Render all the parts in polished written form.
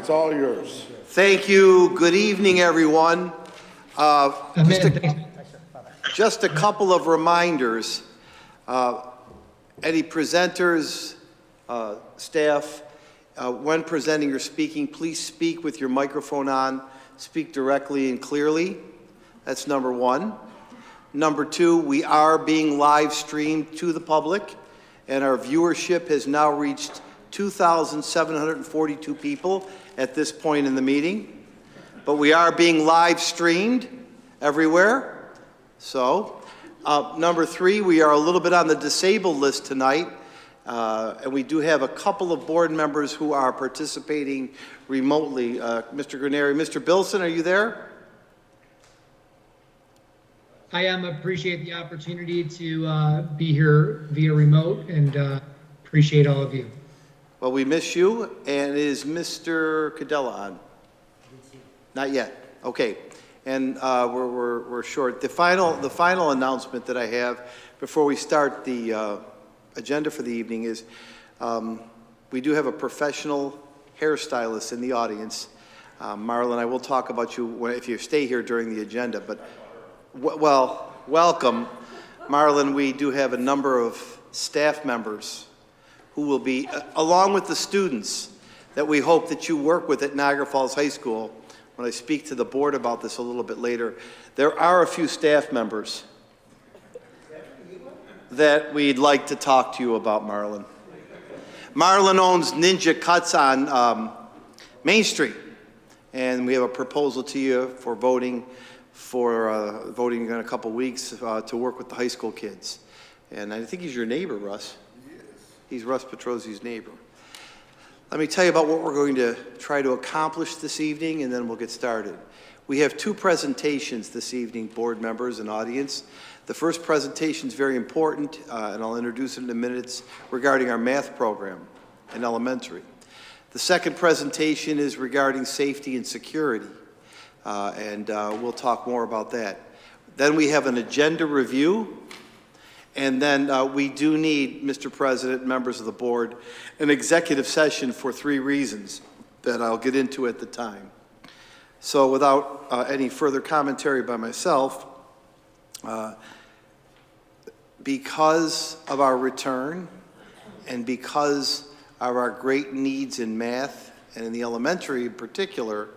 It's all yours. Thank you. Good evening, everyone. Just a couple of reminders. Any presenters, staff, when presenting or speaking, please speak with your microphone on. Speak directly and clearly. That's number one. Number two, we are being live streamed to the public, and our viewership has now reached 2,742 people at this point in the meeting. But we are being live streamed everywhere. So, number three, we are a little bit on the disabled list tonight, and we do have a couple of board members who are participating remotely. Mr. Granary, Mr. Bilson, are you there? I appreciate the opportunity to be here via remote, and appreciate all of you. Well, we miss you. And is Mr. Cadella on? Not yet. Okay. And we're short. The final announcement that I have before we start the agenda for the evening is we do have a professional hairstylist in the audience. Marlon, I will talk about you if you stay here during the agenda. But well, welcome, Marlon. We do have a number of staff members who will be, along with the students that we hope that you work with at Niagara Falls High School. When I speak to the board about this a little bit later, there are a few staff members that we'd like to talk to you about, Marlon. Marlon owns Ninja Cuts on Main Street, and we have a proposal to you for voting in a couple weeks to work with the high school kids. And I think he's your neighbor, Russ. He is. He's Russ Petrosi's neighbor. Let me tell you about what we're going to try to accomplish this evening, and then we'll get started. We have two presentations this evening, board members and audience. The first presentation is very important, and I'll introduce it in a minute, regarding our math program in elementary. The second presentation is regarding safety and security, and we'll talk more about that. Then we have an agenda review. And then we do need, Mr. President, members of the board, an executive session for 3 reasons that I'll get into at the time. So without any further commentary by myself, because of our return and because of our great needs in math and in the elementary in particular,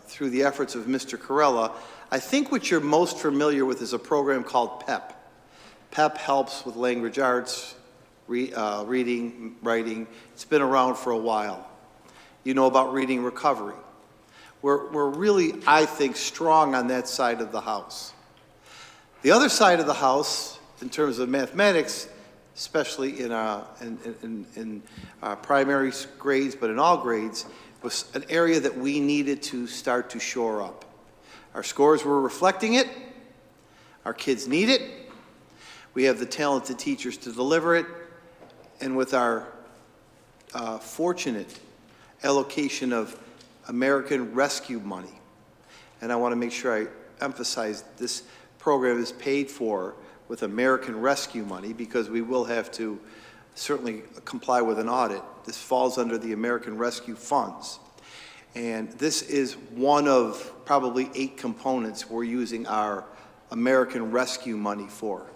through the efforts of Mr. Corella, I think what you're most familiar with is a program called PEP. PEP helps with language arts, reading, writing. It's been around for a while. You know about reading recovery. We're really, I think, strong on that side of the house. The other side of the house, in terms of mathematics, especially in primary grades, but in all grades, was an area that we needed to start to shore up. Our scores were reflecting it. Our kids need it. We have the talented teachers to deliver it, and with our fortunate allocation of American Rescue money, and I want to make sure I emphasize this program is paid for with American Rescue money because we will have to certainly comply with an audit. This falls under the American Rescue funds, and this is one of probably 8 components we're using our American Rescue money for.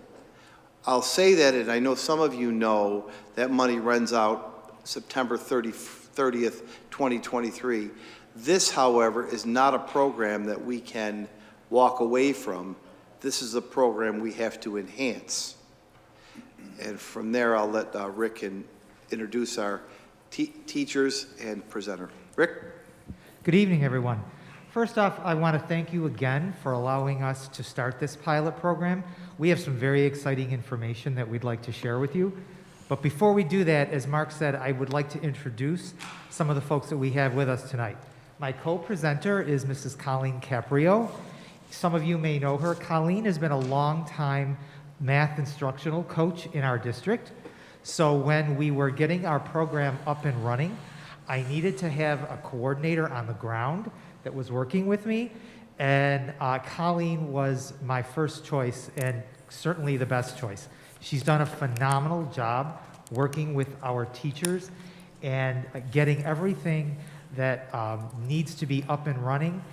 I'll say that, and I know some of you know that money runs out September 30th, 2023. This, however, is not a program that we can walk away from. This is a program we have to enhance. And from there, I'll let Rick introduce our teachers and presenter. Rick? Good evening, everyone. First off, I want to thank you again for allowing us to start this pilot program. We have some very exciting information that we'd like to share with you. But before we do that, as Mark said, I would like to introduce some of the folks that we have with us tonight. My co-presenter is Mrs. Colleen Caprio. Some of you may know her. Colleen has been a long-time math instructional coach in our district. So when we were getting our program up and running, I needed to have a coordinator on the ground that was working with me, and Colleen was my first choice and certainly the best choice. She's done a phenomenal job working with our teachers and getting everything that needs to be up and running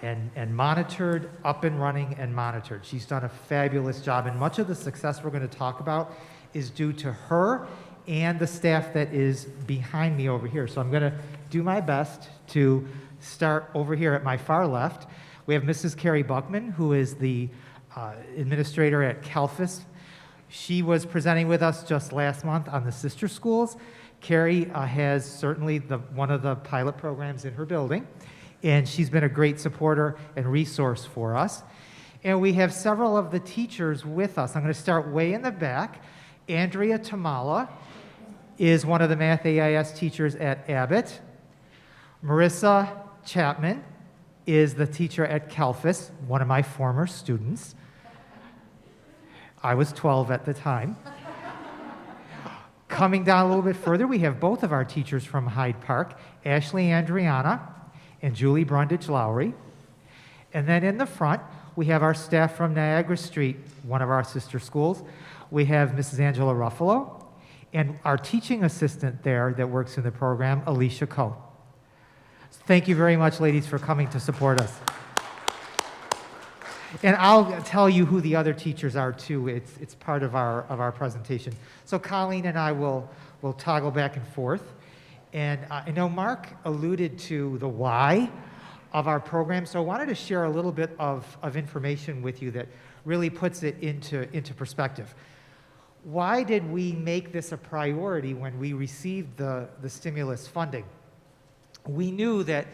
and monitored, up and running and monitored. She's done a fabulous job, and much of the success we're going to talk about is due to her and the staff that is behind me over here. So I'm going to do my best to start over here at my far left. We have Mrs. Carrie Buckman, who is the administrator at CalFIS. She was presenting with us just last month on the sister schools. Carrie has certainly one of the pilot programs in her building, and she's been a great supporter and resource for us. And we have several of the teachers with us. I'm going to start way in the back. Andrea Tamala is one of the Math AIS teachers at Abbott. Marissa Chapman is the teacher at CalFIS, one of my former students. I was 12 at the time. Coming down a little bit further, we have both of our teachers from Hyde Park, Ashley Andriana and Julie Brundage-Lowry. And then in the front, we have our staff from Niagara Street, one of our sister schools. We have Mrs. Angela Ruffalo, and our teaching assistant there that works in the program, Alicia Coe. Thank you very much, ladies, for coming to support us. And I'll tell you who the other teachers are, too. It's part of our presentation. So Colleen and I will toggle back and forth. And I know Mark alluded to the why of our program, so I wanted to share a little bit of information with you that really puts it into perspective. Why did we make this a priority when we received the stimulus funding? We knew that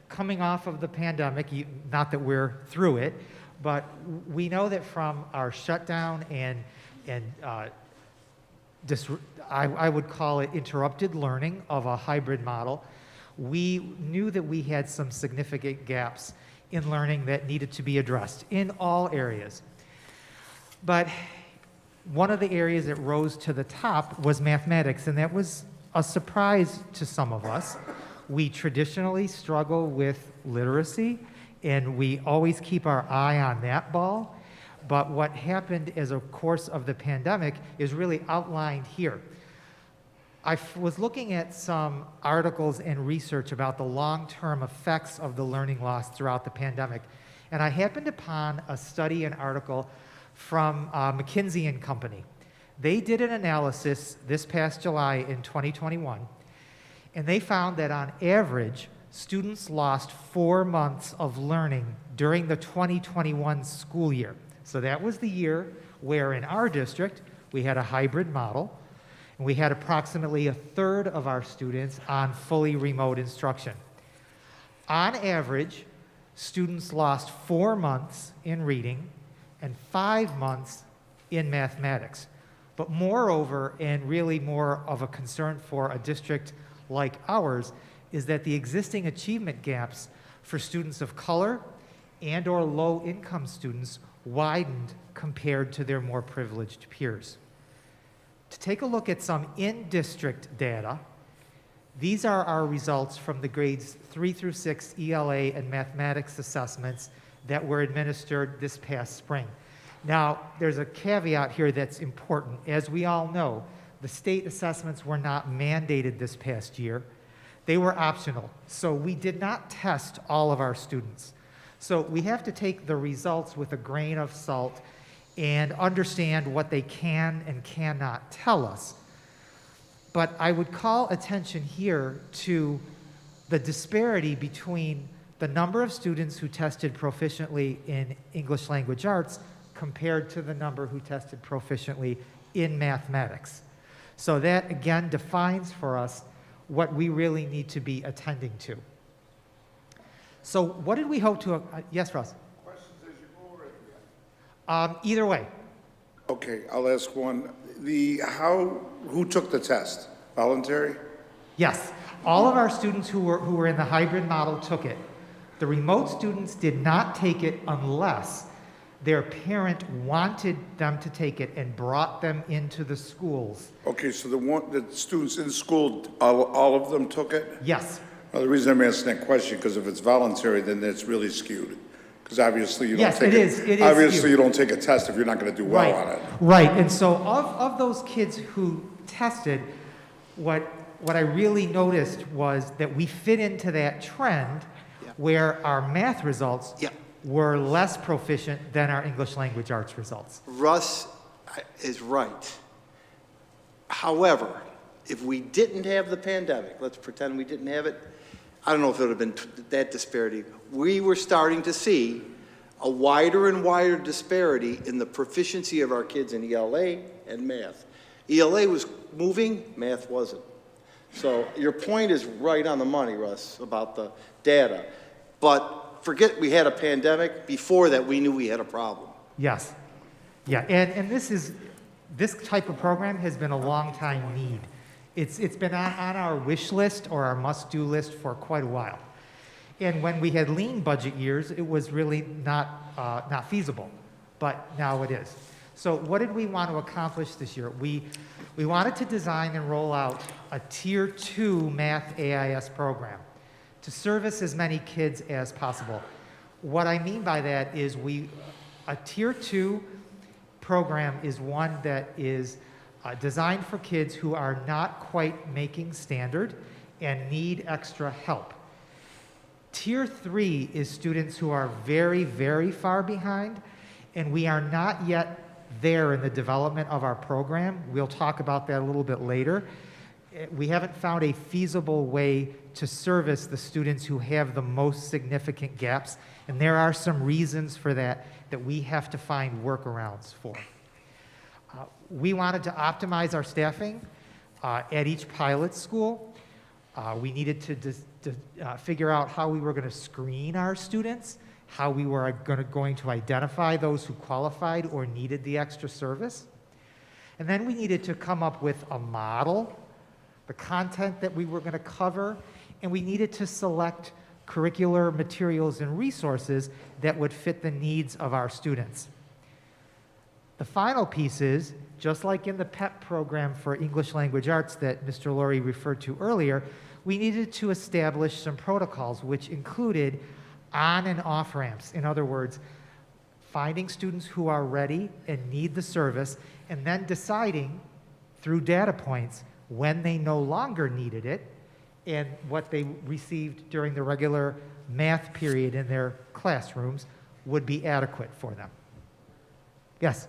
coming off of the pandemic, not that we're through it, but we know that from our shutdown and I would call it interrupted learning of a hybrid model, we knew that we had some significant gaps in learning that needed to be addressed in all areas. But one of the areas that rose to the top was mathematics, and that was a surprise to some of us. We traditionally struggle with literacy, and we always keep our eye on that ball. But what happened as a course of the pandemic is really outlined here. I was looking at some articles and research about the long-term effects of the learning loss throughout the pandemic, and I happened upon a study and article from McKinsey & Company. They did an analysis this past July in 2021, and they found that on average, students lost 4 months of learning during the 2021 school year. So that was the year where in our district, we had a hybrid model, and we had approximately a third of our students on fully remote instruction. On average, students lost 4 months in reading and 5 months in mathematics. But moreover, and really more of a concern for a district like ours, is that the existing achievement gaps for students of color and or low-income students widened compared to their more privileged peers. To take a look at some in-district data, these are our results from the grades 3 through 6 ELA and mathematics assessments that were administered this past spring. Now, there's a caveat here that's important. As we all know, the state assessments were not mandated this past year. They were optional, so we did not test all of our students. So we have to take the results with a grain of salt and understand what they can and cannot tell us. But I would call attention here to the disparity between the number of students who tested proficiently in English language arts compared to the number who tested proficiently in mathematics. So that, again, defines for us what we really need to be attending to. So what did we hope to, yes, Russ? Questions as you go or at the end? Either way. Okay, I'll ask one. Who took the test? Voluntary? Yes, all of our students who were in the hybrid model took it. The remote students did not take it unless their parent wanted them to take it and brought them into the schools. Okay, so the students in school, all of them took it? Yes. Well, the reason I'm asking that question, because if it's voluntary, then it's really skewed. Because obviously you don't Yes, take it is obviously skewed. you don't take a test if you're not going to do well on it. Right, and so of those kids who tested, what what I really noticed was that we fit into that trend Yeah. where our math results Yeah. were less proficient than our English language arts results. Russ is right. However, if we didn't have the pandemic, let's pretend we didn't have it, I don't know if it would have been that disparity. We were starting to see a wider and wider disparity in the proficiency of our kids in ELA and math. ELA was moving, math wasn't. So your point is right on the money, Russ, about the data. But forget we had a pandemic. Before that, we knew we had a problem. Yes. Yeah, and this type of program has been a long time need. It's been on our wish list or our must-do list for quite a while. And when we had lean budget years, it was really not feasible, but now it is. So what did we want to accomplish this year? We wanted to design and roll out a Tier 2 Math AIS program to service as many kids as possible. What I mean by that is a Tier 2 program is one that is designed for kids who are not quite making standard and need extra help. Tier 3 is students who are very, very far behind, and we are not yet there in the development of our program. We'll talk about that a little bit later. We haven't found a feasible way to service the students who have the most significant gaps, and there are some reasons for that we have to find workarounds for. We wanted to optimize our staffing at each pilot school. We needed to figure out how we were going to screen our students, how we were going to identify those who qualified or needed the extra service. And then we needed to come up with a model, the content that we were going to cover, and we needed to select curricular materials and resources that would fit the needs of our students. The final piece is, just like in the PEP program for English Language Arts that Mr. Laurie referred to earlier, we needed to establish some protocols which included on and off ramps. In other words, finding students who are ready and need the service, and then deciding through data points when they no longer needed it and what they received during the regular math period in their classrooms would be adequate for them. Yes?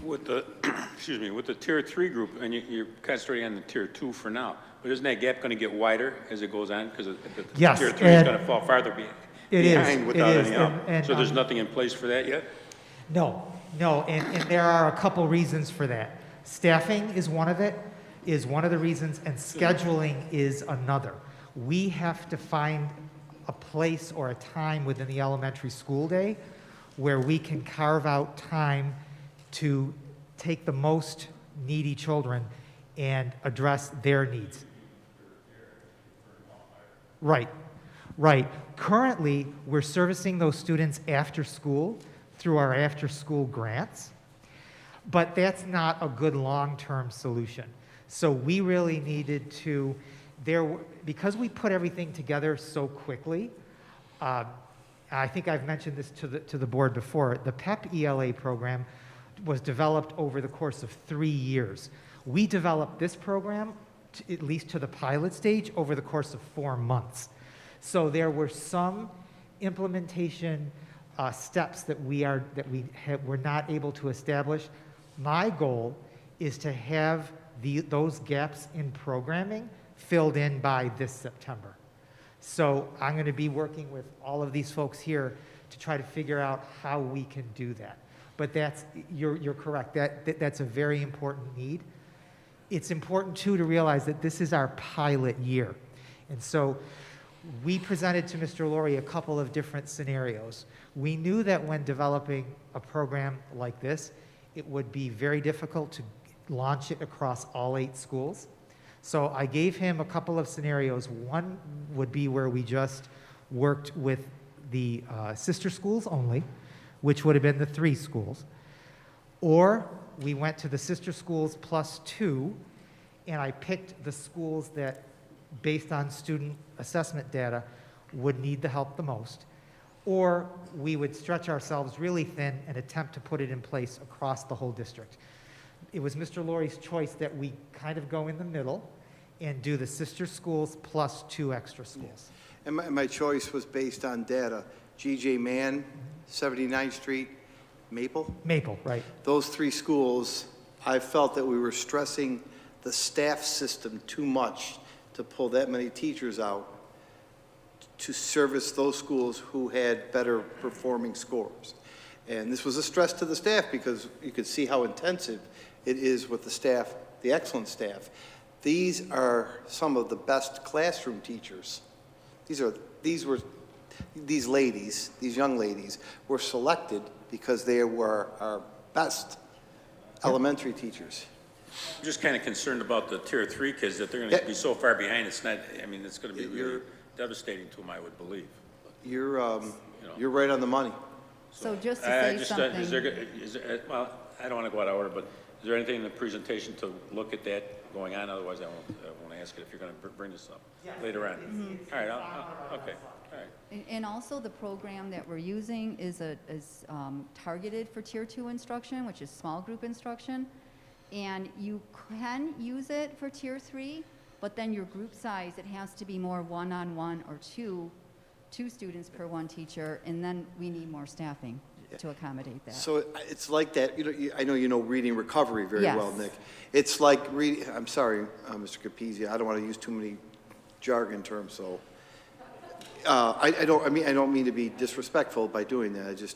With the, excuse me, with the Tier 3 group, and you're concentrating on the Tier 2 for now, but isn't that gap going to get wider as it goes on? Because the Yes, Tier 3 is going to fall farther It is, behind without it is, any help. and, So there's nothing in place for that yet? No, and there are a couple reasons for that. Staffing is one of the reasons, and scheduling is another. We have to find a place or a time within the elementary school day where we can carve out time to take the most needy children and address their needs. Right. Currently, we're servicing those students after school through our after-school grants, but that's not a good long-term solution. So we really needed to, because we put everything together so quickly, I think I've mentioned this to the board before, the PEP ELA program was developed over the course of 3 years. We developed this program, at least to the pilot stage, over the course of 4 months. So there were some implementation steps that were not able to establish. My goal is to have those gaps in programming filled in by this September. So I'm going to be working with all of these folks here to try to figure out how we can do that. But you're correct. That's a very important need. It's important, too, to realize that this is our pilot year. And so we presented to Mr. Laurie a couple of different scenarios. We knew that when developing a program like this, it would be very difficult to launch it across all 8 schools. So I gave him a couple of scenarios. One would be where we just worked with the sister schools only, which would have been the 3 schools. Or we went to the sister schools plus 2, and I picked the schools that, based on student assessment data, would need the help the most. Or we would stretch ourselves really thin and attempt to put it in place across the whole district. It was Mr. Laurie's choice that we kind of go in the middle and do the sister schools plus 2 extra schools. And my choice was based on data. G.J. Mann, 79th Street, Maple. Maple, right. Those 3 schools, I felt that we were stressing the staff system too much to pull that many teachers out to service those schools who had better performing scores. And this was a stress to the staff because you could see how intensive it is with the staff, the excellent staff. These are some of the best classroom teachers. These ladies, these young ladies, were selected because they were our best elementary teachers. I'm just kind of concerned about the tier 3 kids, that they're going to be so far behind. It's not, I mean, it's going to be really devastating to them, I would believe. You're right on the money. So just to say something. Well, I don't want to go out of order, but is there anything in the presentation to look at that going on? Otherwise, I won't ask it if you're going to bring this up later on. All right, okay, all right. And also the program that we're using is targeted for tier 2 instruction, which is small group instruction. And you can use it for tier 3, but then your group size, it has to be more one-on-one or two students per 1 teacher, and then we need more staffing to accommodate that. So it's like that, I know you know reading recovery very well, Yes. Nick. It's like reading, I'm sorry, Mr. Capizzi, I don't want to use too many jargon terms, so. I don't mean to be disrespectful by doing that, I just,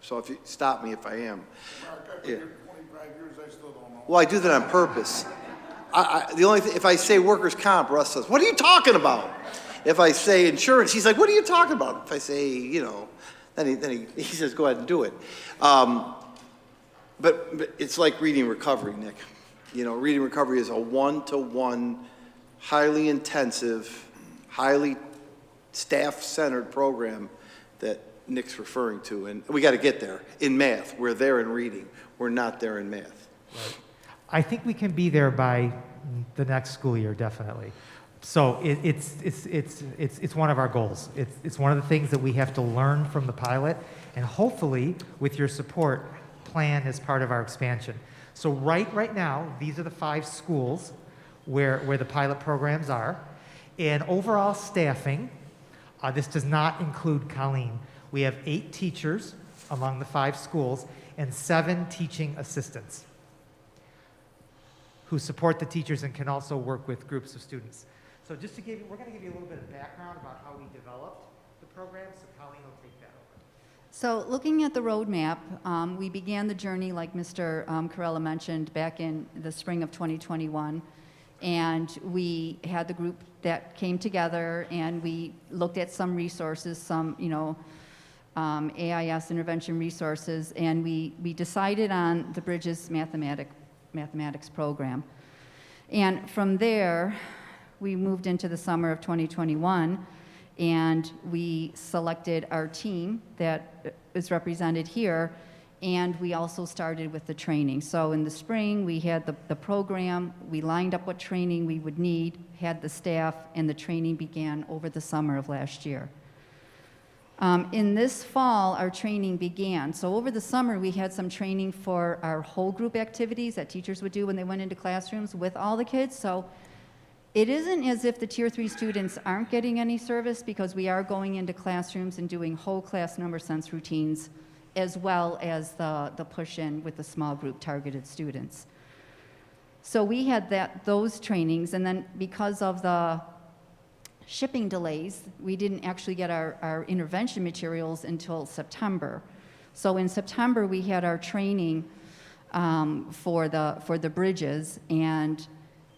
so if you stop me if I am. Mark, I've been here 25 years, I still don't know. Well, I do that on purpose. The only thing, if I say workers' comp, Russ says, what are you talking about? If I say insurance, he's like, what are you talking about? If I say, then he says, go ahead and do it. But it's like reading recovery, Nick. Reading recovery is a 1-to-1, highly intensive, highly staff-centered program that Nick's referring to. And we got to get there. In math, we're there in reading. We're not there in math. Right. I think we can be there by the next school year, definitely. So it's one of our goals. It's one of the things that we have to learn from the pilot, and hopefully, with your support, plan as part of our expansion. So right now, these are the 5 schools where the pilot programs are. And overall staffing, this does not include Colleen. We have 8 teachers among the 5 schools and 7 teaching assistants who support the teachers and can also work with groups of students. So just to we're going to give you a little bit of background about how we developed the program, so Colleen will take that over. So looking at the roadmap, we began the journey, like Mr. Carella mentioned, back in the spring of 2021. And we had the group that came together, and we looked at some resources, some, AIS intervention resources, and we decided on the Bridges mathematics program. And from there, we moved into the summer of 2021, and we selected our team that is represented here, and we also started with the training. So in the spring, we had the program, we lined up what training we would need, had the staff, and the training began over the summer of last year. In this fall, our training began. So over the summer, we had some training for our whole group activities that teachers would do when they went into classrooms with all the kids. So it isn't as if the tier 3 students aren't getting any service, because we are going into classrooms and doing whole class number sense routines, as well as the push-in with the small group targeted students. So we had those trainings, and then because of the shipping delays, we didn't actually get our intervention materials until September. So in September, we had our training for the bridges, and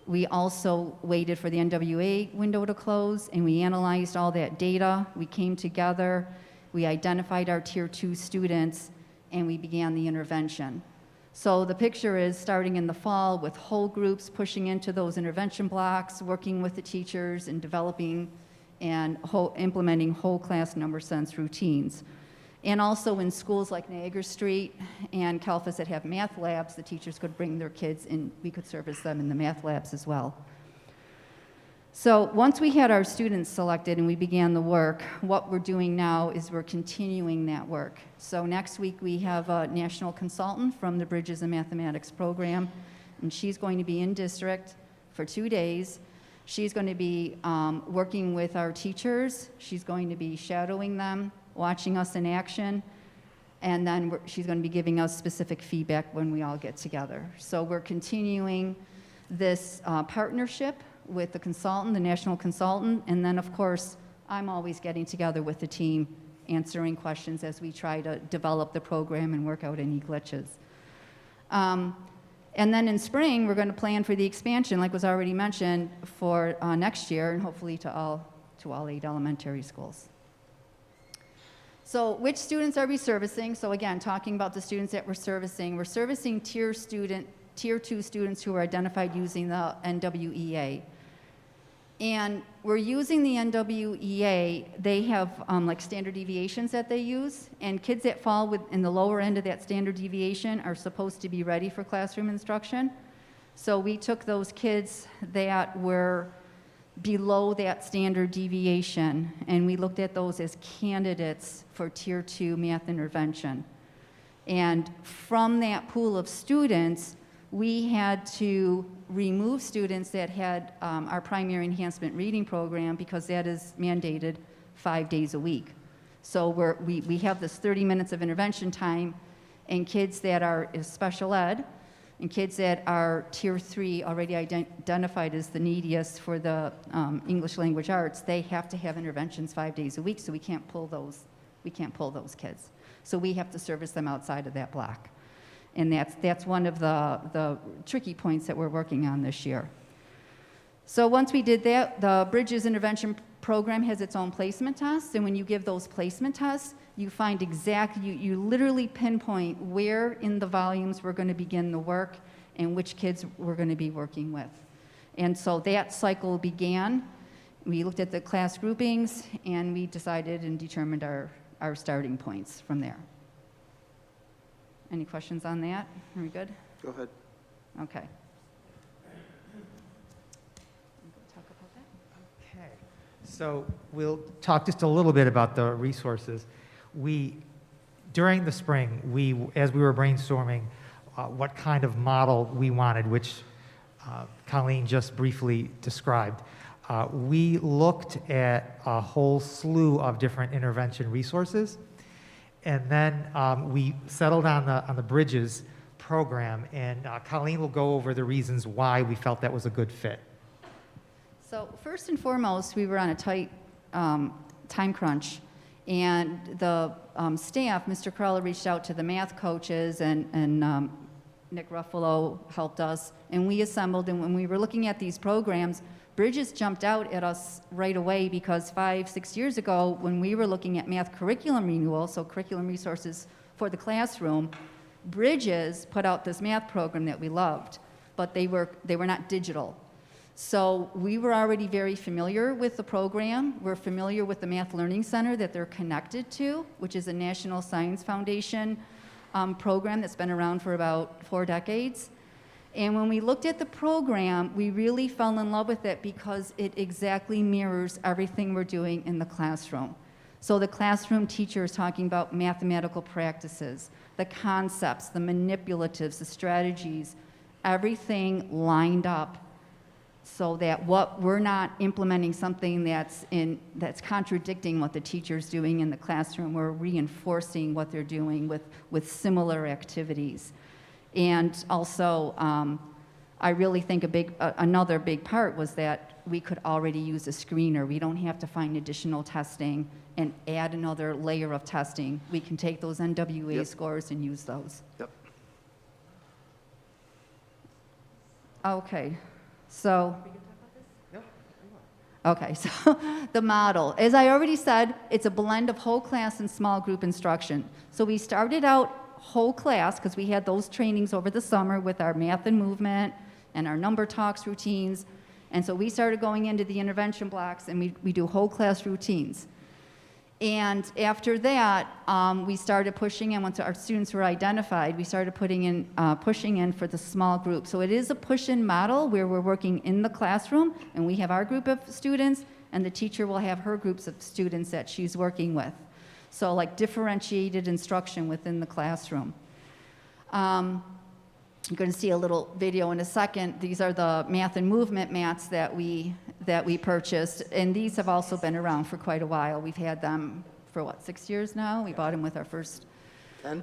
we also waited for the NWA window to close, and we analyzed all that data. We came together, we identified our tier 2 students, and we began the intervention. So the picture is starting in the fall with whole groups pushing into those intervention blocks, working with the teachers and developing and implementing whole class number sense routines. And also in schools like Niagara Street and Kelfas that have math labs, the teachers could bring their kids and we could service them in the math labs as well. So once we had our students selected and we began the work, what we're doing now is we're continuing that work. So next week we have a national consultant from the Bridges and Mathematics program, and she's going to be in district for 2 days. She's going to be working with our teachers. She's going to be shadowing them, watching us in action, and then she's going to be giving us specific feedback when we all get together. So we're continuing this partnership with the consultant, the national consultant, and then, of course, I'm always getting together with the team, answering questions as we try to develop the program and work out any glitches. And then in spring, we're going to plan for the expansion, like was already mentioned, for next year, and hopefully to all 8 elementary schools. So which students are we servicing? So again, talking about the students that we're servicing Tier 2 students who are identified using the NWEA. And we're using the NWEA, they have like standard deviations that they use, and kids that fall in the lower end of that standard deviation are supposed to be ready for classroom instruction. So we took those kids that were below that standard deviation, and we looked at those as candidates for Tier 2 math intervention. And from that pool of students, we had to remove students that had our primary enhancement reading program because that is mandated 5 days a week. So we have this 30 minutes of intervention time, and kids that are special ed and kids that are Tier 3 already identified as the neediest for the English language arts, they have to have interventions 5 days a week, so we can't pull those kids. So we have to service them outside of that block. And that's one of the tricky points that we're working on this year. So once we did that, the Bridges Intervention Program has its own placement tests, and when you give those placement tests, you find you literally pinpoint where in the volumes we're going to begin the work and which kids we're going to be working with. And so that cycle began. We looked at the class groupings, and we decided and determined our starting points from there. Any questions on that? Are we good? Go ahead. Okay. Okay, so we'll talk just a little bit about the resources. During the spring, as we were brainstorming what kind of model we wanted, which Colleen just briefly described, we looked at a whole slew of different intervention resources. And then we settled on the Bridges program, and Colleen will go over the reasons why we felt that was a good fit. So first and foremost, we were on a tight time crunch, and the staff, Mr. Crowell, reached out to the math coaches, and Nick Ruffalo helped us, and we assembled, and when we were looking at these programs, Bridges jumped out at us right away because 5-6 years ago, when we were looking at math curriculum renewal, so curriculum resources for the classroom, Bridges put out this math program that we loved, but they were not digital. So we were already very familiar with the program. We're familiar with the Math Learning Center that they're connected to, which is a National Science Foundation program that's been around for about 4 decades. And when we looked at the program, we really fell in love with it because it exactly mirrors everything we're doing in the classroom. So the classroom teacher is talking about mathematical practices, the concepts, the manipulatives, the strategies, everything lined up so that we're not implementing something that's contradicting what the teacher's doing in the classroom. We're reinforcing what they're doing with similar activities. And also, I really think another big part was that we could already use a screener. We don't have to find additional testing and add another layer of testing. We can take those NWA scores and use those. Yep. Okay, so. Okay, so the model. As I already said, it's a blend of whole class and small group instruction. So we started out whole class because we had those trainings over the summer with our math and movement and our number talks routines. And so we started going into the intervention blocks, and we do whole class routines. And after that, we started pushing in, once our students were identified, we started pushing in for the small group. So it is a push-in model where we're working in the classroom, and we have our group of students, and the teacher will have her groups of students that she's working with. So like differentiated instruction within the classroom. You're going to see a little video in a second. These are the math and movement mats that we purchased, and these have also been around for quite a while. We've had them for, what, 6 years now? We bought them with our first. 10?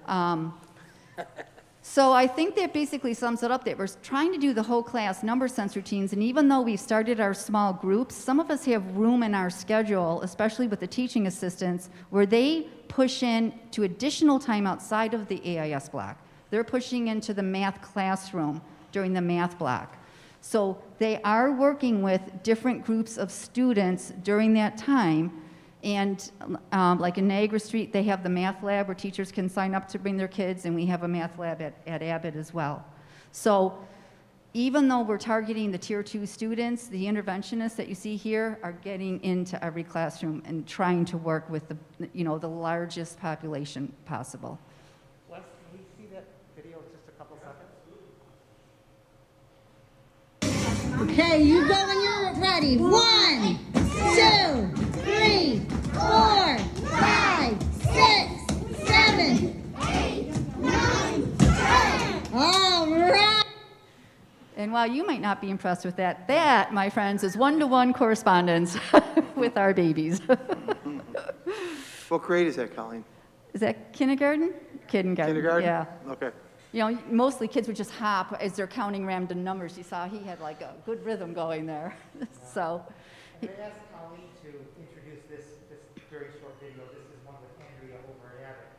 So I think that basically sums it up, that we're trying to do the whole class number sense routines, and even though we've started our small groups, some of us have room in our schedule, especially with the teaching assistants, where they push in to additional time outside of the AIS block. They're pushing into the math classroom during the math block. So they are working with different groups of students during that time. And like in Niagara Street, they have the math lab where teachers can sign up to bring their kids, and we have a math lab at Abbott as well. So even though we're targeting the Tier 2 students, the interventionists that you see here are getting into every classroom and trying to work with the largest population possible. Les, can we see that video just a couple seconds? Okay, you go when you're ready. 1, 2, 3, 4, 5, 6, 7, 8, 9, 10. All right. And while you might not be impressed with that, that, my friends, is one-to-one correspondence with our babies. What grade is that, Colleen? Is that kindergarten? Kindergarten? Yeah. Okay. You know, mostly kids would just hop as they're counting random numbers. You saw he had like a good rhythm going there. So. I'm going to ask Colleen to introduce this very short video. This is one with Andrea over at Abbott.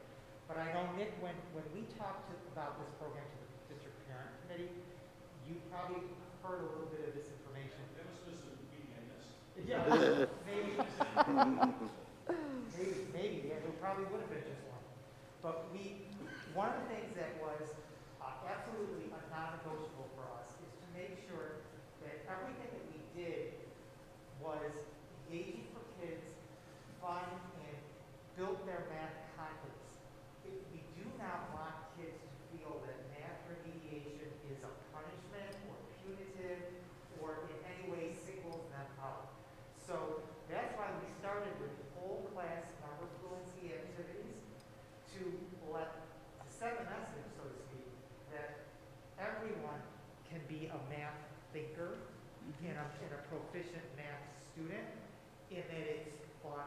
But I know, Nick, when we talked about this program to the district parent committee, you probably heard a little bit of this information. Yeah, maybe, yeah, it probably would have been just one. But one of the things that was absolutely a non-negotiable for us is to make sure that everything that we did was engaging for kids, fun, and built their math confidence. We do not want kids to feel that math remediation is a punishment or punitive or in any way signals them out. So that's why we started with whole class number fluency activities to set the message, so to speak, that everyone can be a math thinker and a proficient math student, in that it's fun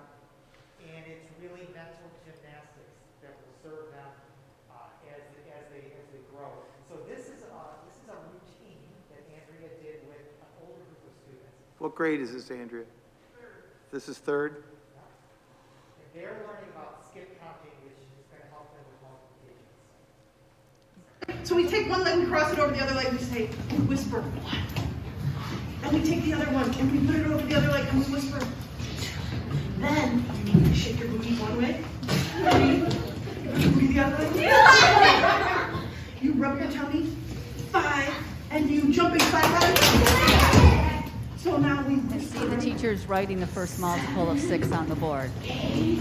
and it's really mental gymnastics that will serve them as they grow. So this is a routine that Andrea did with an older group of students. What grade is this, Andrea? Third. This is third? And they're learning about skip counting, which is going to help them with multiplications. So we take one leg, we cross it over the other leg, we say, and whisper, 1. And we take the other one, and we put it over the other leg, and we whisper, 2. Then, you shake your booty one way, 3, booty the other way, you rub your tummy, 5, and you jumping 5. So now we whisper. See the teachers writing the first multiple of 6 on the board. 8,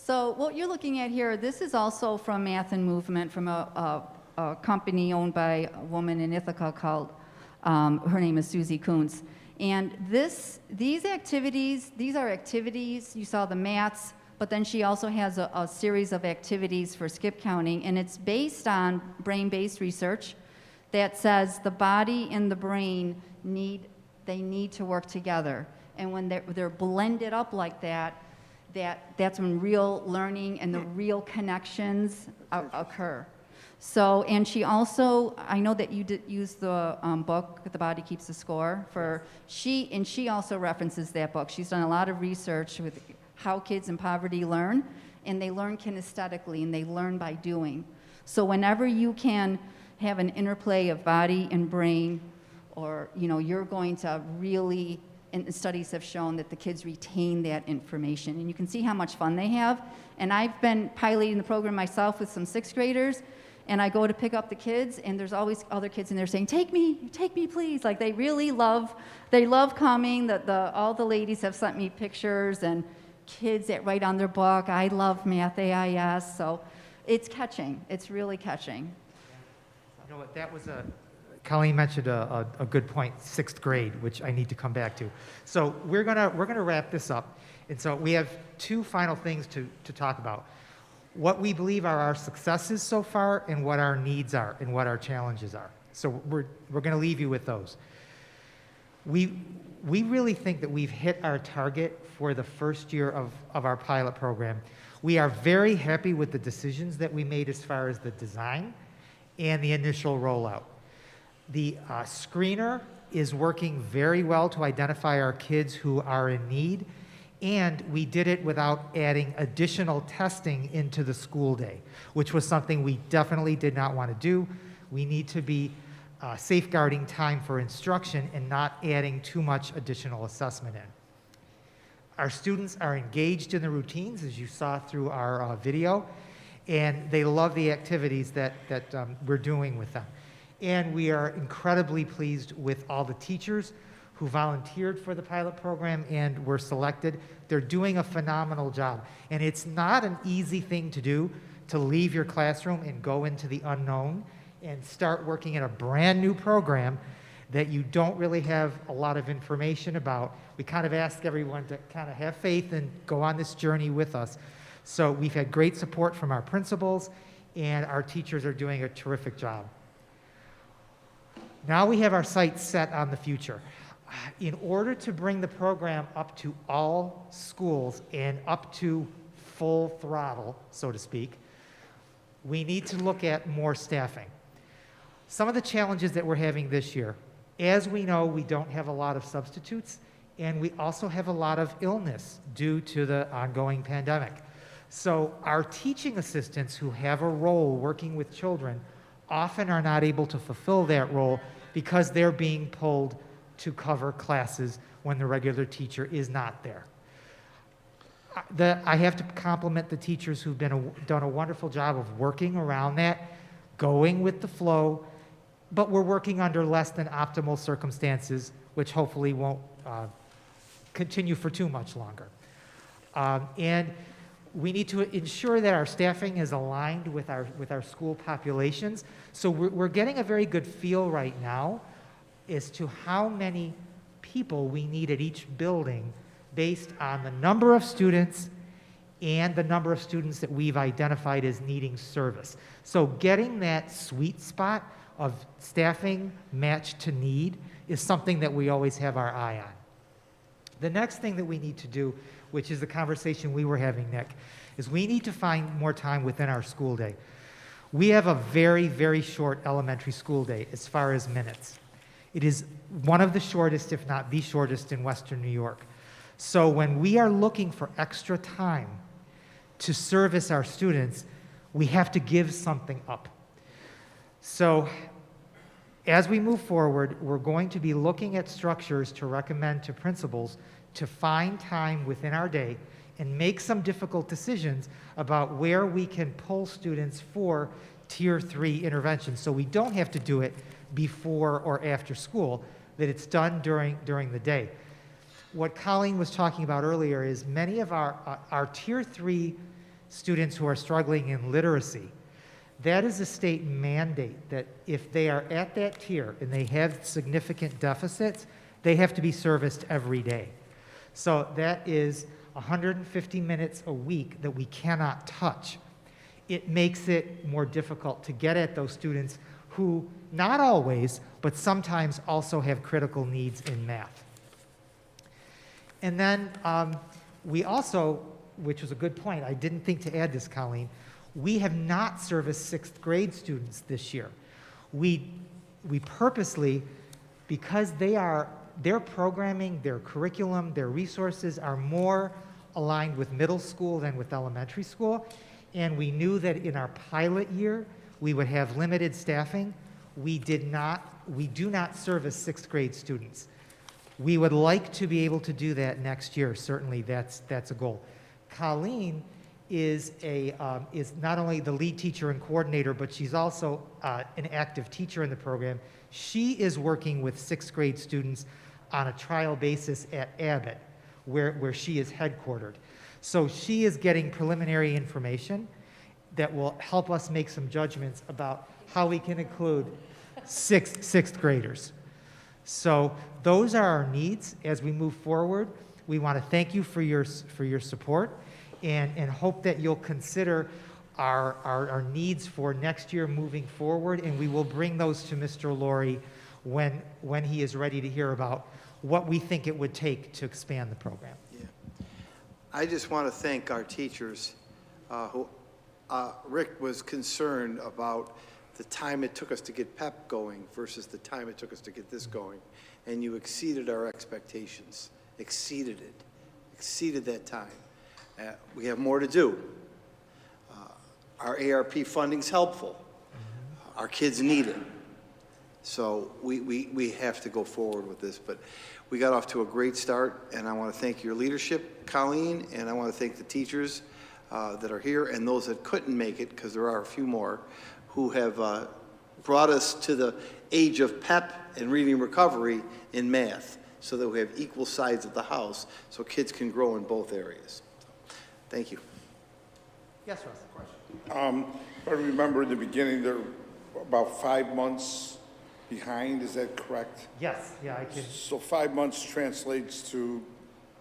So what you're looking at here, this is also from Math and Movement, from a company owned by a woman in Ithaca called, her name is Susie Kuntz. And these activities, these are activities, you saw the maths, but then she also has a series of activities for skip counting, and it's based on brain-based research that says the body and the brain need to work together. And when they're blended up like that's when real learning and the real connections occur. So, and she also, I know that you did use the book, The Body Keeps the Score, she also references that book. She's done a lot of research with how kids in poverty learn, and they learn kinesthetically, and they learn by doing. So whenever you can have an interplay of body and brain, or, you're going to really, and studies have shown that the kids retain that information, and you can see how much fun they have. And I've been piloting the program myself with some 6th graders, And I go to pick up the kids, and there's always other kids in there saying, take me, please. Like, they really love coming. All the ladies have sent me pictures, and kids that write on their book, I love math AIS. So it's catching. It's really catching. You know what, that was Colleen mentioned a good point, 6th grade, which I need to come back to. So we're gonna wrap this up. And so we have 2 final things to talk about. What we believe are our successes so far and what our needs are and what our challenges are. So we're going to leave you with those. We really think that we've hit our target for the first year of our pilot program. We are very happy with the decisions that we made as far as the design and the initial rollout. The screener is working very well to identify our kids who are in need, and we did it without adding additional testing into the school day, which was something we definitely did not want to do. We need to be safeguarding time for instruction and not adding too much additional assessment in. Our students are engaged in the routines, as you saw through our video, and they love the activities that we're doing with them. And we are incredibly pleased with all the teachers who volunteered for the pilot program and were selected. They're doing a phenomenal job. And it's not an easy thing to do, to leave your classroom and go into the unknown and start working in a brand new program that you don't really have a lot of information about. We kind of ask everyone to kind of have faith and go on this journey with us. So we've had great support from our principals, and our teachers are doing a terrific job. Now we have our sights set on the future. In order to bring the program up to all schools and up to full throttle, so to speak, we need to look at more staffing. Some of the challenges that we're having this year, as we know, we don't have a lot of substitutes, and we also have a lot of illness due to the ongoing pandemic. So our teaching assistants who have a role working with children often are not able to fulfill that role because they're being pulled to cover classes when the regular teacher is not there. I have to compliment the teachers who've done a wonderful job of working around that, going with the flow, but we're working under less than optimal circumstances, which hopefully won't continue for too much longer. And we need to ensure that our staffing is aligned with our school populations. So we're getting a very good feel right now as to how many people we need at each building based on the number of students and the number of students that we've identified as needing service. So getting that sweet spot of staffing matched to need is something that we always have our eye on. The next thing that we need to do, which is the conversation we were having, Nick, is we need to find more time within our school day. We have a very, very short elementary school day as far as minutes. It is one of the shortest, if not the shortest, in Western New York. So when we are looking for extra time to service our students, we have to give something up. So as we move forward, we're going to be looking at structures to recommend to principals to find time within our day and make some difficult decisions about where we can pull students for Tier 3 interventions, so we don't have to do it before or after school, that it's done during the day. What Colleen was talking about earlier is many of our Tier 3 students who are struggling in literacy, that is a state mandate that if they are at that tier and they have significant deficits, they have to be serviced every day. So that is 150 minutes a week that we cannot touch. It makes it more difficult to get at those students who, not always, but sometimes also have critical needs in math. And then we also, which was a good point, I didn't think to add this, Colleen, we have not serviced 6th grade students this year. We purposely, because their programming, their curriculum, their resources are more aligned with middle school than with elementary school, and we knew that in our pilot year, we would have limited staffing. We do not service 6th grade students. We would like to be able to do that next year. Certainly, that's a goal. Colleen is not only the lead teacher and coordinator, but she's also an active teacher in the program. She is working with 6th grade students on a trial basis at Abbott, where she is headquartered. So she is getting preliminary information that will help us make some judgments about how we can include sixth graders. So those are our needs as we move forward. We want to thank you for your support and hope that you'll consider our needs for next year moving forward, and we will bring those to Mr. Laurie when he is ready to hear about what we think it would take to expand the program. Yeah. I just want to thank our teachers who Rick was concerned about the time it took us to get PEP going versus the time it took us to get this going. And you exceeded our expectations, exceeded that time. We have more to do. Our ARP funding's helpful. Our kids need it. So we have to go forward with this, but we got off to a great start, and I want to thank your leadership, Colleen, and I want to thank the teachers that are here and those that couldn't make it, because there are a few more, who have brought us to the age of PEP and reading recovery in math, so that we have equal sides of the house so kids can grow in both areas. Thank you. Yes, Russ. I remember in the beginning, they're about 5 months behind, is that correct? Yes, yeah, I can. So 5 months translates to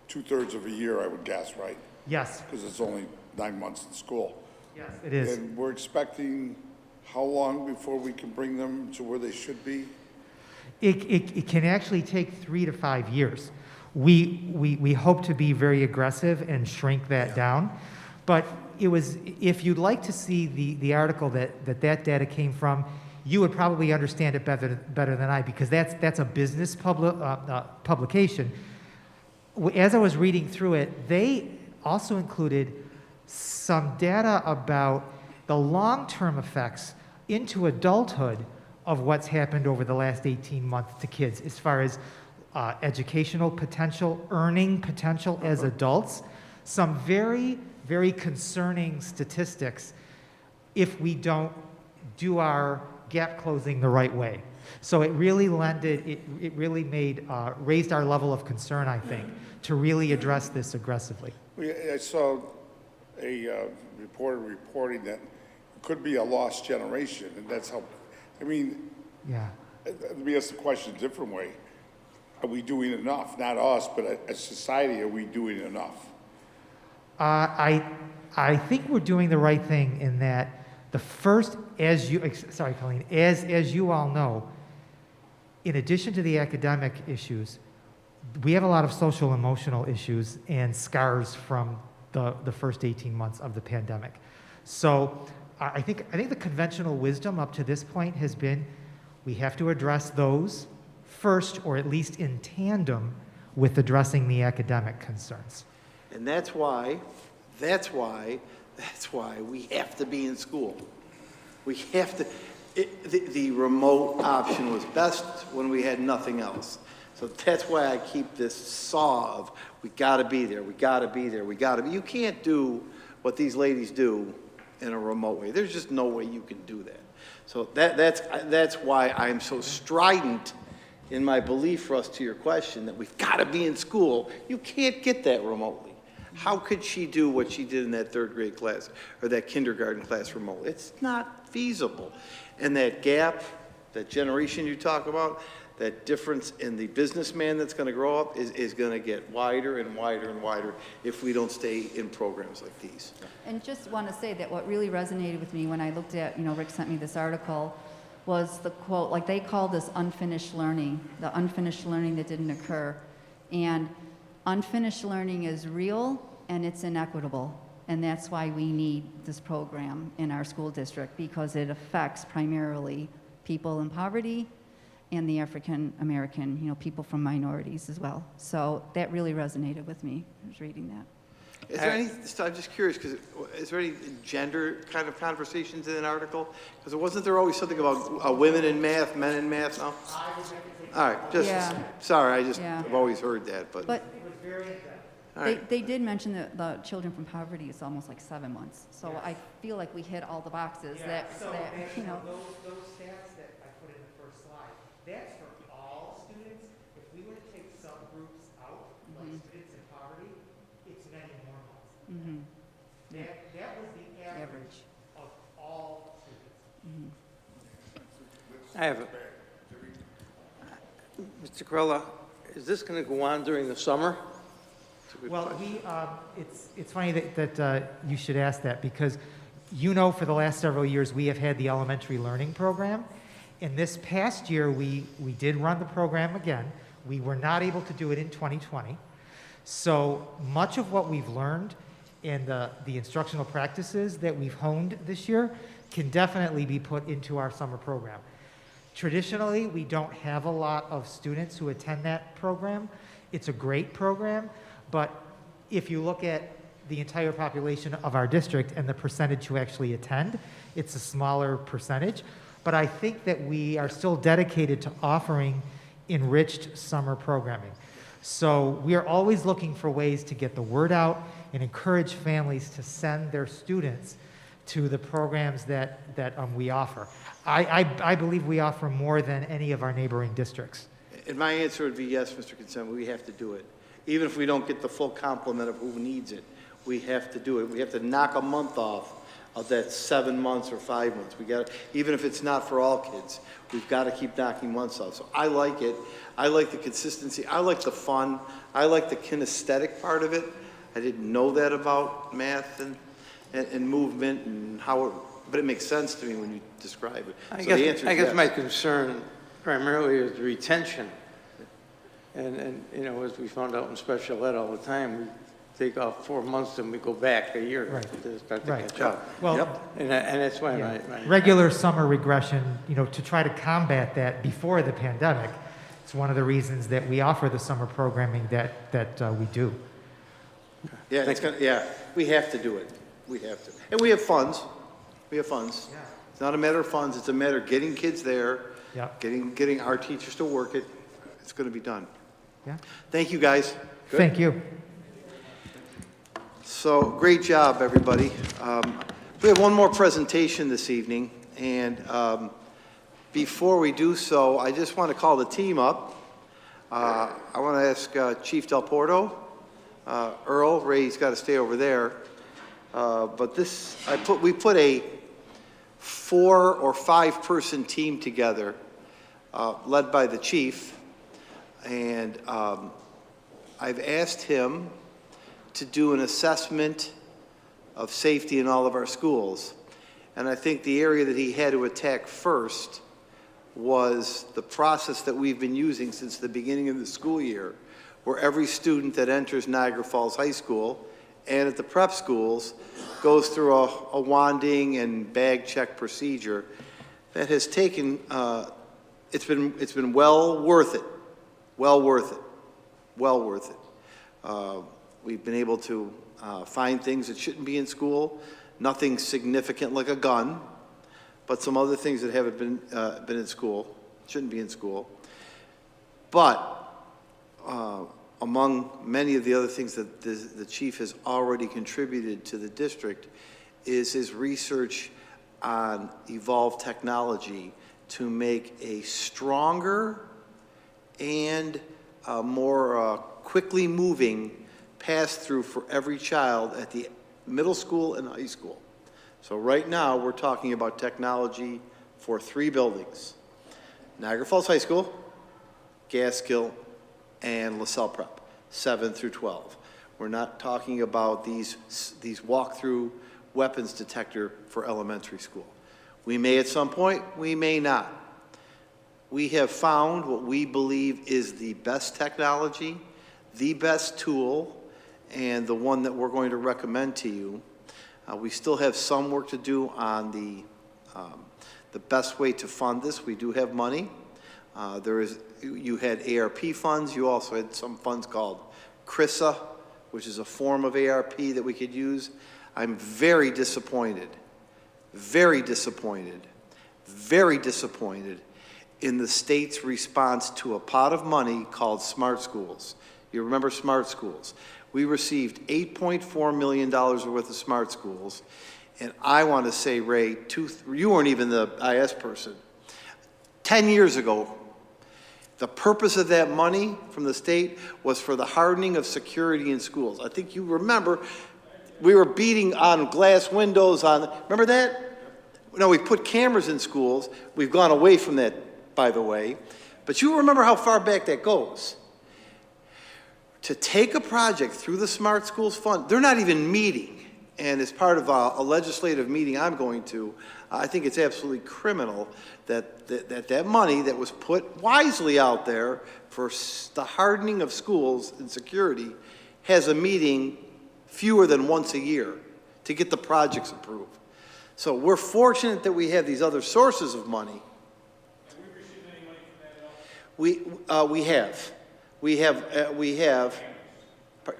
2/3 of a year, I would guess, right? Yes, Because it's only 9 months in school. yes, it is. And we're expecting how long before we can bring them to where they should be? It can actually take 3 to 5 years. We hope to be very aggressive and shrink that down. But it was, if you'd like to see the article that data came from, you would probably understand it better than I, because that's a business publication. As I was reading through it, they also included some data about the long-term effects into adulthood of what's happened over the last 18 months to kids, as far as educational potential, earning potential as adults. Some very, very concerning statistics if we don't do our gap closing the right way. So it really it really raised our level of concern, I think, to really address this aggressively. I saw a reporter reporting that it could be a lost generation, and that's how, I mean, Yeah. let me ask the question a different way. Are we doing enough? Not us, but as society, are we doing enough? I think we're doing the right thing in that the first, sorry, Colleen, as you all know, in addition to the academic issues, we have a lot of social emotional issues and scars from the first 18 months of the pandemic. So I think the conventional wisdom up to this point has been we have to address those first, or at least in tandem with addressing the academic concerns. And that's why we have to be in school. We have to, the remote option was best when we had nothing else. So that's why I keep this saw of, we gotta be there, we gotta be there, we gotta be. You can't do what these ladies do in a remote way. There's just no way you can do that. So that's why I'm so strident in my belief, Russ, to your question, that we've gotta be in school. You can't get that remotely. How could she do what she did in that 3rd grade class or that kindergarten class remotely? It's not feasible. And that gap, that generation you talk about, that difference in the businessman that's going to grow up is going to get wider and wider and wider if we don't stay in programs like these. And just want to say that what really resonated with me when I looked at, Rick sent me this article, was the quote, like they call this unfinished learning, the unfinished learning that didn't occur. And unfinished learning is real and it's inequitable. And that's why we need this program in our school district, because it affects primarily people in poverty and the African American, people from minorities as well. So that really resonated with me. I was reading that. Is there any, I'm just curious, because is there any gender kind of conversations in an article? Because wasn't there always something about women in math, men in math now? All right, just, Yeah. sorry, Yeah. I've always heard that, but. But It was very in-depth. All right. They did mention that the children from poverty is almost like 7 months. So I feel like we hit all the boxes that, you know. Those stats that I put in the first slide, that's for all students. If we were to take subgroups out, like students in poverty, it's many more months. That was the average of all students. I have a, Mr. Corella, is this going to go on during the summer? Well, it's funny that you should ask that, because you know, for the last several years, we have had the elementary learning program. In this past year, we did run the program again. We were not able to do it in 2020. So much of what we've learned and the instructional practices that we've honed this year can definitely be put into our summer program. Traditionally, we don't have a lot of students who attend that program. It's a great program, but if you look at the entire population of our district and the percentage who actually attend, it's a smaller percentage. But I think that we are still dedicated to offering enriched summer programming. So we are always looking for ways to get the word out and encourage families to send their students to the programs that we offer. I believe we offer more than any of our neighboring districts. And my answer would be yes, Mr. Consent, we have to do it. Even if we don't get the full complement of who needs it, we have to do it. We have to knock a month off of that 7 months or 5 months. We got, even if it's not for all kids, we've got to keep knocking months off. So I like it. I like the consistency. I like the fun. I like the kinesthetic part of it. I didn't know that about math and movement and how it, but it makes sense to me when you describe it. I So the answer guess is yes. my concern primarily is retention. And, you know, as we found out in special ed all the time, we take off 4 months and we go back a year Right. to start to Right. catch up. Well, And that's why yeah. my Regular summer regression, you know, to try to combat that before the pandemic, it's one of the reasons that we offer the summer programming that we do. Yeah, it's gonna, yeah, we have to do it. We have to. And we have funds. We have funds. Yeah. It's not a matter of funds, it's a matter of getting kids there, Yeah. getting our teachers to work it. It's going to be done. Yeah. Thank you, guys. Good. Thank you. So, great job, everybody. We have one more presentation this evening, and before we do so, I just want to call the team up. I want to ask Chief Del Porto, Earl, Ray's got to stay over there. But this, we put a 4 or 5 person team together, led by the chief, and I've asked him to do an assessment of safety in all of our schools. And I think the area that he had to attack first was the process that we've been using since the beginning of the school year, where every student that enters Niagara Falls High School and at the prep schools goes through a wanding and bag check procedure that has taken, it's been well worth it. Well worth it. Well worth it. We've been able to find things that shouldn't be in school, nothing significant like a gun, but some other things that haven't been in school, shouldn't be in school. But among many of the other things that the chief has already contributed to the district is his research on evolved technology to make a stronger and more quickly moving pass-through for every child at the middle school and high school. So right now, we're talking about technology for 3 buildings: Niagara Falls High School, Gaskill, and LaSalle Prep, 7 through 12. We're not talking about these walk-through weapons detector for elementary school. We may at some point, we may not. We have found what we believe is the best technology, the best tool, and the one that we're going to recommend to you. We still have some work to do on the best way to fund this. We do have money. You had ARP funds. You also had some funds called CRISA, which is a form of ARP that we could use. I'm very disappointed in the state's response to a pot of money called Smart Schools. You remember Smart Schools? we received $8.4 million worth of smart schools. And I want to say, Ray, you weren't even the IS person. 10 years ago, the purpose of that money from the state was for the hardening of security in schools. I think you remember, we were beating on glass windows remember that? No, we put cameras in schools. We've gone away from that, by the way. But you remember how far back that goes. To take a project through the Smart Schools Fund, they're not even meeting. And as part of a legislative meeting I'm going to, I think it's absolutely criminal that money that was put wisely out there for the hardening of schools and security has a meeting fewer than once a year to get the projects approved. So we're fortunate that we have these other sources of money. Have we received any money from that at all? We have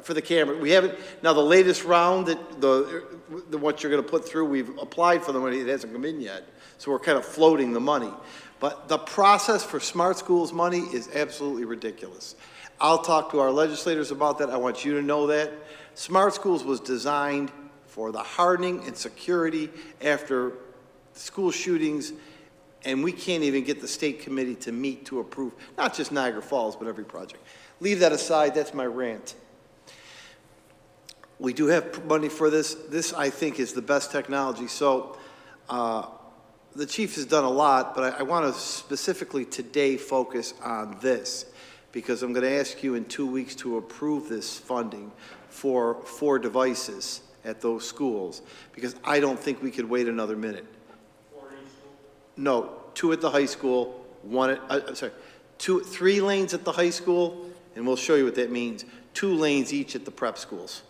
for the camera. We haven't, now the latest round what you're going to put through, we've applied for the money, it hasn't come in yet. So we're kind of floating the money. But the process for Smart Schools money is absolutely ridiculous. I'll talk to our legislators about that. I want you to know that. Smart Schools was designed for the hardening and security after school shootings, and we can't even get the state committee to meet to approve, not just Niagara Falls, but every project. Leave that aside, that's my rant. We do have money for this. This, I think, is the best technology. So the chief has done a lot, but I want to specifically today focus on this, because I'm going to ask you in 2 weeks to approve this funding for 4 devices at those schools, because I don't think we could wait another minute. 4 each school? No, 2 at the high school, 3 lanes at the high school, and we'll show you what that means. 2 lanes each at the prep schools.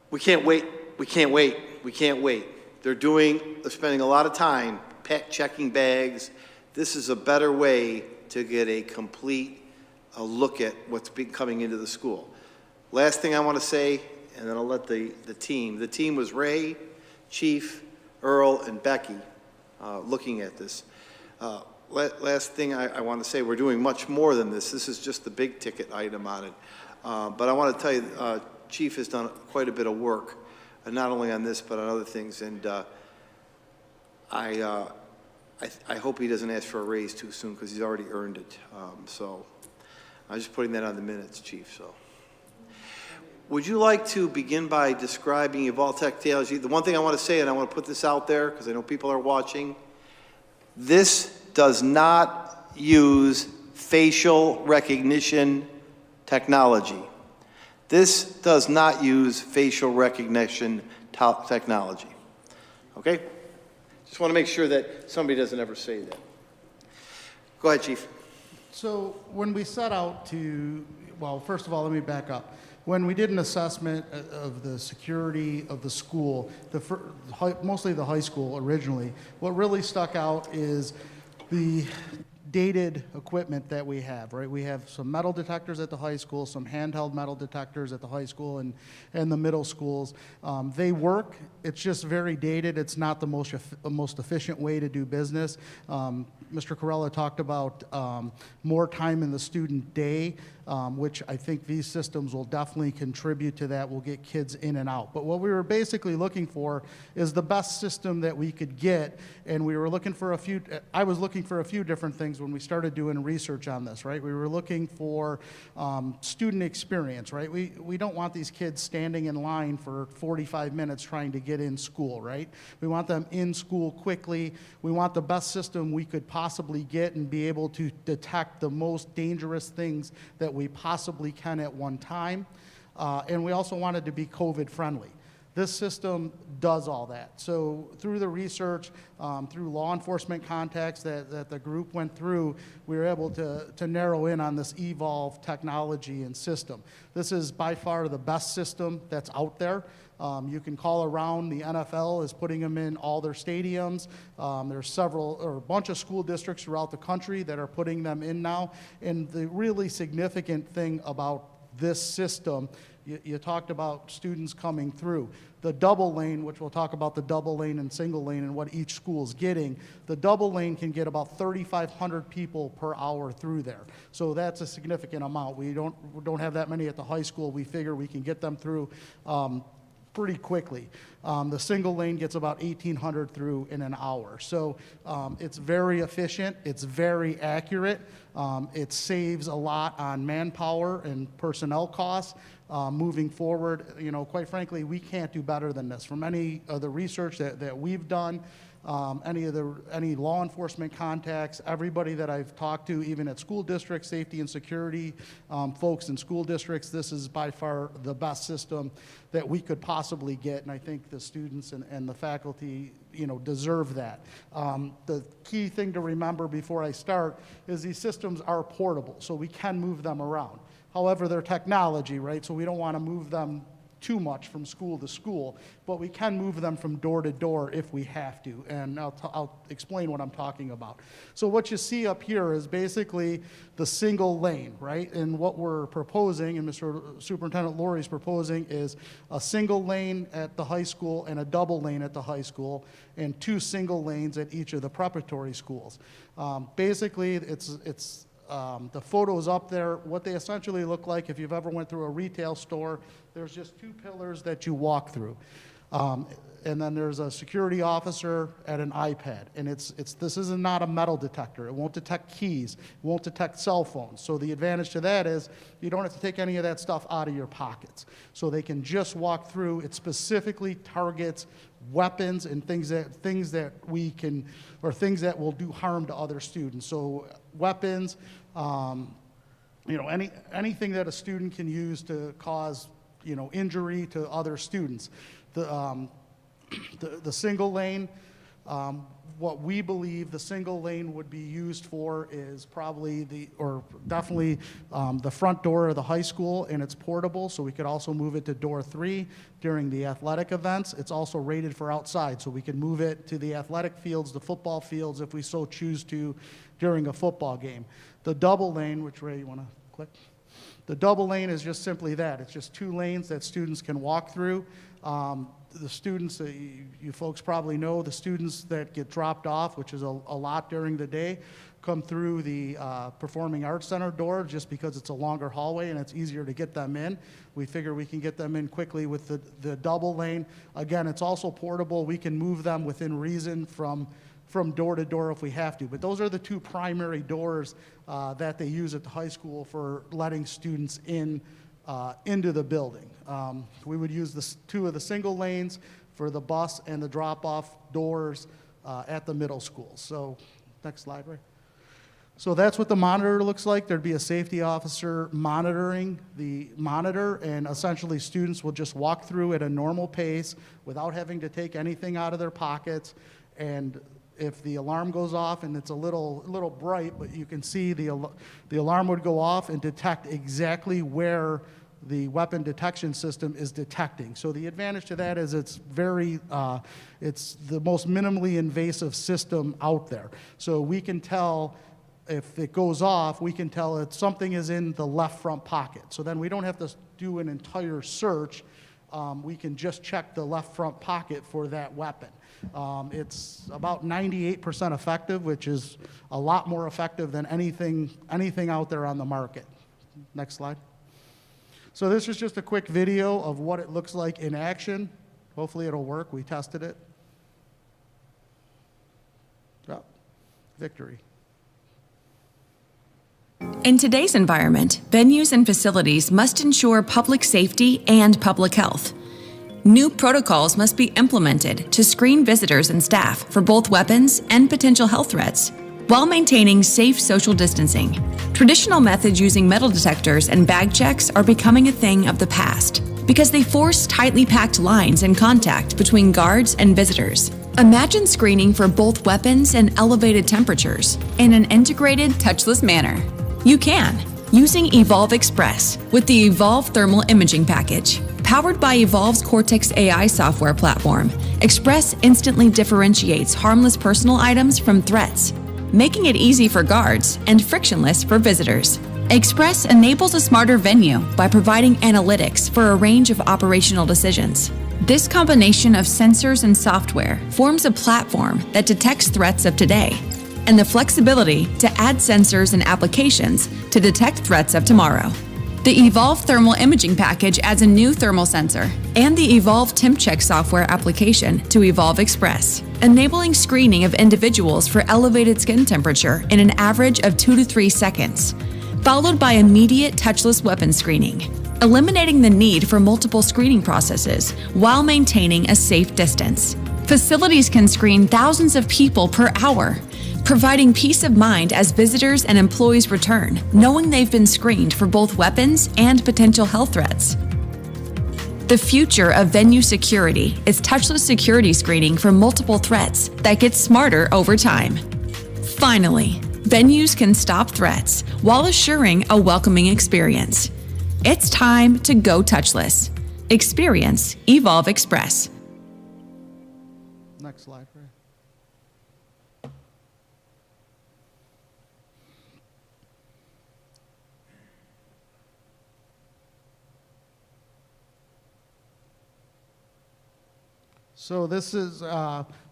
We can't wait. We can't wait. We can't wait. They're spending a lot of time checking bags. This is a better way to get a complete look at what's coming into the school. Last thing I want to say, and then I'll let the team was Ray, Chief, Earl, and Becky looking at this. Last thing I want to say, we're doing much more than this. This is just the big ticket item on it. But I want to tell you, Chief has done quite a bit of work, not only on this, but on other things. And I hope he doesn't ask for a raise too soon, because he's already earned it. So I'm just putting that on the minutes, Chief. So, would you like to begin by describing Evolve Technology? The one thing I want to say, and I want to put this out there because I know people are watching, this does not use facial recognition technology. This does not use facial recognition technology. Okay? Just want to make sure that somebody doesn't ever say that. Go ahead, Chief. So when we set out well, first of all, let me back up. When we did an assessment of the security of the school, mostly the high school originally, what really stuck out is the dated equipment that we have, right? We have some metal detectors at the high school, some handheld metal detectors at the high school and the middle schools. They work. It's just very dated. It's not the most efficient way to do business. Mr. Corella talked about more time in the student day, which I think these systems will definitely contribute to that. We'll get kids in and out. But what we were basically looking for is the best system that we could get, and we were looking for I was looking for a few different things when we started doing research on this, right? We were looking for student experience, right? We don't want these kids standing in line for 45 minutes trying to get in school, right? We want them in school quickly. We want the best system we could possibly get and be able to detect the most dangerous things that we possibly can at one time. And we also wanted to be COVID friendly. This system does all that. So through the research, through law enforcement contacts that the group went through, we were able to narrow in on this Evolve technology and system. This is by far the best system that's out there. You can call around. The NFL is putting them in all their stadiums. There's a bunch of school districts throughout the country that are putting them in now. And the really significant thing about this system, you talked about students coming through. The double lane, which we'll talk about the double lane and single lane and what each school is getting, the double lane can get about 3,500 people per hour through there. So that's a significant amount. We don't have that many at the high school. We figure we can get them through pretty quickly. The single lane gets about 1,800 through in an hour. So it's very efficient, it's very accurate, it saves a lot on manpower and personnel costs. Moving forward, you know, quite frankly, we can't do better than this. From any of the research that we've done, any law enforcement contacts, everybody that I've talked to, even at school districts, safety and security folks in school districts, this is by far the best system that we could possibly get, and I think the students and the faculty, you know, deserve that. The key thing to remember before I start is these systems are portable, so we can move them around. However, they're technology, right? So we don't want to move them too much from school to school, but we can move them from door to door if we have to, and I'll explain what I'm talking about. So what you see up here is basically the single lane, right? And what we're proposing, and Mr. Superintendent Laurie's proposing, is a single lane at the high school and a double lane at the high school, and 2 single lanes at each of the preparatory schools. Basically, it's the photos up there, what they essentially look like if you've ever went through a retail store, there's just 2 pillars that you walk through. And then there's a security officer at an iPad. And this is not a metal detector. It won't detect keys. It won't detect cell phones. So the advantage to that is you don't have to take any of that stuff out of your pockets. So they can just walk through. It specifically targets weapons and things that we can, or things that will do harm to other students. So weapons, you know, anything that a student can use to cause, you know, injury to other students. The single lane, what we believe the single lane would be used for is probably definitely the front door of the high school, and it's portable, so we could also move it to door 3 during the athletic events. It's also rated for outside, so we can move it to the athletic fields, the football fields, if we so choose to during a football game. The double lane, which Ray, you want to click? The double lane is just simply that. It's just 2 lanes that students can walk through. The students, you folks probably know, the students that get dropped off, which is a lot during the day, come through the Performing Arts Center door just because it's a longer hallway and it's easier to get them in. We figure we can get them in quickly with the double lane. Again, it's also portable. We can move them within reason from door to door if we have to. But those are the 2 primary doors that they use at the high school for letting students in into the building. We would use 2 of the single lanes for the bus and the drop-off doors at the middle school. So, next slide, Ray. So that's what the monitor looks like. There'd be a safety officer monitoring the monitor, and essentially students will just walk through at a normal pace without having to take anything out of their pockets. And if the alarm goes off, and it's a little bright, but you can see the alarm would go off and detect exactly where the weapon detection system is detecting. So the advantage to that is it's the most minimally invasive system out there. So we can tell if it goes off, we can tell if something is in the left front pocket. So then we don't have to do an entire search. We can just check the left front pocket for that weapon. It's about 98% effective, which is a lot more effective than anything out there on the market. Next slide. So this is just a quick video of what it looks like in action. Hopefully it'll work. We tested it. Oh, victory. In today's environment, venues and facilities must ensure public safety and public health. New protocols must be implemented to screen visitors and staff for both weapons and potential health threats, while maintaining safe social distancing. Traditional methods using metal detectors and bag checks are becoming a thing of the past because they force tightly packed lines and contact between guards and visitors. Imagine screening for both weapons and elevated temperatures in an integrated, touchless manner. You can, using Evolve Express with the Evolve Thermal Imaging Package. Powered by Evolve's Cortex AI software platform, Express instantly differentiates harmless personal items from threats, making it easy for guards and frictionless for visitors. Express enables a smarter venue by providing analytics for a range of operational decisions. This combination of sensors and software forms a platform that detects threats of today and the flexibility to add sensors and applications to detect threats of tomorrow. The Evolve Thermal Imaging Package adds a new thermal sensor and the Evolve TempCheck software application to Evolve Express, enabling screening of individuals for elevated skin temperature in an average of 2 to 3 seconds, followed by immediate touchless weapon screening, eliminating the need for multiple screening processes while maintaining a safe distance. Facilities can screen thousands of people per hour, providing peace of mind as visitors and employees return, knowing they've been screened for both weapons and potential health threats. The future of venue security is touchless security screening for multiple threats that gets smarter over time. Finally, venues can stop threats while assuring a welcoming experience. It's time to go touchless. Experience Evolve Express. Next slide, Ray. So this is,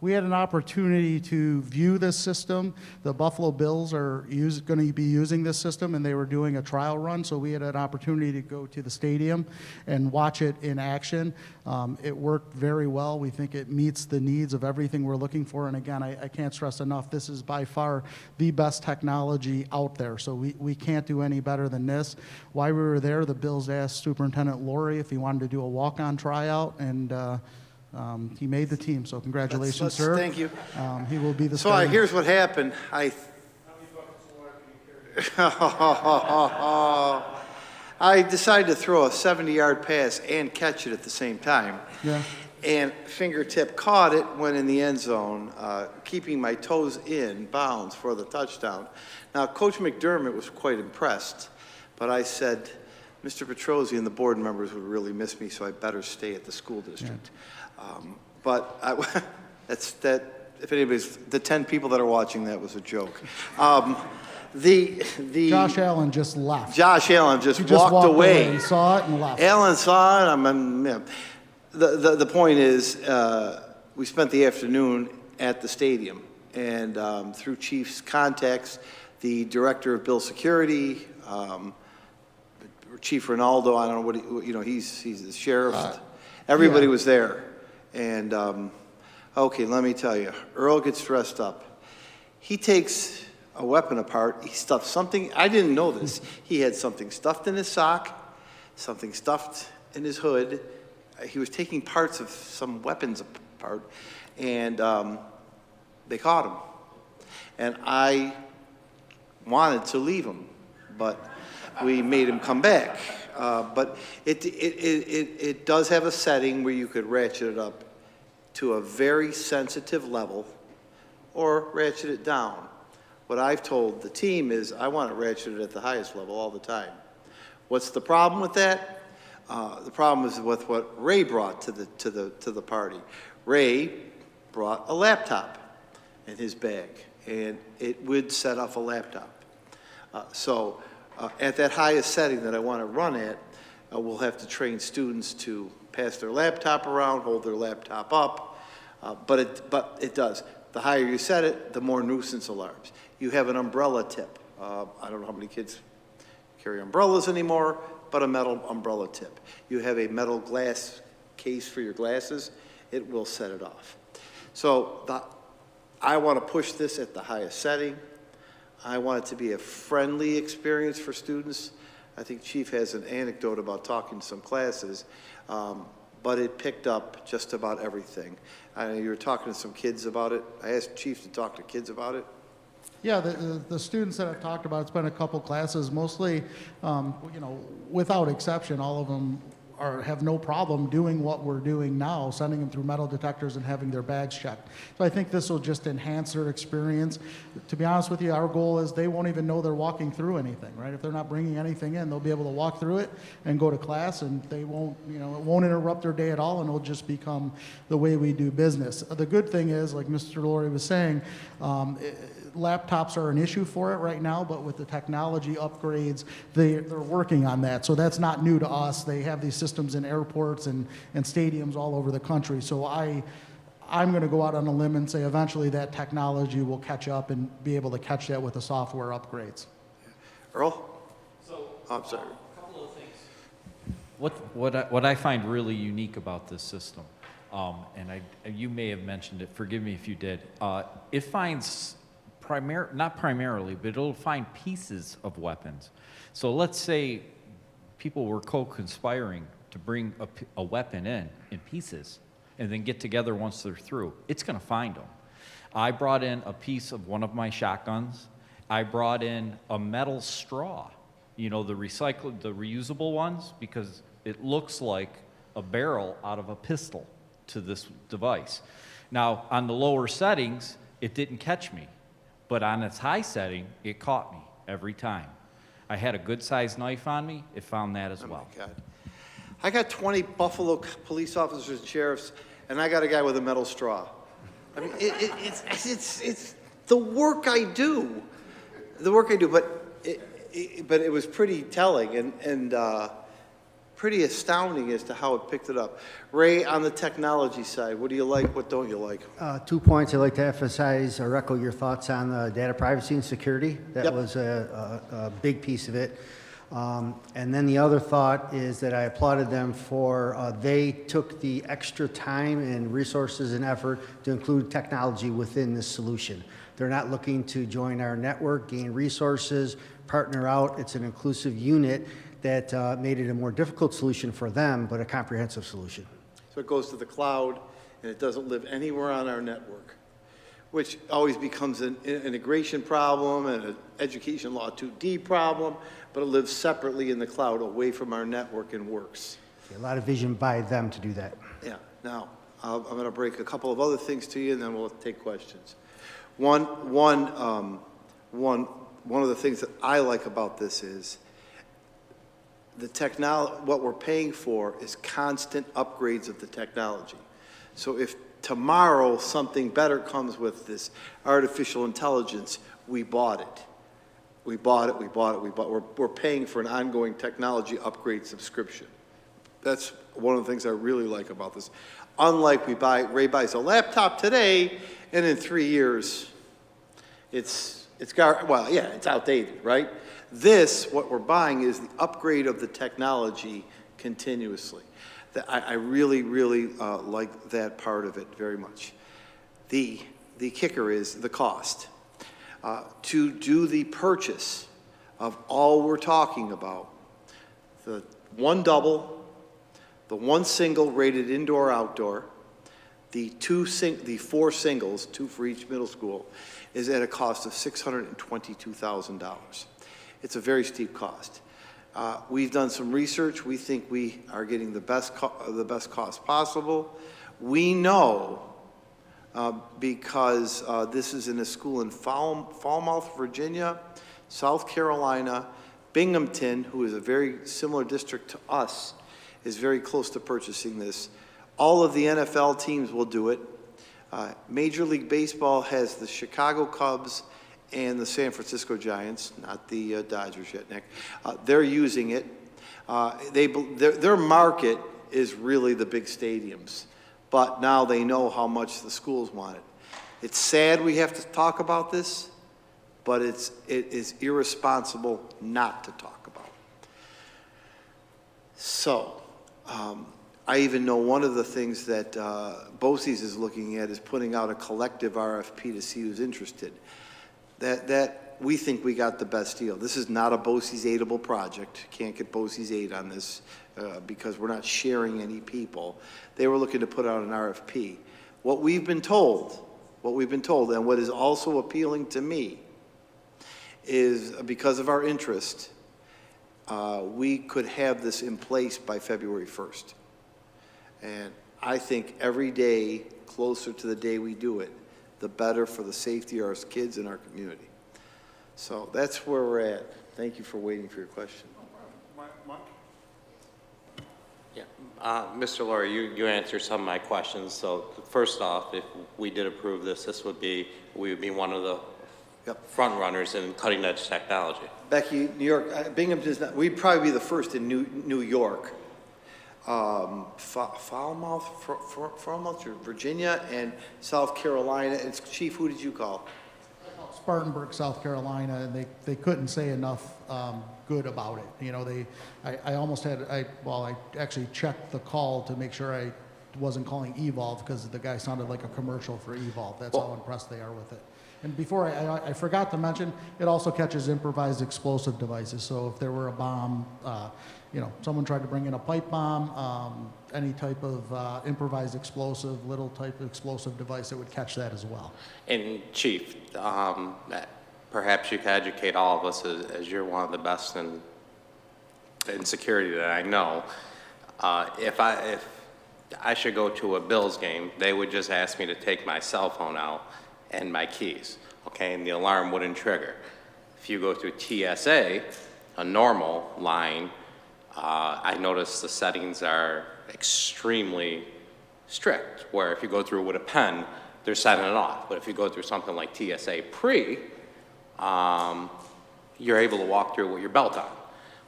we had an opportunity to view this system. The Buffalo Bills are going to be using this system, and they were doing a trial run, so we had an opportunity to go to the stadium and watch it in action. It worked very well. We think it meets the needs of everything we're looking for, and again, I can't stress enough, this is by far the best technology out there, so we can't do any better than this. While we were there, the Bills asked Superintendent Laurie if he wanted to do a walk-on tryout, and he made the team, so congratulations, sir. Thank you. He will be the So starting. here's what happened. I decided to throw a 70-yard pass and catch it at the same time. Yeah. And fingertip caught it, went in the end zone, keeping my toes in bounds for the touchdown. Now, Coach McDermott was quite impressed, but I said, Mr. Petrozzi and the board members would really miss me, so I better stay at the school district. But if anybody's, the 10 people that are watching, that was a joke. Josh Allen just left. Josh Allen just He just walked away. He saw it and left. Allen saw it. The point is, we spent the afternoon at the stadium, and through Chief's contacts, the director of Bill Security, Chief Ronaldo, I don't know what he's the sheriff. Everybody was there, and okay, let me tell you, Earl gets dressed up. He takes a weapon apart. He stuffed something. I didn't know this. He had something stuffed in his sock, something stuffed in his hood. He was taking parts of some weapons apart, and they caught him. And I wanted to leave him, but we made him come back. But it does have a setting where you could ratchet it up to a very sensitive level or ratchet it down. What I've told the team is I want to ratchet it at the highest level all the time. What's the problem with that? The problem is with what Ray brought to the party. Ray brought a laptop in his bag, and it would set off a laptop. So at that highest setting that I want to run at, we'll have to train students to pass their laptop around, hold their laptop up, but it does. The higher you set it, the more nuisance alarms. You have an umbrella tip. I don't know how many kids carry umbrellas anymore, but a metal umbrella tip. You have a metal glass case for your glasses, it will set it off. So I want to push this at the highest setting. I want it to be a friendly experience for students. I think Chief has an anecdote about talking to some classes, but it picked up just about everything. You were talking to some kids about it. I asked Chief to talk to kids about it. Yeah, the students that I've talked about, it's been a couple classes, mostly, without exception, all of them have no problem doing what we're doing now, sending them through metal detectors and having their bags checked. So I think this will just enhance their experience. To be honest with you, our goal is they won't even know they're walking through anything, right? If they're not bringing anything in, they'll be able to walk through it and go to class, and they won't, it won't interrupt their day at all, and it'll just become the way we do business. The good thing is, like Mr. Laurie was saying, laptops are an issue for it right now, but with the technology upgrades, they're working on that. So that's not new to us. They have these systems in airports and stadiums all over the country. So I'm going to go out on a limb and say eventually that technology will catch up and be able to catch that with the software upgrades. Earl? So, I'm sorry. a couple of things. What I find really unique about this system, and you may have mentioned it, forgive me if you did, it finds not primarily, but it'll find pieces of weapons. So let's say people were co-conspiring to bring a weapon in pieces and then get together once they're through. It's going to find them. I brought in a piece of one of my shotguns. I brought in a metal straw, the reusable ones, because it looks like a barrel out of a pistol to this device. Now, on the lower settings, it didn't catch me, but on its high setting, it caught me every time. I had a good-sized knife on me. It found that as well. Oh my God. I got 20 Buffalo police officers and sheriffs, and I got a guy with a metal straw. I mean, it's the work I do. But it was pretty telling and pretty astounding as to how it picked it up. Ray, on the technology side, what do you like, what don't you like? 2 points I'd like to emphasize or echo your thoughts on data privacy and security. That was a big piece of it. And then the other thought is that I applauded them for, they took the extra time and resources and effort to include technology within this solution. They're not looking to join our network, gain resources, partner out. It's an inclusive unit that made it a more difficult solution for them, but a comprehensive solution. So it goes to the cloud, and it doesn't live anywhere on our network, which always becomes an integration problem and an education law 2D problem, but it lives separately in the cloud away from our network and works. A lot of vision by them to do that. Yeah. Now, I'm going to break a couple of other things to you, and then we'll take questions. One of the things that I like about this is the technology. What we're paying for is constant upgrades of the technology. So if tomorrow something better comes with this artificial intelligence, we bought it. We're paying for an ongoing technology upgrade subscription. That's one of the things I really like about this. Unlike Ray buys a laptop today, and in 3 years, it's outdated, right? This, what we're buying, is the upgrade of the technology continuously. I really like that part of it very much. The kicker is the cost. To do the purchase of all we're talking about, the one double, the one single rated indoor-outdoor, the four singles, 2 for each middle school, is at a cost of $622,000. It's a very steep cost. We've done some research. We think we are getting the best cost possible. We know, because this is in a school in Falmouth, Virginia, South Carolina, Binghamton, who is a very similar district to us, is very close to purchasing this. All of the NFL teams will do it. Major League Baseball has the Chicago Cubs and the San Francisco Giants, not the Dodgers yet, Nick. They're using it. Their market is really the big stadiums, but now they know how much the schools want it. It's sad we have to talk about this, but it is irresponsible not to talk about. So, I even know one of the things that BOCES is looking at is putting out a collective RFP to see who's interested. That we think we got the best deal. This is not a BOCES aidable project. Can't get BOCES aid on this because we're not sharing any people. They were looking to put out an RFP. What we've been told, and what is also appealing to me, is because of our interest, we could have this in place by February 1st. And I think every day closer to the day we do it, the better for the safety of our kids and our community. So that's where we're at. Thank you for waiting for your question. Yeah, Mr. Laurie, you answered some of my questions. So first off, if we did approve this, we would be one of the front runners in cutting edge technology. Becky, New York, Bingham does not, we'd probably be the first in New York. Falmouth, Virginia, and South Carolina. It's Chief, who did you call? Spartanburg, South Carolina, and they couldn't say enough good about it. You know, I almost had, I actually checked the call to make sure I wasn't calling Evolve because the guy sounded like a commercial for Evolve. That's how impressed they are with it. And before, I forgot to mention, it also catches improvised explosive devices. So if there were a bomb, you know, someone tried to bring in a pipe bomb, any type of improvised explosive, little type of explosive device, it would catch that as well. And Chief, perhaps you could educate all of us as you're one of the best in security that I know. If I should go to a Bills game, they would just ask me to take my cell phone out and my keys, okay, and the alarm wouldn't trigger. If you go through TSA, a normal line, I notice the settings are extremely strict, where if you go through with a pen, they're setting it off. But if you go through something like TSA pre, you're able to walk through with your belt on.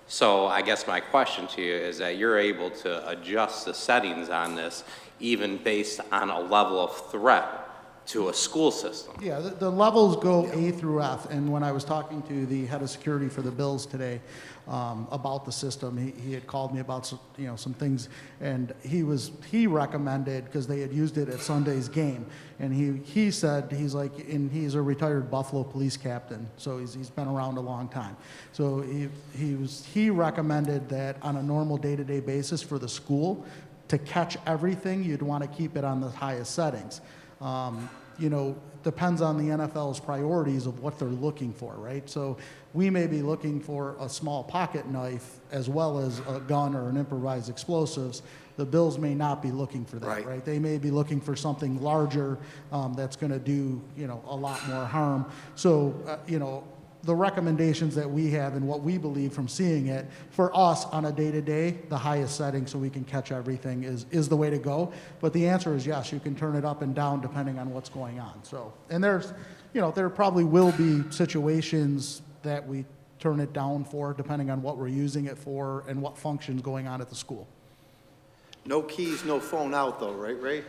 So I guess my question to you is that you're able to adjust the settings on this even based on a level of threat to a school system. Yeah, the levels go A through F, and when I was talking to the head of security for the Bills today about the system, he had called me about some things, and he recommended, because they had used it at Sunday's game, and he said, he's a retired Buffalo police captain, so he's been around a long time. So he recommended that on a normal day-to-day basis for the school, to catch everything, you'd want to keep it on the highest settings. You know, depends on the NFL's priorities of what they're looking for, right? So we may be looking for a small pocket knife as well as a gun or an improvised explosives. The Bills may not be looking for that, right? They may be looking for something larger that's going to do, you know, a lot more harm. So, you know, the recommendations that we have and what we believe from seeing it, for us on a day-to-day, the highest setting so we can catch everything is the way to go. But the answer is yes, you can turn it up and down depending on what's going on. So, and there's, you know, there probably will be situations that we turn it down for depending on what we're using it for and what function's going on at the school. No keys, no phone out though, right, Ray?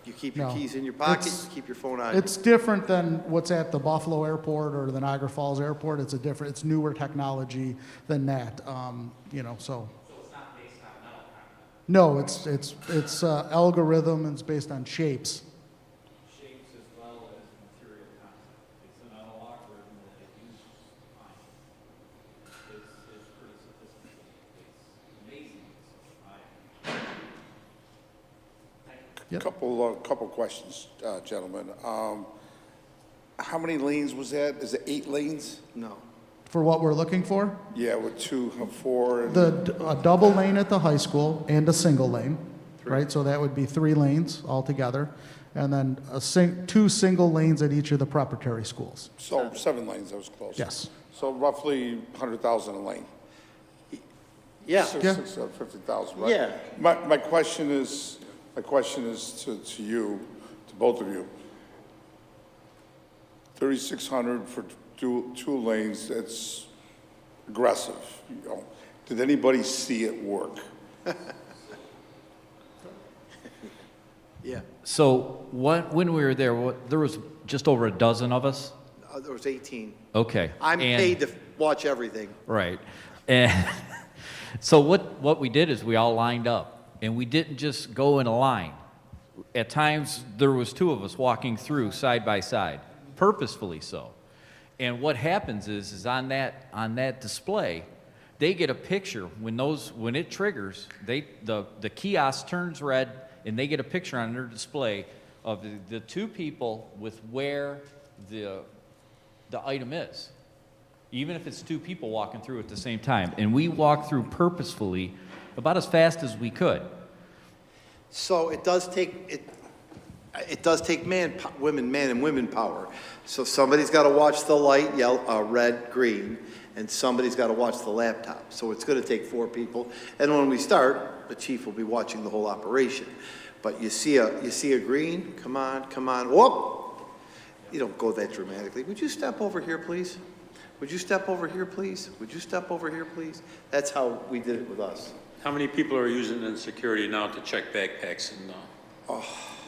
You keep your keys in your pocket, you keep your phone on. It's different than what's at the Buffalo Airport or the Niagara Falls Airport. It's newer technology than that, you know, so. So it's not based on metal content? No, it's algorithm and it's based on shapes. Shapes as well as material content. It's an algorithm that they use to find. It's pretty sophisticated. It's amazing. Yep. Couple questions, gentlemen. How many lanes was that? Is it 8 lanes? No. For what we're looking for? Yeah, with 4. A double lane at the high school and a single lane, right? So that would be 3 lanes altogether. And then 2 single lanes at each of the preparatory schools. So 7 lanes, that was close. Yes. So roughly 100,000 a lane. Yeah. 650,000, right? Yeah. My question is to you, to both of you. 3,600 for two lanes, that's aggressive. You know. Did anybody see it work? Yeah. So when we were there, there was just over a dozen of us? There was 18. Okay. I'm paid to watch everything. Right. And so what we did is we all lined up. And we didn't just go in a line. At times, there was 2 of us walking through side by side, purposefully so. And what happens is on that display, they get a picture when it triggers. The kiosk turns red, and they get a picture on their display of the 2 people with where the item is, even if it's 2 people walking through at the same time. And we walk through purposefully about as fast as we could. So it does take man and women power. So somebody's got to watch the light, red, green, and somebody's got to watch the laptop. So it's going to take 4 people. And when we start, the chief will be watching the whole operation. But you see a green, come on, whoop, You don't go that dramatically. Would you step over here, please? Would you step over here, please? Would you step over here, please? That's how we did it with us. How many people are using in security now to check backpacks and,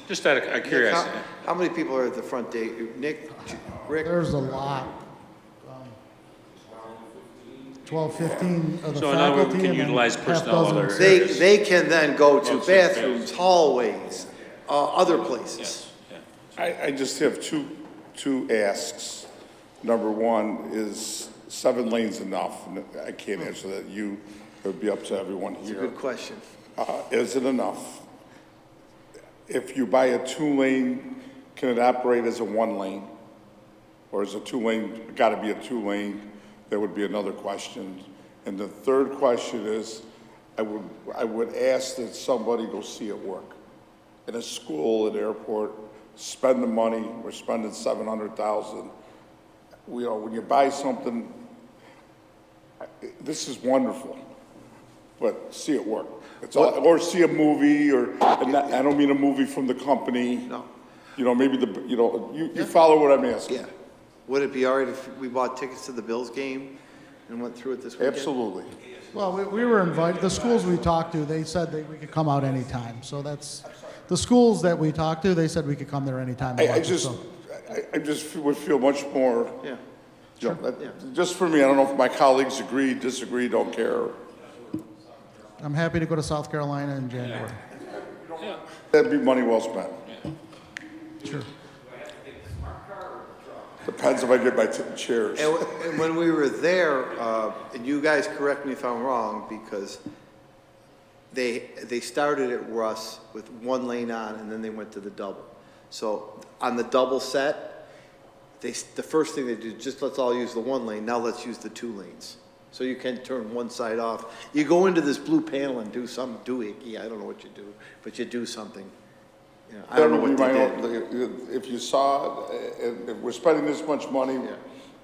just out of curiosity? How many people are at the front gate? Nick, Rick? There's a lot. 12, 15 of the So now we faculty. can and then utilize half personnel dozen other of areas. They can then go to Go to bathrooms, hallways, other places. Yes, yeah. I just have two asks. Number one, is 7 lanes enough? And I can't answer that. It would be up to everyone It's a here. good question. Is it enough? If you buy a 2-lane, can it operate as a 1-lane? Or is a 2-lane, got to be a 2-lane? That would be another question. And the third question is, I would ask that somebody go see it work. In a school, at airport, spend the money. We're spending $700,000. When you buy something, this is wonderful, but see it work. It's all, or see a movie, and I don't mean a movie from the company. No. Maybe you follow what I'm asking. Yeah. Would it be all right if we bought tickets to the Bills game and went through it this weekend? Absolutely. Well, we were invited, the schools we talked to, they said that we could come out anytime. So that's, the schools that we talked to, they said we could come there anytime. I just would feel much more. Yeah. Just for me, I don't know if my colleagues agree, disagree, don't care. I'm happy to go to South Carolina in January. That'd be money well spent. Sure. Depends if I get my chairs. And when we were there, and you guys correct me if I'm wrong, because they started at Russ with 1 lane on, and then they went to the double. So on the double set, the first thing they do, just let's all use the 1 lane, now let's use the 2 lanes. So you can turn one side off. You go into this blue panel and do something doohickey, I don't know what you do, but you do something. I don't know what they did. If you saw, if we're spending this much money,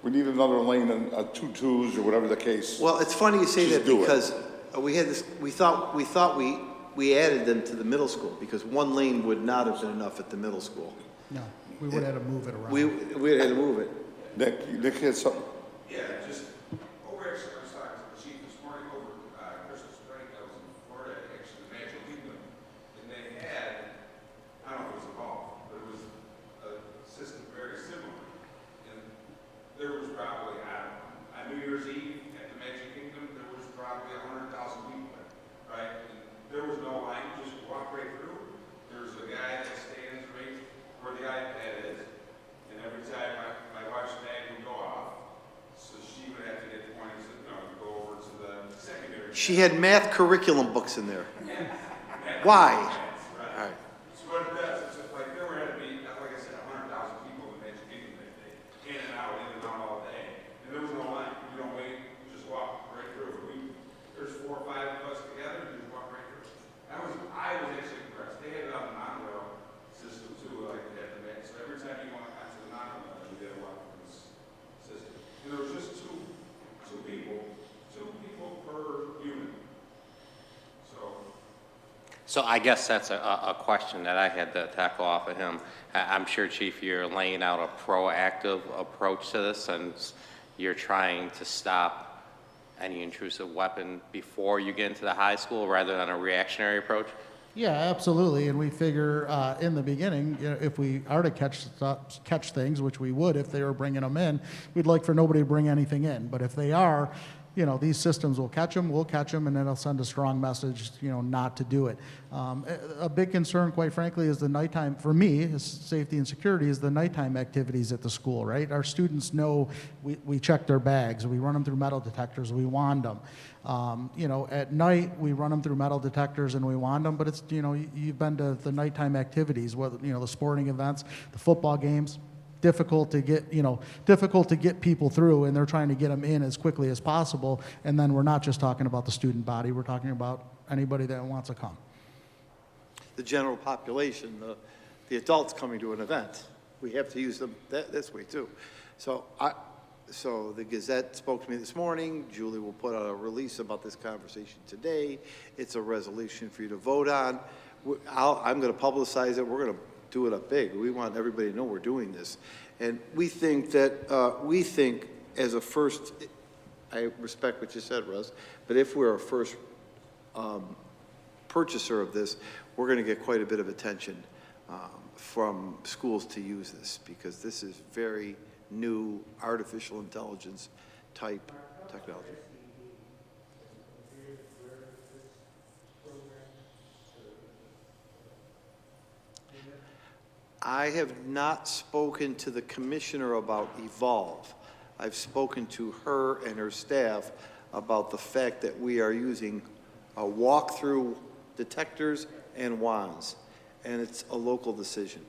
we need another lane and 2 2s or whatever the case. Well, it's funny you say Just that do it. because we had this, we thought we added them to the middle school because 1 lane would not have been enough at the middle school. No, we would have had to move it around. We had to move it. Nick had something? Yeah, just over actually, I was talking to the chief this morning over Christmas break. I was in Florida, actually, the Magic Kingdom, and they had, I don't know if it was a golf, but it was a system very similar. And there was probably, on New Year's Eve at the Magic Kingdom, there was probably 100,000 people there, right? And there was no line, you just walk right through. There's a guy that stands right where the iPad is, and every time my wife's bag would go off, so she would have to get points, go over to the secondary. She had math curriculum books in there. Why? Right. So what it does, it's just like there were had to be, like I said, 100,000 people in the Magic Kingdom that day, in and out all day, and there was no line. You don't wait, you just walk right through. There's 4 or 5 of us together, you just walk right through. I was actually impressed. They had it on the monorail system too, like they had the Magic. So every time you went onto the monorail, you had to walk through this system. And there was just two people per unit. So I guess that's a question that I had to tackle off of him. I'm sure, Chief, you're laying out a proactive approach to this, and you're trying to stop any intrusive weapon before you get into the high school rather than a reactionary approach? Yeah, absolutely. And we figure in the beginning, if we are to catch things, which we would if they were bringing them in, we'd like for nobody to bring anything in. But if they are, these systems will catch them, we'll catch them, and then it'll send a strong message, not to do it. A big concern, quite frankly, is the nighttime, for me, is safety and security, is the nighttime activities at the school, right? Our students know we check their bags, we run them through metal detectors, we wand them. At night, we run them through metal detectors and we wand them, but it's, you've been to the nighttime activities, whether, the sporting events, the football games, difficult to get people through, and they're trying to get them in as quickly as possible. And then we're not just talking about the student body, we're talking about anybody that wants to come. The general population, the adults coming to an event, we have to use them this way too. So the Gazette spoke to me this morning. Julie will put out a release about this conversation today. It's a resolution for you to vote on. I'm going to publicize it. We're going to do it up big. We want everybody to know we're doing this. And we think that, as a first, I respect what you said, Russ, but if we're a first purchaser of this, we're going to get quite a bit of attention from schools to use this, because this is very new artificial intelligence type technology. I have not spoken to the commissioner about Evolve. I've spoken to her and her staff about the fact that we are using walk-through detectors and wands, and it's a local decision.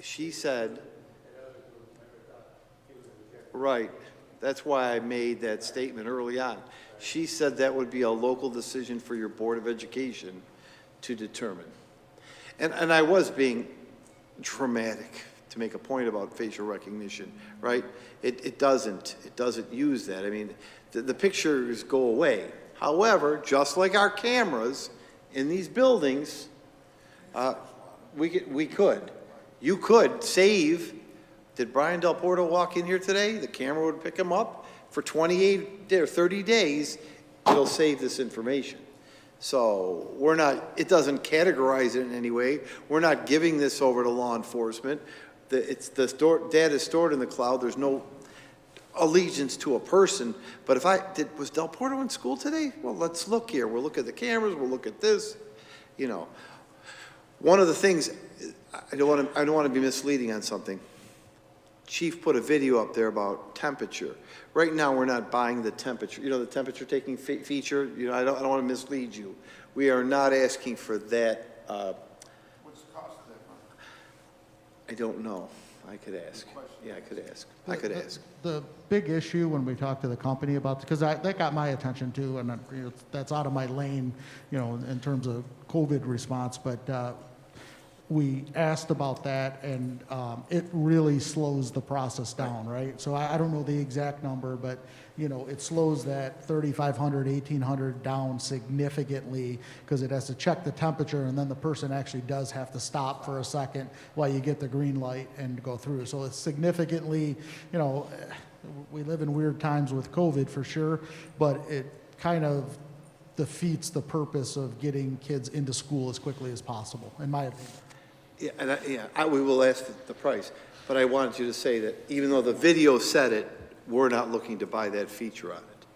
She said, right, that's why I made that statement early on. She said that would be a local decision for your Board of Education to determine. And I was being dramatic to make a point about facial recognition, right? It doesn't use that. I mean, the pictures go away. However, just like our cameras in these buildings, you could save. Did Brian Del Porto walk in here today? The camera would pick him up for 28 or 30 days. It'll save this information. So it doesn't categorize it in any way. We're not giving this over to law enforcement. The data is stored in the cloud. There's no allegiance to a person. But was Del Porto in school today? Well, let's look here. We'll look at the cameras. We'll look at this. You know, one of the things, I don't want to be misleading on something. Chief put a video up there about temperature. Right now, we're not buying the temperature. You know, the temperature taking feature. You know, I don't want to mislead you. We are not asking for that. What's the cost of that? I don't know. I could ask. Yeah, I could ask. The big issue when we talked to the company about, because that got my attention too, and that's out of my lane, you know, in terms of COVID response, but we asked about that, and it really slows the process down, right? So I don't know the exact number, but you know, it slows that 3,500, 1,800 down significantly, because it has to check the temperature, and then the person actually does have to stop for a second while you get the green light and go through. So it's significantly, you know, we live in weird times with COVID for sure, but it kind of defeats the purpose of getting kids into school as quickly as possible, in my opinion. Yeah, we will ask the price, but I wanted you to say that even though the video said it, we're not looking to buy that feature on it.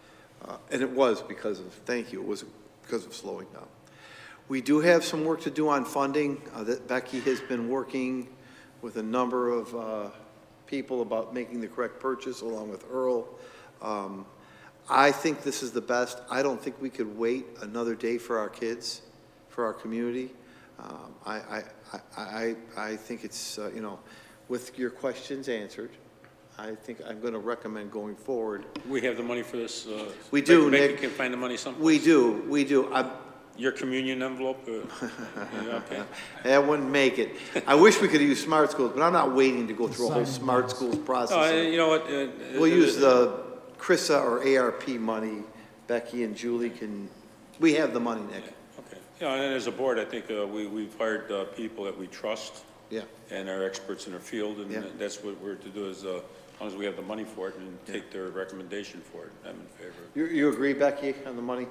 And it was because of, thank you, it was because of slowing down. We do have some work to do on funding. That Becky has been working with a number of people about making the correct purchase, along with Earl. I think this is the best. I don't think we could wait another day for our kids, for our community. I think it's, you know, with your questions answered, I think I'm going to recommend going forward. We have the money for this? We do, Becky Nick. can find the money someplace? We do. Your communion envelope? Yeah, okay. That wouldn't make it. I wish we could use Smart Schools, but I'm not waiting to go through a whole Smart Schools process. You know what? We'll use the CRISA or ARP money. Becky and Julie we have the money, Nick. Okay. Yeah, and as a board, I think we've hired people that we trust. Yeah. And are experts in their field, and that's what we're to do, is as long as we have the money for it and take their recommendation for it, I'm in favor. You agree, Becky, on the money?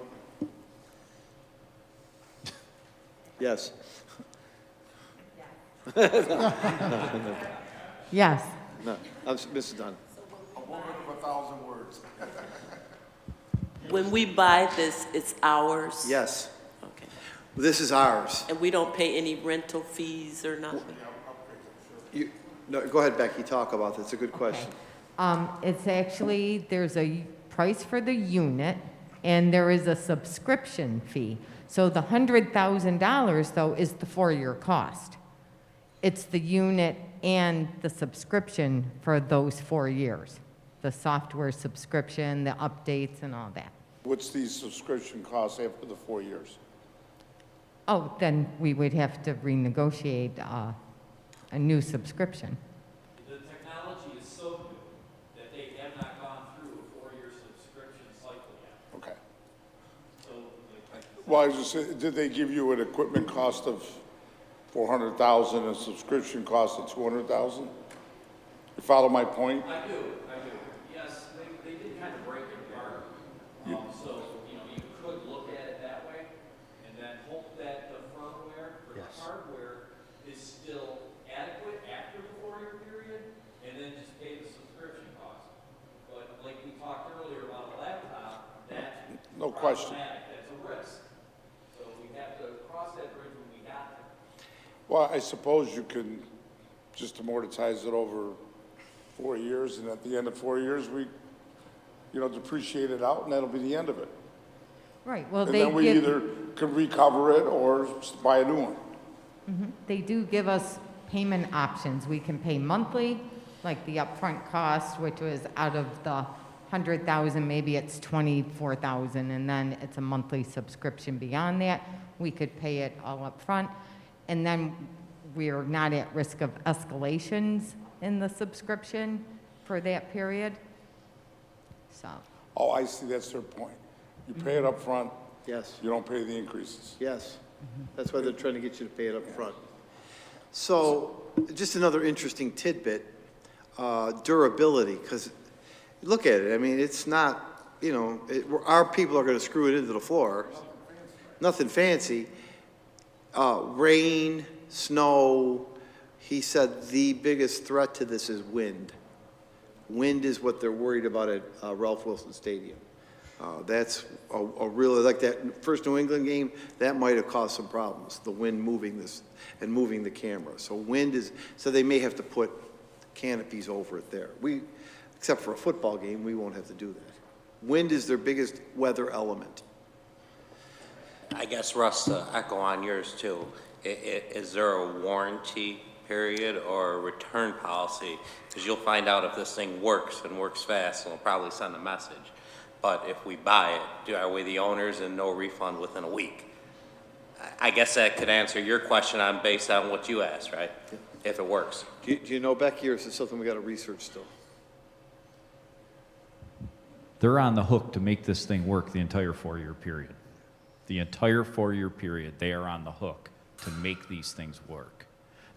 Yes. Yes. No, Mrs. Dunn. A woman of 1,000 words. When we buy this, it's ours? Yes. Okay. This is ours. And we don't pay any rental fees or nothing? No, go ahead, Becky, talk about this. It's a good question. It's actually, there's a price for the unit, and there is a subscription fee. So the $100,000, though, is the 4-year cost. It's the unit and the subscription for those 4 years. The software subscription, the updates, and all that. What's the subscription cost after the 4 years? Oh, then we would have to renegotiate a new subscription. The technology is so new that they have not gone through a 4-year subscription cycle yet. Okay. So, Well, I was just saying, did they give you an equipment cost of 400,000 and subscription cost of 200,000? You follow my point? I do. Yes, they did kind of break it apart. So, you could look at it that way and then hope that the firmware or the hardware is still adequate after the 4-year period and then just pay the subscription cost. But like we talked earlier about a laptop, that's No question. problematic. That's a risk. So we have to cross that bridge when we got there. Well, I suppose you can just amortize it over 4 years, and at the end of 4 years, we, depreciate it out, and that'll be the end of it. Right, well, And they then we give, either can recover it or buy a new one. they do give us payment options. We can pay monthly, like the upfront cost, which was out of the 100,000, maybe it's 24,000, and then it's a monthly subscription beyond that. We could pay it all up front, and then we're not at risk of escalations in the subscription for that period. So, Oh, I see, that's their point. You pay it up front, Yes, you don't pay the increases. yes. That's why they're trying to get you to pay it up front. So, just another interesting tidbit, durability, because look at it, I mean, it's not, our people are going to screw it into the floor. Nothing fancy. Rain, snow, he said the biggest threat to this is wind. Wind is what they're worried about at Ralph Wilson Stadium. That's a really, like that first New England game, that might have caused some problems, the wind moving this and moving the camera. So so they may have to put canopies over it there. Except for a football game, we won't have to do that. Wind is their biggest weather element. I guess, Russ, to echo on yours too, is there a warranty period or a return policy? Because you'll find out if this thing works and works fast, and we'll probably send a message. But if we buy it, are we the owners and no refund within a week? I guess that could answer your question based on what you asked, right? If it works. Do you know, Becky, or is this something we got to research still? They're on the hook to make this thing work the entire 4-year period. The entire 4-year period, they are on the hook to make these things work.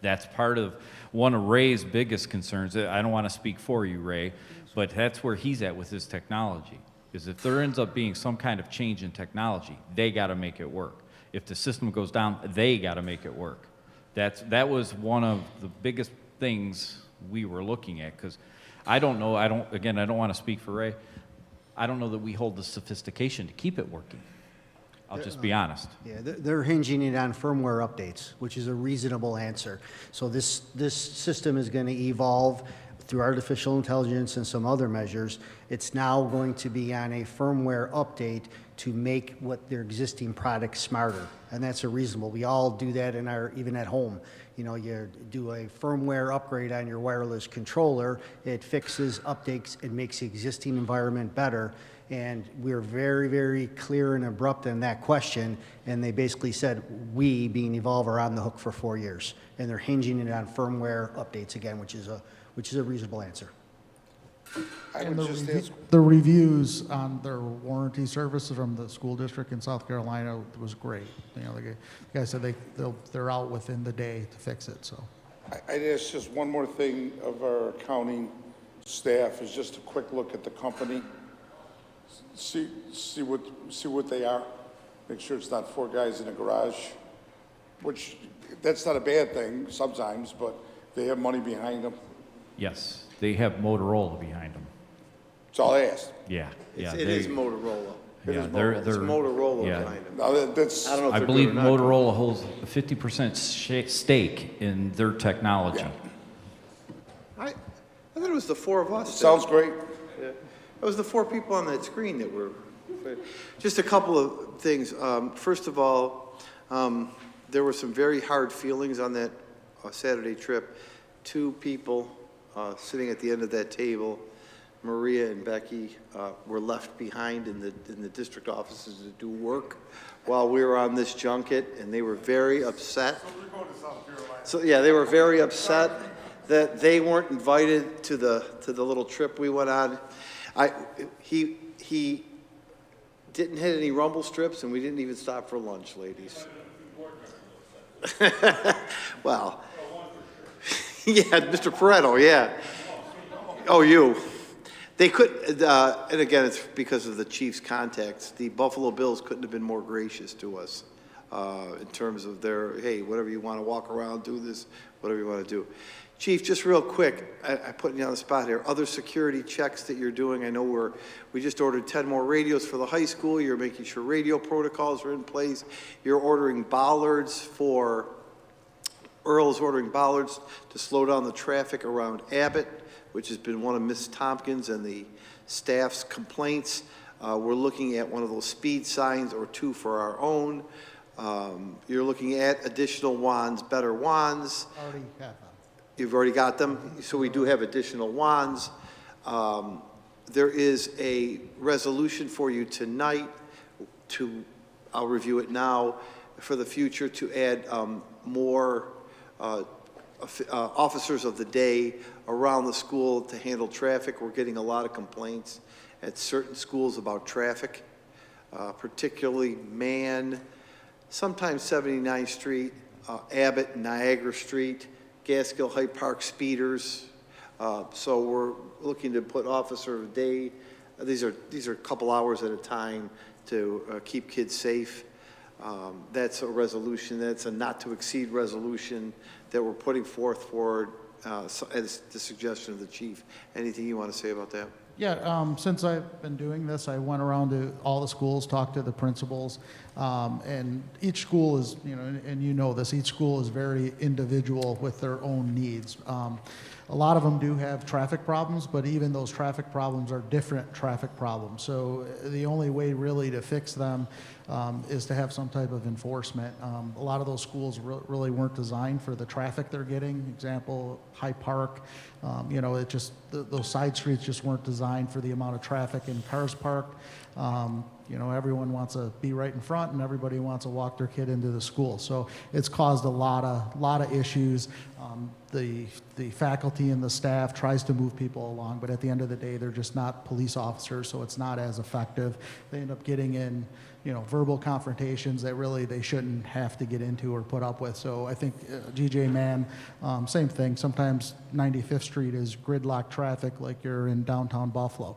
That's part of one of Ray's biggest concerns. I don't want to speak for you, Ray, but that's where he's at with his technology, is if there ends up being some kind of change in technology, they got to make it work. If the system goes down, they got to make it work. That was one of the biggest things we were looking at, because I don't know, I don't want to speak for Ray. I don't know that we hold the sophistication to keep it working. I'll just be honest. Yeah, they're hinging it on firmware updates, which is a reasonable answer. So this system is going to evolve through artificial intelligence and some other measures. It's now going to be on a firmware update to make what their existing products smarter, and that's a reasonable. We all do that even at home. You do a firmware upgrade on your wireless controller, it fixes, updates, it makes the existing environment better. And we're very, very clear and abrupt in that question, and they basically said, we, being Evolve, are on the hook for 4 years, and they're hinging it on firmware updates again, which is a reasonable answer. And the reviews on their warranty services from the school district in South Carolina was great. The guy said they're out within the day to fix it. So, I'd ask just one more thing of our accounting staff, is just a quick look at the company. See what they are. Make sure it's not 4 guys in a garage, which that's not a bad thing sometimes, but they have money behind them. Yes, they have Motorola behind them. That's all I asked. Yeah, yeah. It is Motorola. Yeah, It's Motorola yeah. behind them. No, that's, I don't know if I they're believe good or not. Motorola holds a 50% stake in their technology. Yeah. I thought it was the 4 of us. sounds great. Yeah. It was the 4 people on that screen that were. Just a couple of things. First of all, there were some very hard feelings on that Saturday trip. 2 people sitting at the end of that table, Maria and Becky, were left behind in the district offices to do work while we were on this junket, and they were very upset. So we're going to South Carolina. So yeah, they were very upset that they weren't invited to the little trip we went on. He didn't hit any rumble strips, and we didn't even stop for lunch, ladies. Well, yeah, Mr. Pareto, yeah. Oh, you. They could, and again, it's because of the chief's contacts. The Buffalo Bills couldn't have been more gracious to us in terms of their, hey, whatever you want to walk around, do this, whatever you want to do. Chief, just real quick, I put you on the spot here. Other security checks that you're doing, I know we just ordered 10 more radios for the high school. You're making sure radio protocols are in place. You're ordering bollards Earl's ordering bollards to slow down the traffic around Abbott, which has been one of Ms. Tompkins and the staff's complaints. We're looking at one of those speed signs or 2 for our own. You're looking at additional wands, better wands. Already got them. You've already got them, so we do have additional wands. There is a resolution for you tonight I'll review it now, for the future to add more officers of the day around the school to handle traffic. We're getting a lot of complaints at certain schools about traffic, particularly Mann, sometimes 79th Street, Abbott, Niagara Street, Gaskill Hyde Park speeders. So we're looking to put officer of the day. These are a couple hours at a time to keep kids safe. That's a resolution. That's a not to exceed resolution that we're putting forth as the suggestion of the chief. Anything you want to say about that? Yeah, since I've been doing this, I went around to all the schools, talked to the principals, and each school is, and you know this, each school is very individual with their own needs. A lot of them do have traffic problems, but even those traffic problems are different traffic problems. So the only way really to fix them is to have some type of enforcement. A lot of those schools really weren't designed for the traffic they're getting. Example, Hyde Park, those side streets just weren't designed for the amount of traffic and cars parked. Everyone wants to be right in front, and everybody wants to walk their kid into the school. So it's caused a lot of issues. The faculty and the staff tries to move people along, but at the end of the day, they're just not police officers, so it's not as effective. They end up getting in, verbal confrontations that really they shouldn't have to get into or put up with. So I think GJ Mann, same thing. Sometimes 95th Street is gridlock traffic like you're in downtown Buffalo.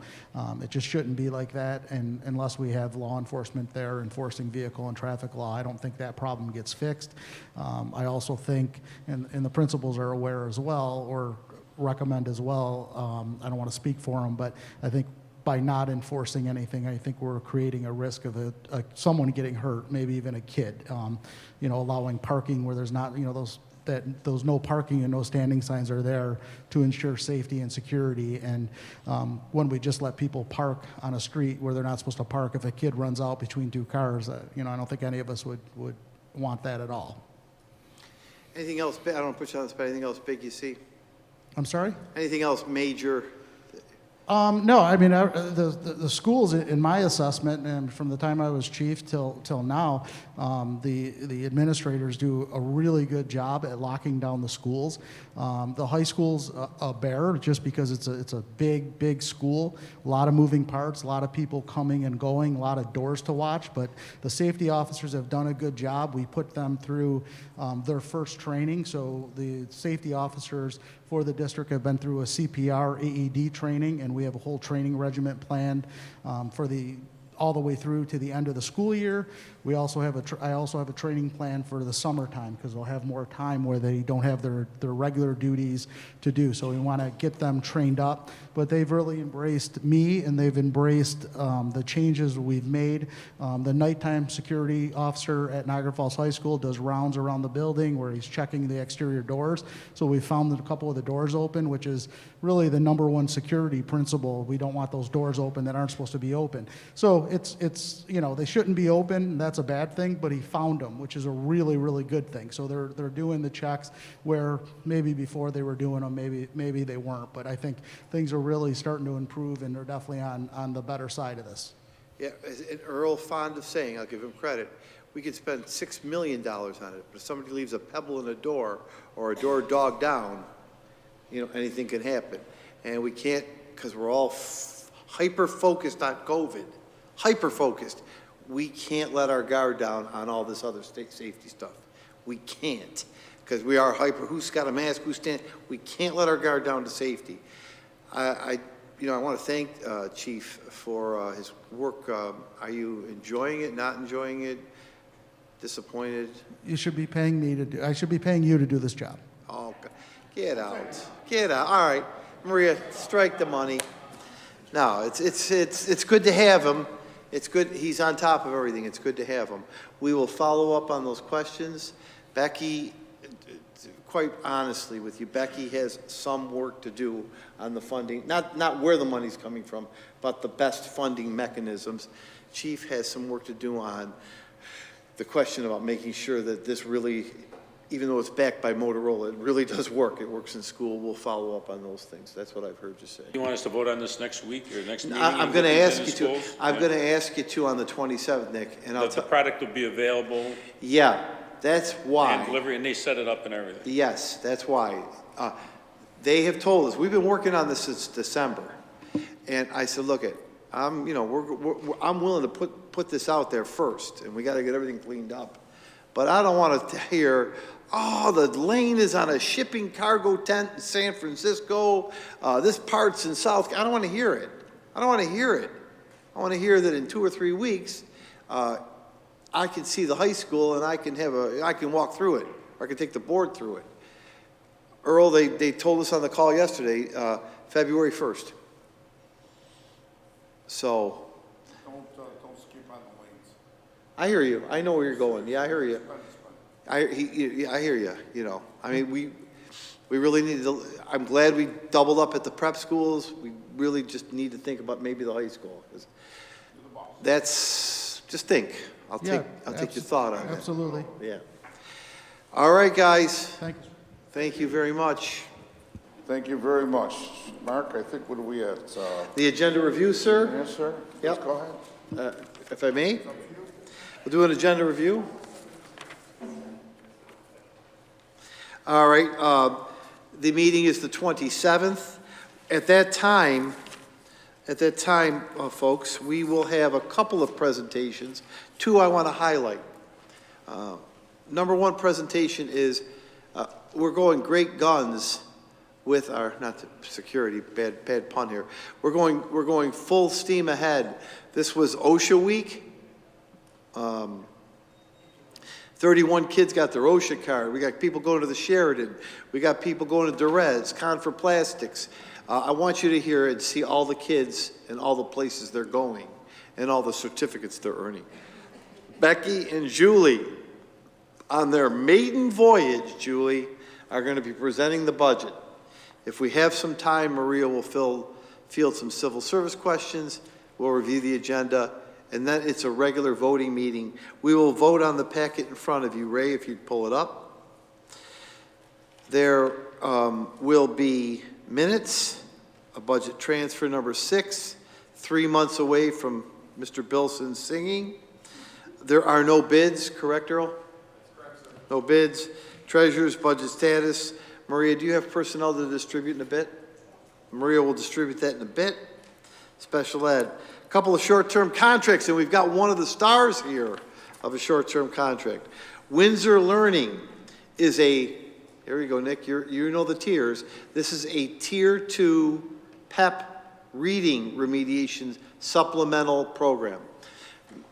It just shouldn't be like that, and unless we have law enforcement there enforcing vehicle and traffic law, I don't think that problem gets fixed. I also think, and the principals are aware as well, or recommend as well, I don't want to speak for them, but I think by not enforcing anything, I think we're creating a risk of someone getting hurt, maybe even a kid. Allowing parking where there's not, those no parking and no standing signs are there to ensure safety and security. And when we just let people park on a street where they're not supposed to park, if a kid runs out between 2 cars, I don't think any of us would want that at all. Anything else? I don't want to put you on the spot. Anything else big you see? I'm sorry? Anything else major? No, I mean, the schools, in my assessment, and from the time I was chief till now, the administrators do a really good job at locking down the schools. The high school's a bear just because it's a big school, a lot of moving parts, a lot of people coming and going, a lot of doors to watch, but the safety officers have done a good job. We put them through their first training, so the safety officers for the district have been through a CPR AED training, and we have a whole training regiment planned all the way through to the end of the school year. We also have I also have a training plan for the summertime because they'll have more time where they don't have their regular duties to do. So we want to get them trained up. But they've really embraced me, and they've embraced the changes we've made. The nighttime security officer at Niagara Falls High School does rounds around the building where he's checking the exterior doors. So we found a couple of the doors open, which is really the #1 security principle. We don't want those doors open that aren't supposed to be open. So it's they shouldn't be open. That's a bad thing, but he found them, which is a really, really good thing. So they're doing the checks where maybe before they were doing them, maybe they weren't. But I think things are really starting to improve, and they're definitely on the better side of this. Yeah, and Earl fond of saying, I'll give him credit, we could spend $6 million on it, but if somebody leaves a pebble in a door or a door dog down, anything can happen. And we can't, because we're all hyper-focused on COVID, hyper-focused. We can't let our guard down on all this other state safety stuff. We can't, because we are hyper, who's got a mask, who's standing, we can't let our guard down to safety. I want to thank Chief for his work. Are you enjoying it, not enjoying it, disappointed? You should be paying me to do, I should be paying you to do this job. Oh, get out, get out. All right, Maria, strike the money. No, it's good to have him. It's good, he's on top of everything. It's good to have him. We will follow up on those questions. Becky, quite honestly with you, Becky has some work to do on the funding, not where the money's coming from, but the best funding mechanisms. Chief has some work to do on the question about making sure that this really, even though it's backed by Motorola, it really does work. It works in school. We'll follow up on those things. That's what I've heard you say. You want us to vote on this next week or next meeting? I'm going to ask you to. I'm going to ask you to on the 27th, Nick. And The product will be available. Yeah, that's why. And delivery, and they set it up and everything. Yes, that's why. They have told us, we've been working on this since December. And I said, look, I'm willing to put this out there first, and we got to get everything cleaned up. But I don't want to hear, oh, the lane is on a shipping cargo tent in San Francisco. This part's in South. I don't want to hear it. I don't want to hear it. I want to hear that in 2 or 3 weeks, I can see the high school and I can walk through it, or I can take the board through it. Earl, they told us on the call yesterday, February 1st. So. Don't skip on the lanes. I hear you. I know where you're going. Yeah, I hear you. I hear you. You know, I mean, we really need to. I'm glad we doubled up at the prep schools. We really just need to think about maybe the high school. That's just think. I'll take your thought on it. Absolutely. Yeah. All right, guys. Thank you. Thank you very much. Thank you very much. Mark, I think, what are we at? The agenda review, sir? Yes, sir. Yep. Yes, go ahead. If I may, we'll do an agenda review. All right. The meeting is the 27th. At that time, folks, we will have a couple of presentations. 2 I want to highlight. Number 1 presentation is we're going great guns with our, not the security, bad pun here. We're going full steam ahead. This was OSHA week. 31 kids got their OSHA card. We got people going to the Sheridan. We got people going to Durez, Confer Plastics. I want you to hear and see all the kids and all the places they're going and all the certificates they're earning. Becky and Julie, on their maiden voyage, Julie, are going to be presenting the budget. If we have some time, Maria will field some civil service questions. We'll review the agenda, and then it's a regular voting meeting. We will vote on the packet in front of you. Ray, if you'd pull it up. There will be minutes, a budget transfer number 6, 3 months away from Mr. Bilson's singing. There are no bids, correct, Earl? That's correct, sir. No bids. Treasurer's budget status. Maria, do you have personnel to distribute in a bit? Maria will distribute that in a bit. Special ed. A couple of short-term contracts, and we've got one of the stars here of a short-term contract. Windsor Learning is a, here you go, Nick, you know the tiers. This is a Tier 2 PEP reading remediation supplemental program.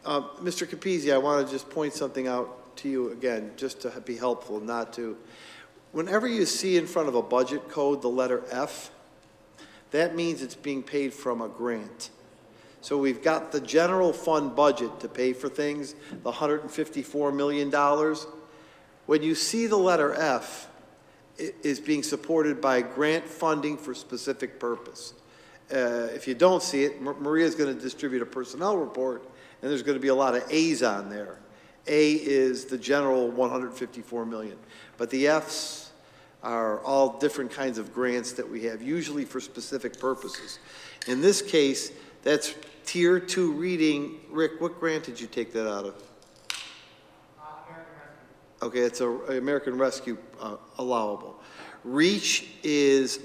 Mr. Capizzi, I want to just point something out to you again, just to be helpful, not to. Whenever you see in front of a budget code the letter F, that means it's being paid from a grant. So we've got the general fund budget to pay for things, the $154 million. When you see the letter F, it is being supported by grant funding for specific purpose. If you don't see it, Maria's going to distribute a personnel report, and there's going to be a lot of A's on there. A is the general $154 million. But the F's are all different kinds of grants that we have, usually for specific purposes. In this case, that's Tier 2 reading. Rick, what grant did you take that out of? Okay, it's an American Rescue allowable. REACH is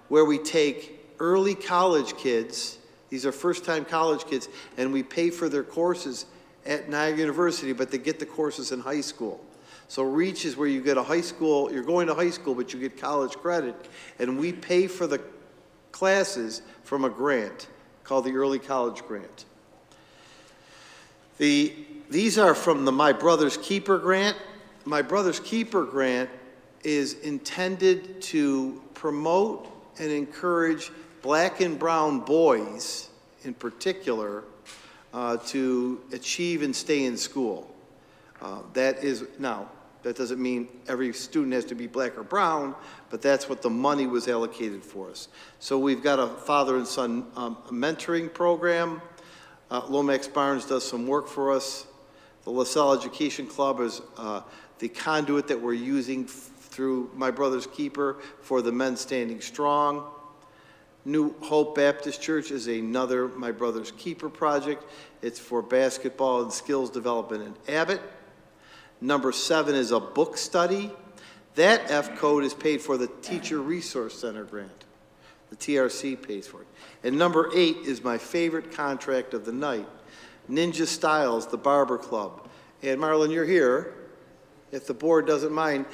where we take early college kids, these are first-time college kids, and we pay for their courses at Niagara University, but they get the courses in high school. So REACH is where you get a high school, you're going to high school, but you get college credit, and we pay for the classes from a grant called the Early College Grant. These are from the My Brother's Keeper grant. My Brother's Keeper grant is intended to promote and encourage black and brown boys in particular to achieve and stay in school. That doesn't mean every student has to be black or brown, but that's what the money was allocated for us. So we've got a father and son mentoring program. Lomax Barnes does some work for us. The LaSalle Education Club is the conduit that we're using through My Brother's Keeper for the Men Standing Strong. New Hope Baptist Church is another My Brother's Keeper project. It's for basketball and skills development in Abbott. Number 7 is a book study. That F code is paid for the Teacher Resource Center grant. The TRC pays for it. And number 8 is my favorite contract of the night. Ninja Styles, the Barber Club. And Marlon, you're here. If the board doesn't mind,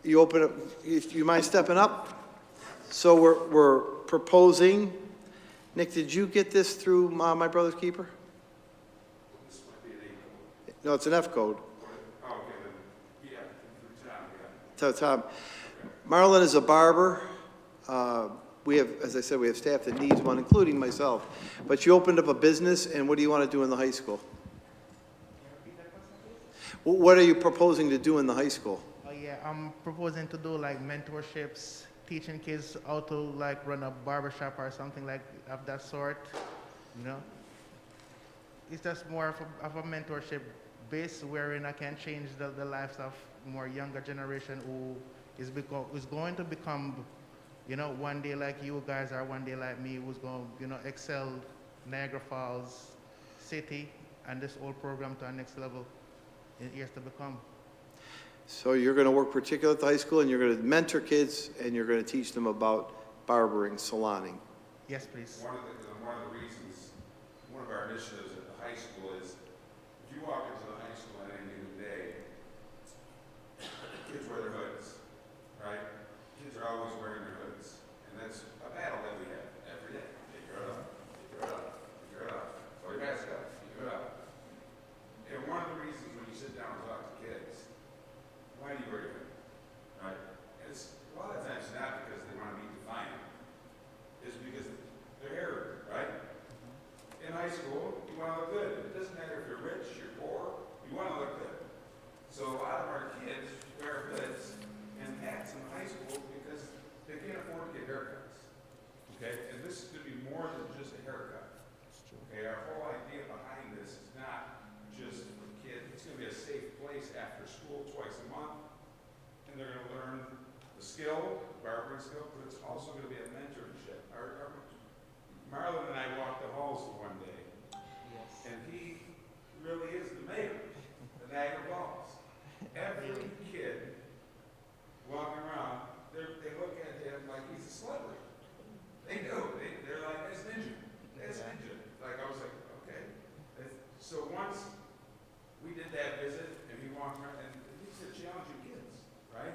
you open up, if you mind stepping up? So we're proposing, Nick, did you get this through My Brother's Keeper? This might be an A code. No, it's an F code. Oh, okay, then, yeah, through Tom, yeah. So Tom, Marlon is a barber. We have, as I said, we have staff that needs one, including myself. But you opened up a business, and what do you want to do in the high school? What are you proposing to do in the high school? Oh yeah, I'm proposing to do like mentorships, teaching kids how to like run a barbershop or something like of that sort, you know? It's just more of a mentorship base wherein I can change the lives of more younger generation who is going to become, you know, one day like you guys are, one day like me, who's going to, you know, excel Niagara Falls City and this whole program to our next level in years to become. So you're going to work particularly at the high school, and you're going to mentor kids, and you're going to teach them about barbering, saloning. Yes, please. One of the reasons, one of our initiatives at the high school is, if you walk into the high school on any given day, kids wear their hoods, right? Kids are always wearing their hoods, and that's a battle that we have every day. Take your hood up, take your hood up, take your hood up, throw your mask up, take your hood up. And one of the reasons when you sit down and talk to kids, why do you wear your hood, right? And it's a lot of times not because they want to be defiant. It's because they're Arab, right? In high school, you want to look good. It doesn't matter if you're rich, you're poor, you want to look good. So a lot of our kids wear hoods and hats in high school because they can't afford to get haircuts. Okay? And this is going to be more than just a haircut. Okay? Our whole idea behind this is not just for kids. It's going to be a safe place after school twice a month. And they're going to learn the skill, barbering skill, but it's also going to be a mentorship. Marlon and I walked the halls one day, and he really is the mayor of Niagara Falls. Every kid walking around, they look at him like he's a celebrity. They do. They're like, that's Ninja. That's Ninja. Like, I was like, okay. So once we did that visit, and he walked around, and these are challenging kids, right?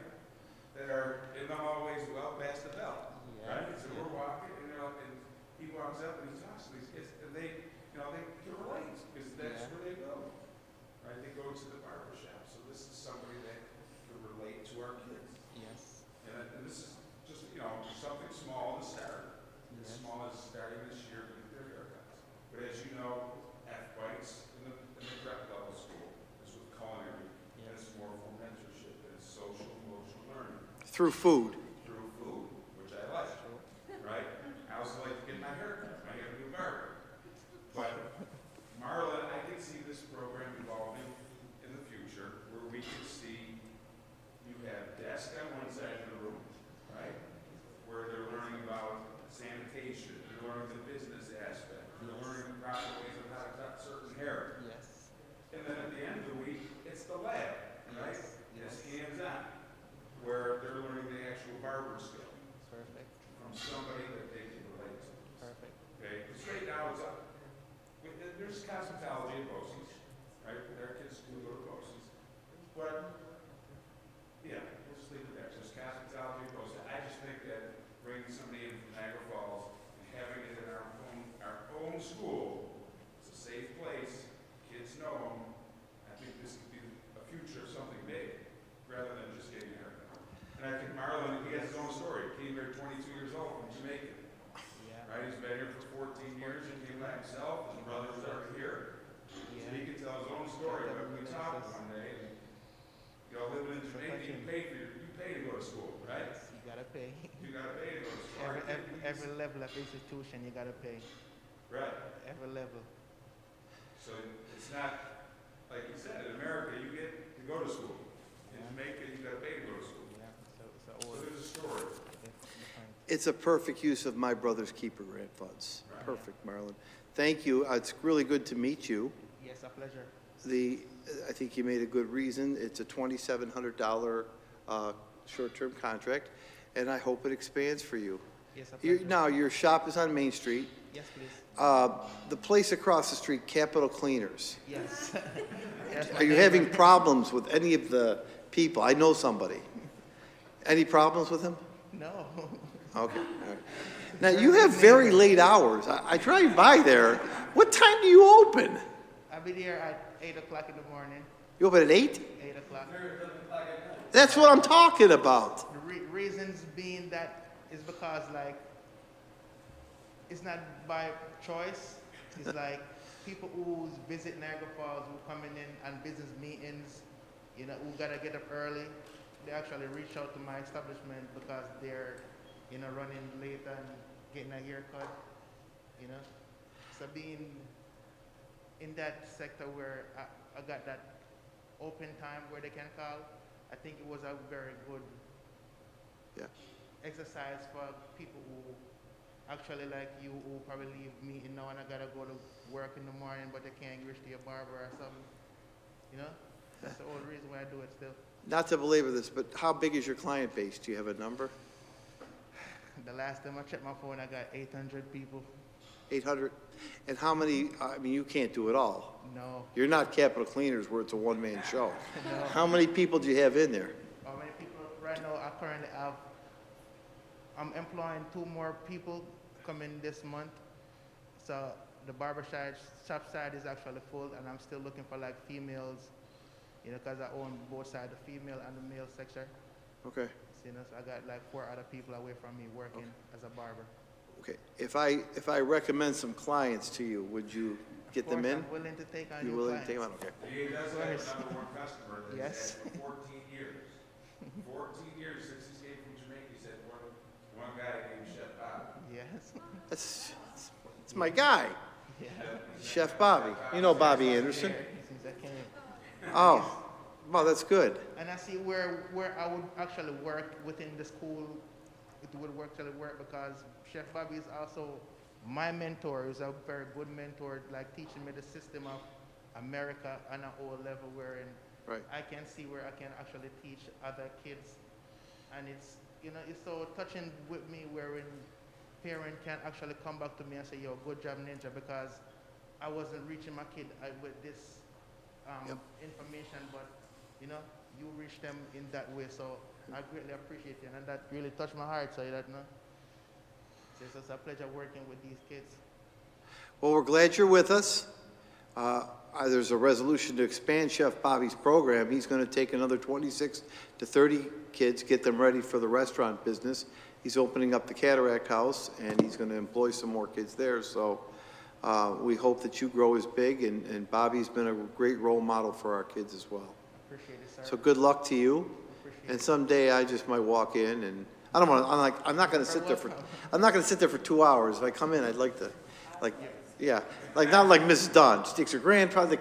That are in the hallways well past the bell, right? So we're walking, and they're like, and he walks up and he talks to these kids, and they, you know, they can relate because that's where they go, right? They go to the barber shop. So this is somebody that can relate to our kids. Yes. And this is just, you know, something small to start. As small as starting this year to get their haircuts. But as you know, F-Bites in the prep level school is with culinary, and it's more for mentorship and social emotional learning. Through food. Through food, which I like, right? I also like to get my hair cut. I have a new barber. But Marlon, I can see this program evolving in the future where we can see you have desk on one side of the room, right? Where they're learning about sanitation, they're learning the business aspect, they're learning the proper ways of how to cut certain hair. Yes. And then at the end of the week, it's the lab, right? It's hands-on, where they're learning the actual barber skill. Perfect. From somebody that they can relate to. Perfect. Okay, because right now it's up. There's cosmetology at BOCES, right? Their kids do go to BOCES. But came here 22 years old from Jamaica. Right, he's been here for 14 years, he came by himself, his brothers are here. So he can tell his own story, but we talked one day, and, you know, living in Jamaica, you pay to go to school, right? You gotta pay. You gotta pay to go to school. Every level of institution, you gotta pay. Right. Every level. So it's not, like you said, in America, you get to go to school. In Jamaica, you gotta pay to go to school. So there's a story. It's a perfect use of my brother's keeper grant funds. Perfect, Marlon. Thank you. It's really good to meet you. Yes, a pleasure. I think you made a good reason. It's a $2,700 short-term contract, and I hope it expands for you. Yes, a pleasure. Now, your shop is on Main Street. Yes, please. The place across the street, Capital Cleaners. Yes. Are you having problems with any of the people? I know somebody. Any problems with them? No. Okay, all right. Now, you have very late hours. I drive by there. What time do you open? I'll be there at 8 o'clock in the morning. You open at 8? 8 o'clock. That's what I'm talking about. The reasons being that is because, like, it's not by choice. It's like people who visit Niagara Falls, who coming in on business meetings, you know, who gotta get up early. They actually reach out to my establishment because they're, you know, running late and getting a haircut, you know. So being in that sector where I got that open time where they can call, I think it was a very good exercise for people who actually like you who probably leave meeting now and I gotta go to work in the morning but they can't reach to your barber or something, you know. That's the whole reason why I do it still. Not to belabor this, but how big is your client base? Do you have a number? The last time I checked my phone, I got 800 people. 800? And how many, I mean, you can't do it all. No. You're not Capital Cleaners where it's a one-man show. No. How many people do you have in there? How many people right now I currently have? I'm employing 2 more people coming this month. So the shop side is actually full and I'm still looking for like females, you know, because I own both sides, the female and the male section. Okay. So, you know, so I got like 4 other people away from me working as a barber. Okay. If I recommend some clients to you, would you get them in? I'm willing to take on You're new willing clients. to take them on? Okay. He does have number one customer that's Yes. had for 14 years. 14 years since he came from Jamaica, he said one guy named Chef Bob. Yes. That's my guy. Yeah. Chef Bobby. You know Bobby Anderson? Since I came. Oh, well, that's good. And I see where I would actually work within the school. It would actually work because Chef Bobby is also my mentor. He's a very good mentor, like teaching me the system of America on a whole level wherein I can see where I can actually teach other kids. And it's, you know, it's so touching with me wherein parent can actually come back to me and say, yo, good job, Ninja, because I wasn't reaching my kid with this information, but, you know, you reach them in that way. So I greatly appreciate it, and that really touched my heart. So that, you know, it's a pleasure working with these kids. Well, we're glad you're with us. There's a resolution to expand Chef Bobby's program. He's going to take another 26 to 30 kids, get them ready for the restaurant business. He's opening up the Cataract House, and he's going to employ some more kids there. So we hope that you grow as big, and Bobby's been a great role model for our kids as well. Appreciate it, sir. So good luck to you. And someday I just might walk in, and I don't want to. I'm not going to sit there for 2 hours. If I come in, I'd like to, not like Mrs. Dunn. She takes her grandfather.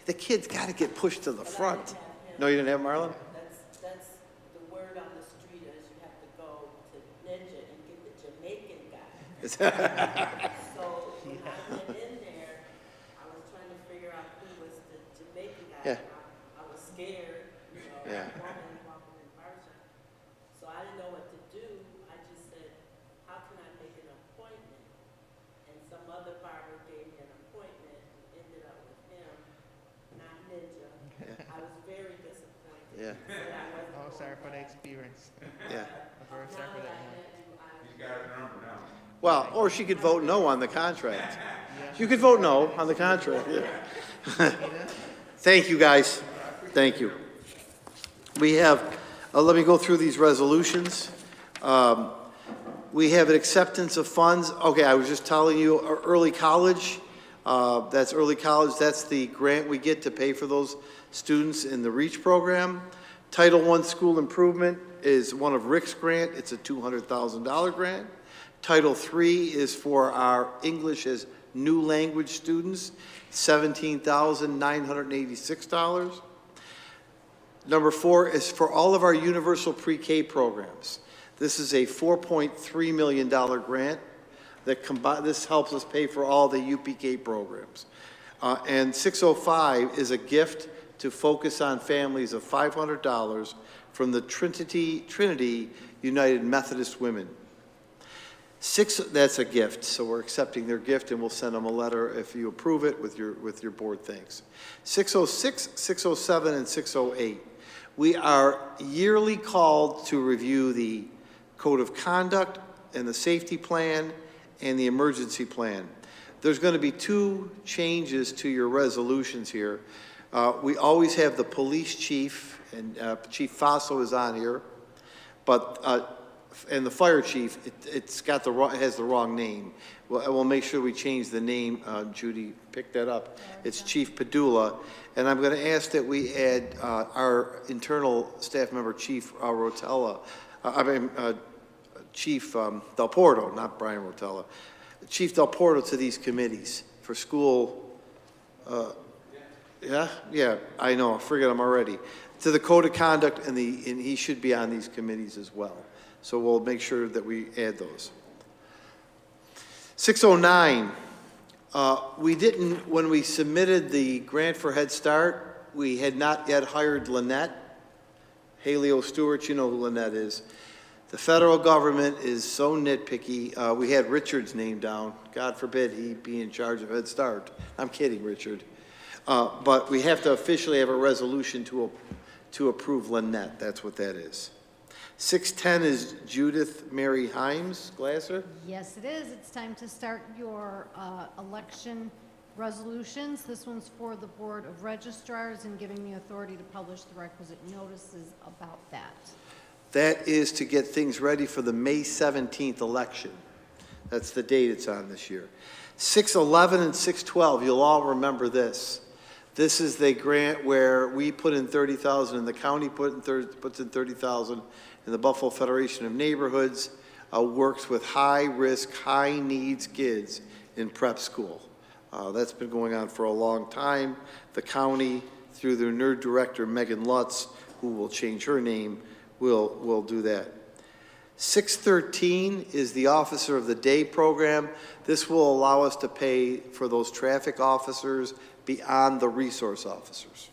The kid's got to get pushed to the front. No, you didn't have Marlon? That's the word on the street is you have to go to Ninja and get the Jamaican guy. So when I went in there, I was trying to figure out who was the Jamaican guy. Yeah. I was scared, you know, Yeah. woman walking in the barbershop. So I didn't know what to do. I just said, how can I make an appointment? And some other barber gave me an appointment and ended up with him, not Ninja. I was very disappointed. Yeah. Oh, sorry for the experience. Yeah. I'm very sorry for that. He's got a number now. Well, or she could vote no on the contract. You could vote no on the contract, yeah. Thank you, guys. Thank you. We have, let me go through these resolutions. We have an acceptance of funds. Okay, I was just telling you, early college, that's early college. That's the grant we get to pay for those students in the REACH program. Title I school improvement is one of Rick's grant. It's a $200,000 grant. Title III is for our English as new language students, $17,986. Number 4 is for all of our universal pre-K programs. This is a $4.3 million grant that this helps us pay for all the UPK programs. And 605 is a gift to focus on families of $500 from the Trinity United Methodist Women. That's a gift, so we're accepting their gift, and we'll send them a letter if you approve it with your board thanks. 606, 607, and 608. We are yearly called to review the Code of Conduct and the Safety Plan and the Emergency Plan. There's going to be 2 changes to your resolutions here. We always have the police chief, and Chief Faso is on here, but and the fire chief, it has the wrong name. We'll make sure we change the name. Judy picked that up. It's Chief Padula, and I'm going to ask that we add our internal staff member, Chief Rotella. Chief Del Porto, not Brian Rotella. Chief Del Porto to these committees for school. Yeah, I know. I forget him already. To the Code of Conduct, and he should be on these committees as well. So we'll make sure that we add those. 609, we didn't, when we submitted the grant for Head Start, we had not yet hired Lynette. Haley Stewart, you know who Lynette is. The federal government is so nitpicky. We had Richard's name down. God forbid he be in charge of Head Start. I'm kidding, Richard. But we have to officially have a resolution to approve Lynette. That's what that is. 610 is Judith Mary Himes Glasser. Yes, it is. It's time to start your election resolutions. This one's for the Board of Registrars and giving the authority to publish the requisite notices about that. That is to get things ready for the May 17th election. That's the date it's on this year. 611 and 612, you'll all remember this. This is the grant where we put in $30,000 and the county puts in $30,000, and the Buffalo Federation of Neighborhoods works with high-risk, high-needs kids in prep school. That's been going on for a long time. The county, through their NERD director, Megan Lutz, who will change her name, will do that. 613 is the Officer of the Day program. This will allow us to pay for those traffic officers beyond the resource officers.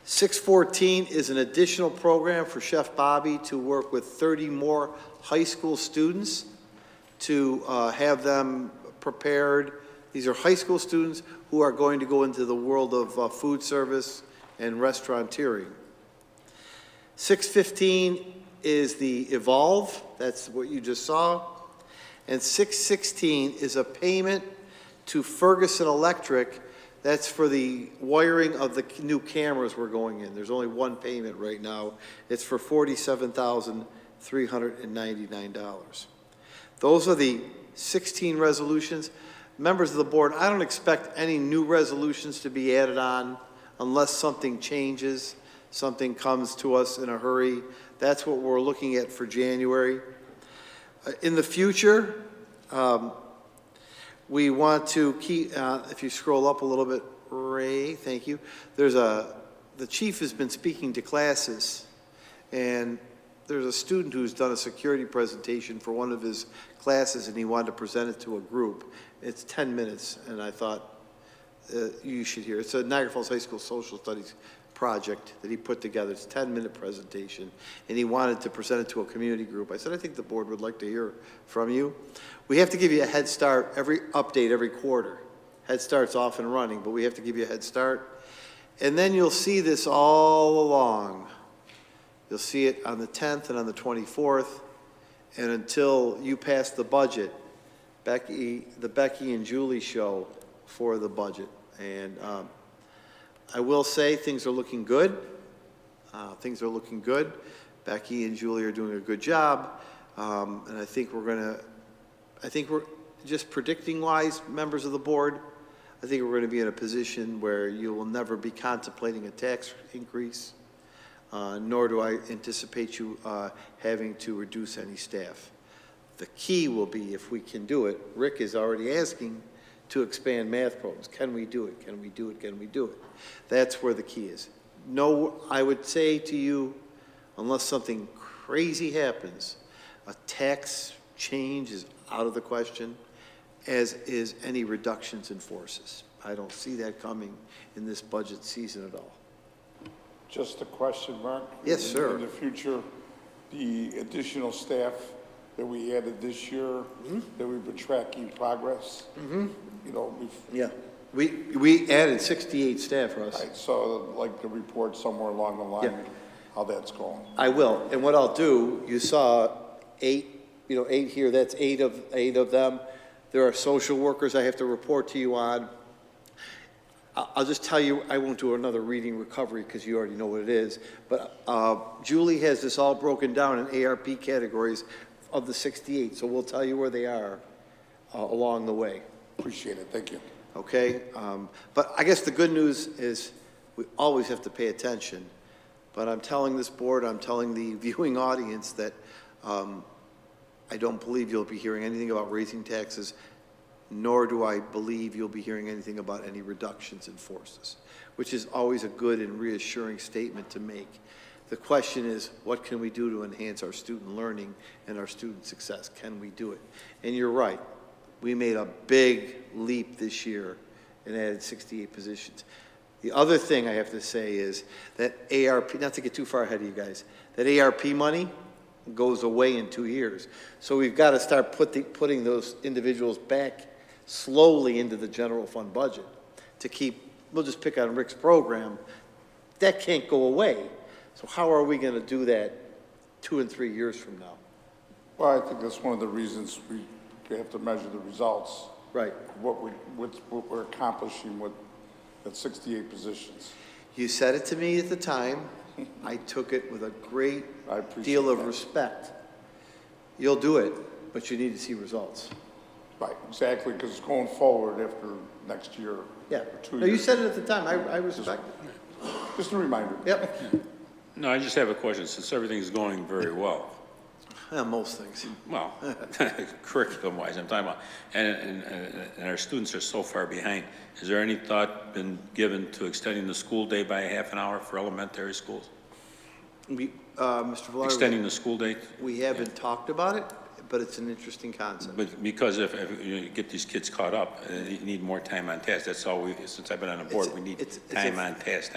614 is an additional program for Chef Bobby to work with 30 more high school students to have them prepared. These are high school students who are going to go into the world of food service and restauranteering. 615 is the Evolve. That's what you just saw. And 616 is a payment to Ferguson Electric. That's for the wiring of the new cameras we're going in. There's only one payment right now. It's for $47,399. Those are the 16 resolutions. Members of the board, I don't expect any new resolutions to be added on unless something changes, something comes to us in a hurry. That's what we're looking at for January. In the future, we want to keep, if you scroll up a little bit, Ray, thank you. The chief has been speaking to classes, and there's a student who's done a security presentation for one of his classes, and he wanted to present it to a group. It's 10 minutes, and I thought you should hear it. It's a Niagara Falls High School Social Studies project that he put together. It's a 10-minute presentation, and he wanted to present it to a community group. I said, I think the board would like to hear from you. We have to give you a head start, every quarter. Head Start's off and running, but we have to give you a head start. And then you'll see this all along. You'll see it on the 10th and on the 24th, and until you pass the budget, the Becky and Julie show for the budget. And I will say things are looking good. Things are looking good. Becky and Julie are doing a good job. And I think we're, just predicting wise, members of the board, I think we're going to be in a position where you will never be contemplating a tax increase, nor do I anticipate you having to reduce any staff. The key will be, if we can do it, Rick is already asking to expand math programs. Can we do it? Can we do it? Can we do it? That's where the key is. No, I would say to you, unless something crazy happens, a tax change is out of the question, as is any reductions in forces. I don't see that coming in this budget season at all. Just a question, Mark. Yes, sir. In the future, the additional staff that we added this year, that we've been tracking progress, you know, Yeah. We added 68 staff, Russ. Right, so I'd like to report somewhere along the line how that's going. I will, and what I'll do, you saw 8 here, that's eight of them. There are social workers I have to report to you on. I'll just tell you, I won't do another reading recovery because you already know what it is, but Julie has this all broken down in ARP categories of the 68, so we'll tell you where they are along the way. Appreciate it, thank you. Okay, but I guess the good news is we always have to pay attention, but I'm telling this board, I'm telling the viewing audience that I don't believe you'll be hearing anything about raising taxes, nor do I believe you'll be hearing anything about any reductions in forces, which is always a good and reassuring statement to make. The question is, what can we do to enhance our student learning and our student success? Can we do it? And you're right. We made a big leap this year and added 68 positions. The other thing I have to say is that ARP, not to get too far ahead of you guys, that ARP money goes away in 2 years. So we've got to start putting those individuals back slowly into the general fund budget to keep, we'll just pick on Rick's program, that can't go away. So how are we going to do that 2 and 3 years from now? Well, I think that's one of the reasons we have to measure the results. Right. What we're accomplishing with the 68 positions. You said it to me at the time. I took it with a great deal of respect. You'll do it, but you need to see results. Right, exactly, because going forward after next year. Yeah. Or 2 No, years. you said it at the time. I respect it. Just a reminder. Yep. No, I just have a question, since everything's going very well. Most things. Well, curriculum-wise, I'm talking about, and our students are so far behind. Is there any thought been given to extending the school day by a half an hour for elementary schools? We, Mr. Villar, Extending the school day? We haven't talked about it, but it's an interesting concept. But because if you get these kids caught up, you need more time on task. That's all since I've been on the board, we need time on task.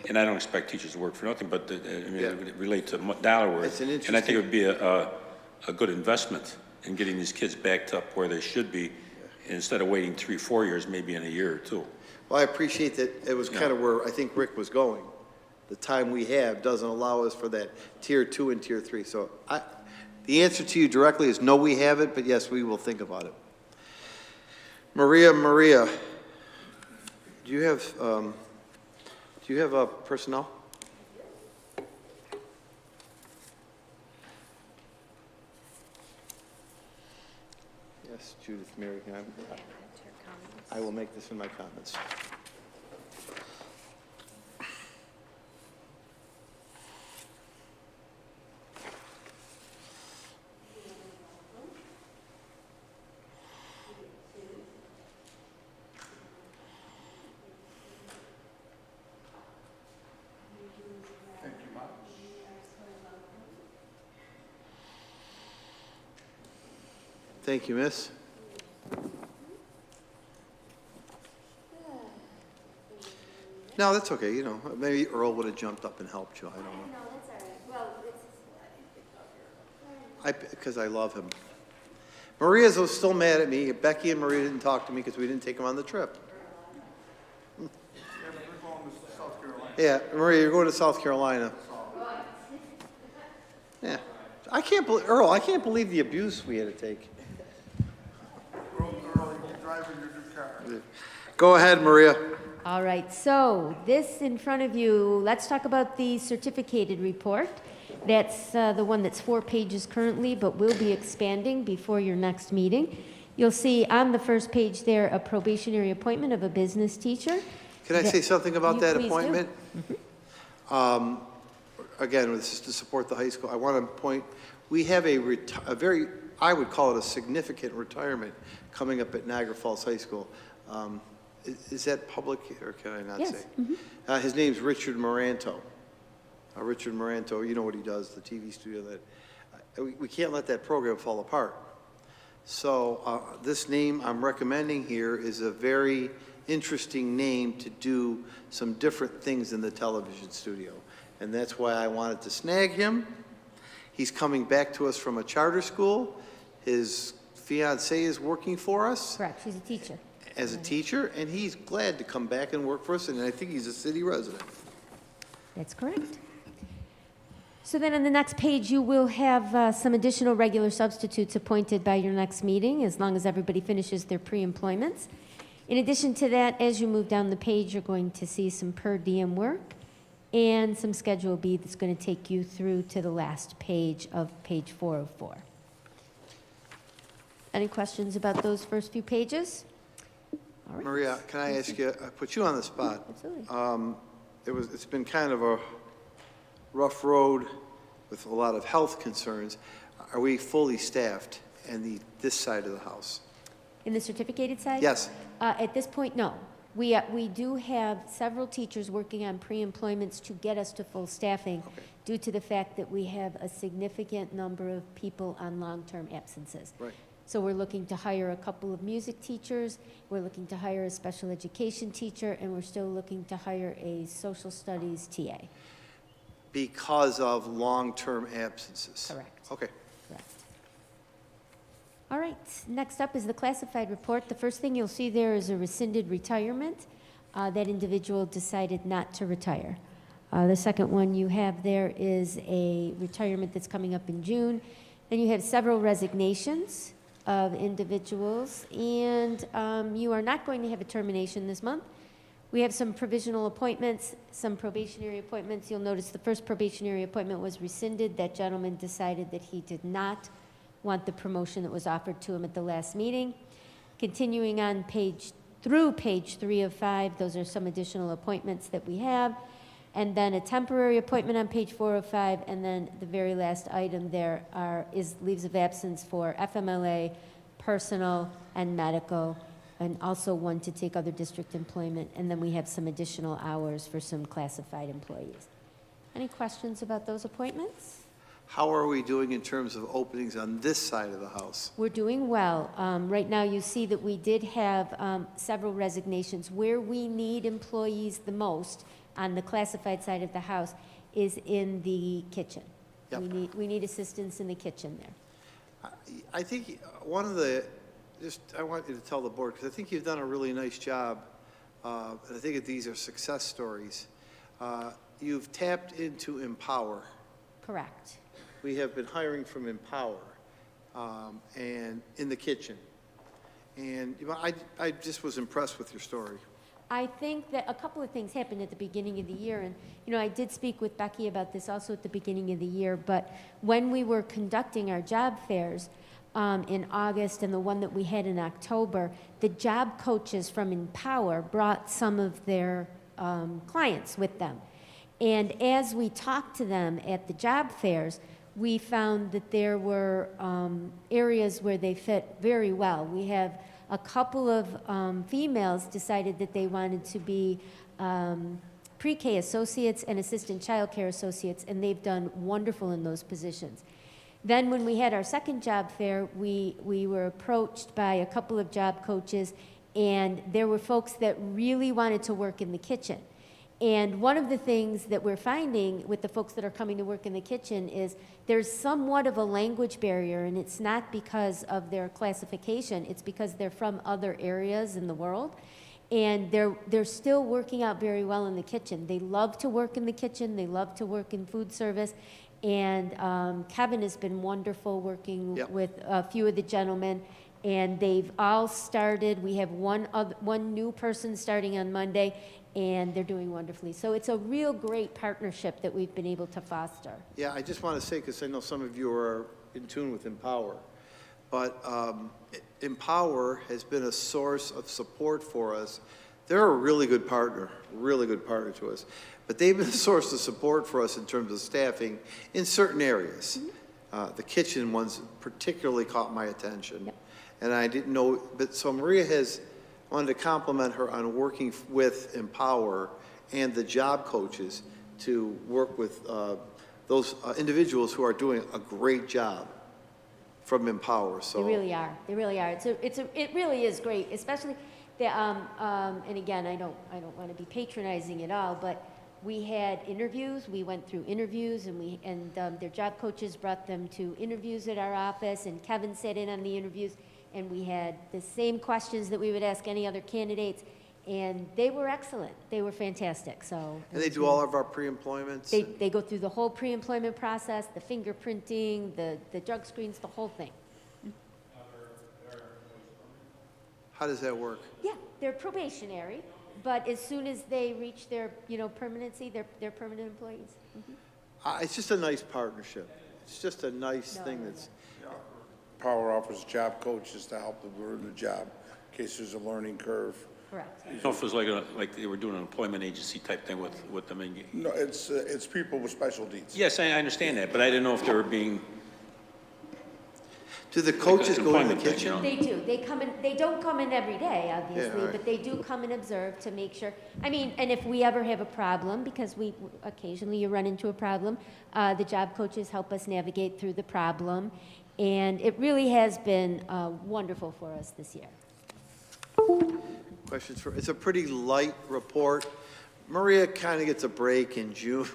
And I don't expect teachers to work for nothing, but it relate to dollar worth. And I think it would be a good investment in getting these kids back up where they should be, instead of waiting 3-4 years, maybe in a year or two. Well, I appreciate that. It was kind of where I think Rick was going. The time we have doesn't allow us for that tier 2 and tier 3. So the answer to you directly is no, we haven't, but yes, we will think about it. Maria, do you have personnel? Yes, Judith, Mary, I will make this in my comments. Thank you, miss. No, that's okay. You know, maybe Earl would have jumped up and helped you. I don't know. No, that's all right. Well, it's. Because I love him. Maria's still mad at me. Becky and Maria didn't talk to me because we didn't take them on the trip. Yeah, Maria, you're going to South Carolina. Yeah. I can't believe, Earl, I can't believe the abuse we had to take. Go ahead, Maria. All right, so this in front of you, let's talk about the certificated report. That's the one that's 4 pages currently, but will be expanding before your next meeting. You'll see on the first page there a probationary appointment of a business teacher. Can I say something about You that please do. appointment? Again, this is to support the high school. I want to point, we have a very, I would call it a significant retirement coming up at Niagara Falls High School. Is that public, or can I not Yes. say? His name's Richard Moranto. Richard Moranto, you know what he does, the TV studio that, we can't let that program fall apart. So this name I'm recommending here is a very interesting name to do some different things in the television studio. And that's why I wanted to snag him. He's coming back to us from a charter school. His fiancée is working for us. Correct, she's a teacher. As a teacher, and he's glad to come back and work for us, and I think he's a city resident. That's correct. So then on the next page, you will have some additional regular substitutes appointed by your next meeting, as long as everybody finishes their pre-employments. In addition to that, as you move down the page, you're going to see some per diem work and some Schedule B that's going to take you through to the last page of page 404. Any questions about those first few pages? All right. Maria, can I ask you, I put you on the spot. Absolutely. It's been kind of a rough road with a lot of health concerns. Are we fully staffed in this side of the house? In the certificated side? Yes. At this point, no. We do have several teachers working on pre-employments to get us to full staffing due to the fact that we have a significant number of people on long-term absences. Right. So we're looking to hire a couple of music teachers, we're looking to hire a special education teacher, and we're still looking to hire a social studies TA. Because of long-term absences? Correct. Okay. Correct. All right, next up is the classified report. The first thing you'll see there is a rescinded retirement. That individual decided not to retire. The second one you have there is a retirement that's coming up in June. Then you have several resignations of individuals, and you are not going to have a termination this month. We have some provisional appointments, some probationary appointments. You'll notice the first probationary appointment was rescinded. That gentleman decided that he did not want the promotion that was offered to him at the last meeting. Continuing on through page 3 of 5, those are some additional appointments that we have. And then a temporary appointment on page 4 of 5, and then the very last item there is leaves of absence for FMLA, personal, and medical, and also one to take other district employment. And then we have some additional hours for some classified employees. Any questions about those appointments? How are we doing in terms of openings on this side of the house? We're doing well. Right now, you see that we did have several resignations. Where we need employees the most on the classified side of the house is in the kitchen. Yep. We need assistance in the kitchen there. I think I want you to tell the board, because I think you've done a really nice job, and I think that these are success stories. You've tapped into Empower. Correct. We have been hiring from Empower and in the kitchen. And I just was impressed with your story. I think that a couple of things happened at the beginning of the year, and I did speak with Becky about this also at the beginning of the year, but when we were conducting our job fairs in August and the one that we had in October, the job coaches from Empower brought some of their clients with them. And as we talked to them at the job fairs, we found that there were areas where they fit very well. We have a couple of females decided that they wanted to be pre-K associates and assistant child care associates, and they've done wonderful in those positions. Then when we had our second job fair, we were approached by a couple of job coaches, and there were folks that really wanted to work in the kitchen. And one of the things that we're finding with the folks that are coming to work in the kitchen is there's somewhat of a language barrier, and it's not because of their classification, it's because they're from other areas in the world. And they're still working out very well in the kitchen. They love to work in the kitchen, they love to work in food service. And Kevin has been wonderful working with a few of the gentlemen, and they've all started. We have one new person starting on Monday, and they're doing wonderfully. So it's a real great partnership that we've been able to foster. Yeah, I just want to say, because I know some of you are in tune with Empower, but Empower has been a source of support for us. They're a really good partner to us. But they've been a source of support for us in terms of staffing in certain areas. The kitchen ones particularly caught my attention. And I didn't know, but so Maria has wanted to compliment her on working with Empower and the job coaches to work with those individuals who are doing a great job from Empower. So They really are. They really are. It really is great, especially the, and again, I don't want to be patronizing at all, but we had interviews. We went through interviews, and their job coaches brought them to interviews at our office, and Kevin sat in on the interviews, and we had the same questions that we would ask any other candidates, and they were excellent. They were fantastic. So. And they do all of our pre-employments? They go through the whole pre-employment process, the fingerprinting, the drug screens, the whole thing. How does that work? Yeah, they're probationary, but as soon as they reach their, permanency, they're permanent employees. It's just a nice partnership. It's just a nice thing that's... Power offers job coaches to help them learn the job in case there's a learning curve. Correct. I don't know if it was like they were doing an employment agency type thing with them. No, it's people with special needs. Yes, I understand that, but I didn't know if they were being. Do the coaches go in the employment thing, kitchen? They do. They come in. They don't come in every day, obviously, Yeah, right. but they do come and observe to make sure. I mean, and if we ever have a problem, because we occasionally you run into a problem, the job coaches help us navigate through the problem, and it really has been wonderful for us this year. Questions for, it's a pretty light report. Maria kind of gets a break in June.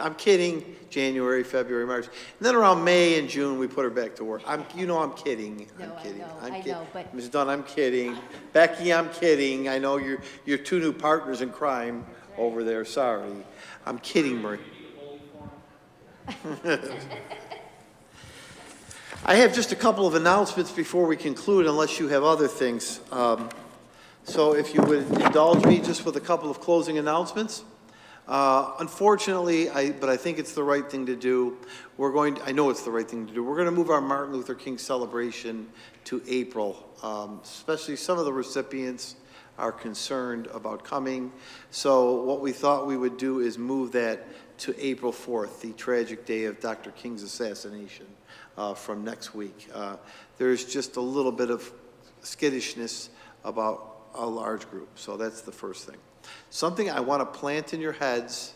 I'm kidding, January, February, March. And then around May and June, we put her back to work. I'm kidding. No, I'm kidding. I know, but. Ms. Dunn, I'm kidding. Becky, I'm kidding. I know you're two new partners in crime over there. Sorry. I'm kidding, Maria. I have just a couple of announcements before we conclude, unless you have other things. So if you would indulge me just with a couple of closing announcements. Unfortunately, but I think it's the right thing to do. I know it's the right thing to do. We're going to move our Martin Luther King celebration to April. Especially some of the recipients are concerned about coming. So what we thought we would do is move that to April 4th, the tragic day of Dr. King's assassination, from next week. There's just a little bit of skittishness about a large group. So that's the first thing. Something I want to plant in your heads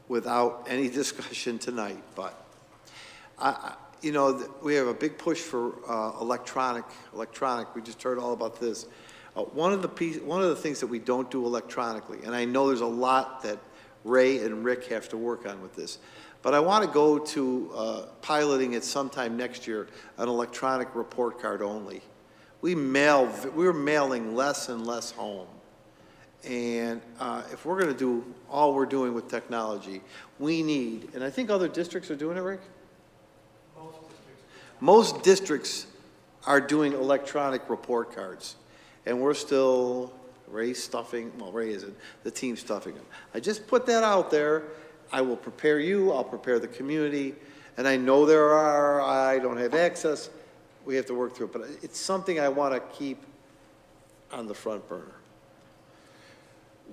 without any discussion tonight, but we have a big push for electronic. We just heard all about this. One of the things that we don't do electronically, and I know there's a lot that Ray and Rick have to work on with this, but I want to go to piloting it sometime next year, an electronic report card only. We're mailing less and less home. And if we're going to do all we're doing with technology, we need, and I think other districts are doing it, Rick? Most districts are doing electronic report cards. And we're still, Ray's stuffing, well, Ray isn't, the team's stuffing them. I just put that out there. I will prepare you, I'll prepare the community. And I know I don't have access. We have to work through it, but it's something I want to keep on the front burner.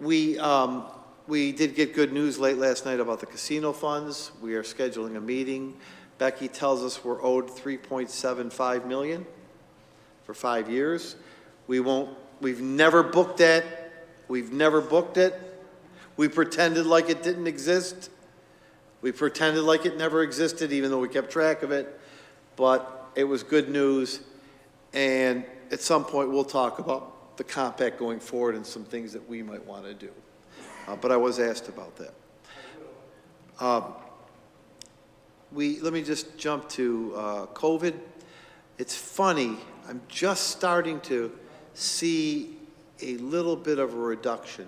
We did get good news late last night about the casino funds. We are scheduling a meeting. Becky tells us we're owed $3.75 million for 5 years. We've never booked that. We've never booked it. We pretended like it didn't exist. We pretended like it never existed, even though we kept track of it. But it was good news, and at some point we'll talk about the compact going forward and some things that we might want to do. But I was asked about that. Let me just jump to COVID. It's funny, I'm just starting to see a little bit of a reduction,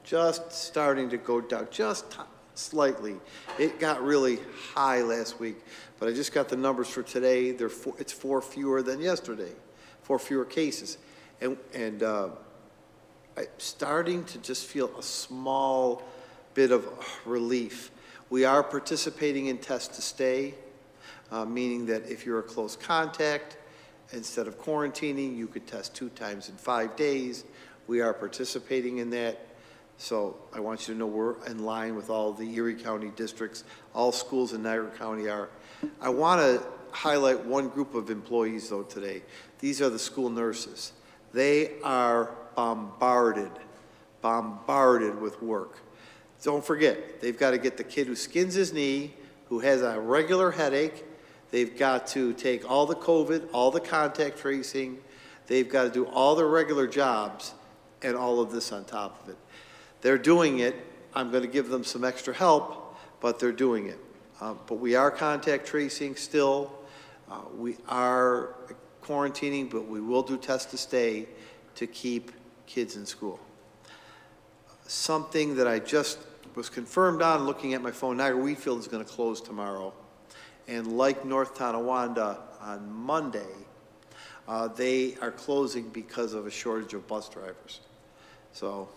just starting to go down, just slightly. It got really high last week, but I just got the numbers for today. It's 4 fewer than yesterday, 4 fewer cases. And starting to just feel a small bit of relief. We are participating in test to stay, meaning that if you're a close contact, instead of quarantining, you could test 2 times in 5 days. We are participating in that. So I want you to know we're in line with all the Erie County districts. All schools in Niagara County are. I want to highlight one group of employees, though, today. These are the school nurses. They are bombarded with work. Don't forget, they've got to get the kid who skins his knee, who has a regular headache. They've got to take all the COVID, all the contact tracing. They've got to do all the regular jobs and all of this on top of it. They're doing it. I'm going to give them some extra help, but they're doing it. But we are contact tracing still. We are quarantining, but we will do test to stay to keep kids in school. Something that I just was confirmed on looking at my phone, Niagara Wheatfield is going to close tomorrow. And like North Tonawanda on Monday, they are closing because of a shortage of bus drivers. So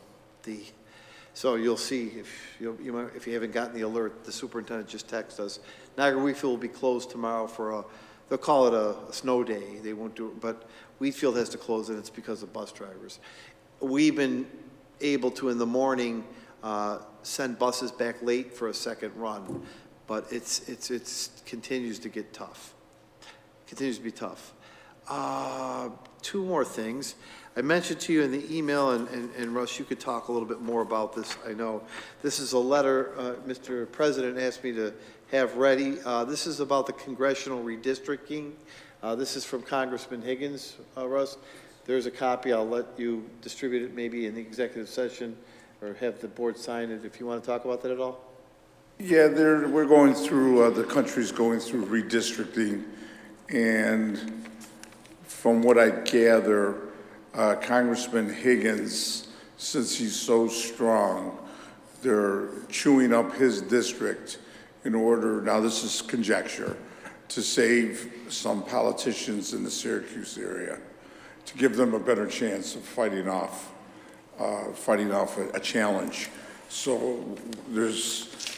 you'll see, if you haven't gotten the alert, the superintendent just texted us. Niagara Wheatfield will be closed tomorrow for they'll call it a snow day. They won't do it, but Wheatfield has to close, and it's because of bus drivers. We've been able to, in the morning, send buses back late for a second run, but it's continues to get tough. Continues to be tough. 2 more things. I mentioned to you in the email, and Russ, you could talk a little bit more about this. I know this is a letter Mr. President asked me to have ready. This is about the congressional redistricting. This is from Congressman Higgins, Russ. There's a copy. I'll let you distribute it maybe in the executive session or have the board sign it if you want to talk about that at all. Yeah, we're going through, the country's going through redistricting, and from what I gather, Congressman Higgins, since he's so strong, they're chewing up his district in order, now this is conjecture, to save some politicians in the Syracuse area, to give them a better chance of fighting off a challenge. So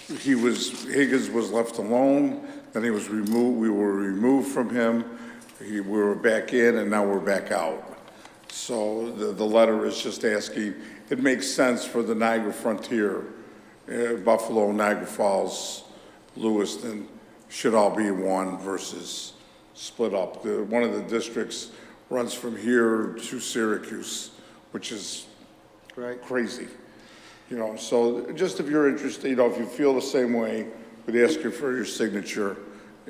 Higgins was left alone, then he was removed, we were removed from him, we were back in, and now we're back out. So the letter is just asking, it makes sense for the Niagara Frontier, Buffalo, Niagara Falls, Lewiston, should all be one versus split up. One of the districts runs from here to Syracuse, which is crazy. So just if you're interested, if you feel the same way, we'd ask you for your signature.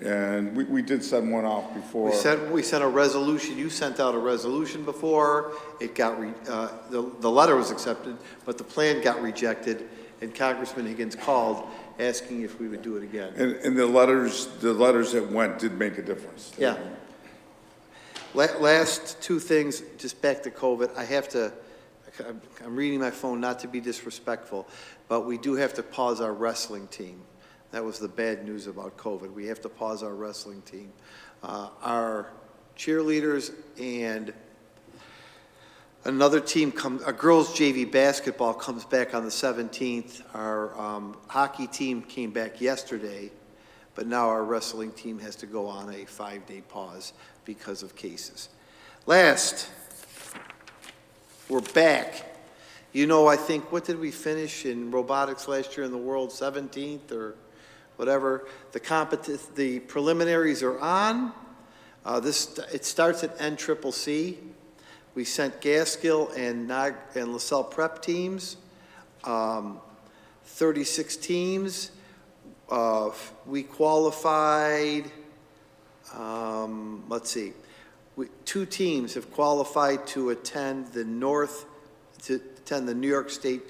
And we did send one off before. We sent a resolution. You sent out a resolution before. It got the letter was accepted, but the plan got rejected. And Congressman Higgins called asking if we would do it again. And the letters that went did make a difference. Yeah. Last 2 things, just back to COVID. I'm reading my phone not to be disrespectful, but we do have to pause our wrestling team. That was the bad news about COVID. We have to pause our wrestling team. Our cheerleaders and another team, a girls' JV basketball comes back on the 17th. Our hockey team came back yesterday, but now our wrestling team has to go on a 5-day pause because of cases. Last, we're back. I think, what did we finish in robotics last year in the world? 17th or whatever. The preliminaries are on. It starts at NCCC. We sent Gaskill and LaSalle prep teams, 36 teams. We qualified, let's see, 2 teams have qualified to attend the New York State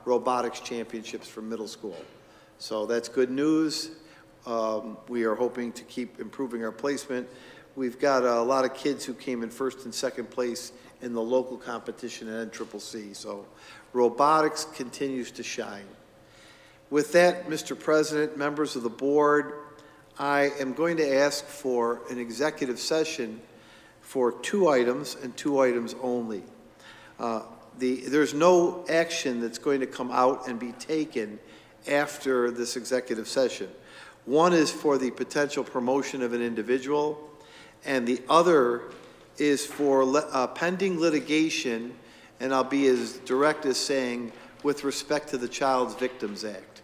Robotics Championships for middle school. So that's good news. We are hoping to keep improving our placement. We've got a lot of kids who came in 1st and 2nd place in the local competition at NCCC. So robotics continues to shine. With that, Mr. President, members of the board, I am going to ask for an executive session for 2 items and 2 items only. there's no action that's going to come out and be taken after this executive session. One is for the potential promotion of an individual, and the other is for pending litigation, and I'll be as direct as saying, with respect to the Child Victims Act.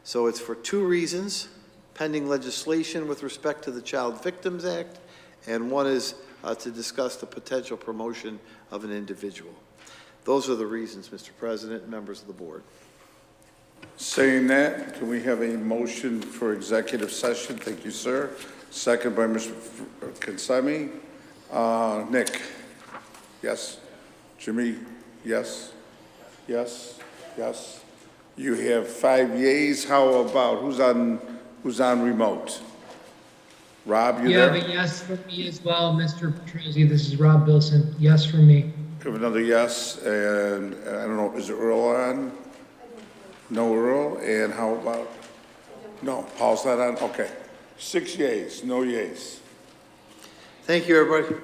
So it's for two reasons: pending legislation with respect to the Child Victims Act, and one is to discuss the potential promotion of an individual. Those are the reasons, Mr. President and members of the board. Saying that, can we have a motion for executive session? Thank you, sir. Second by Mr. Kansemi. Nick? Yes. Jimmy? Yes. Yes. Yes. You have 5 yeas. How about who's on remote? Rob, you Yeah, there? but yes for me as well, Mr. Petruzzi. This is Rob Bilson. Yes for me. Have another yes, and I don't know, is Earl on? No Earl, and how about? No, Paul's not on, okay. 6 yeas, no yeas. Thank you, everybody.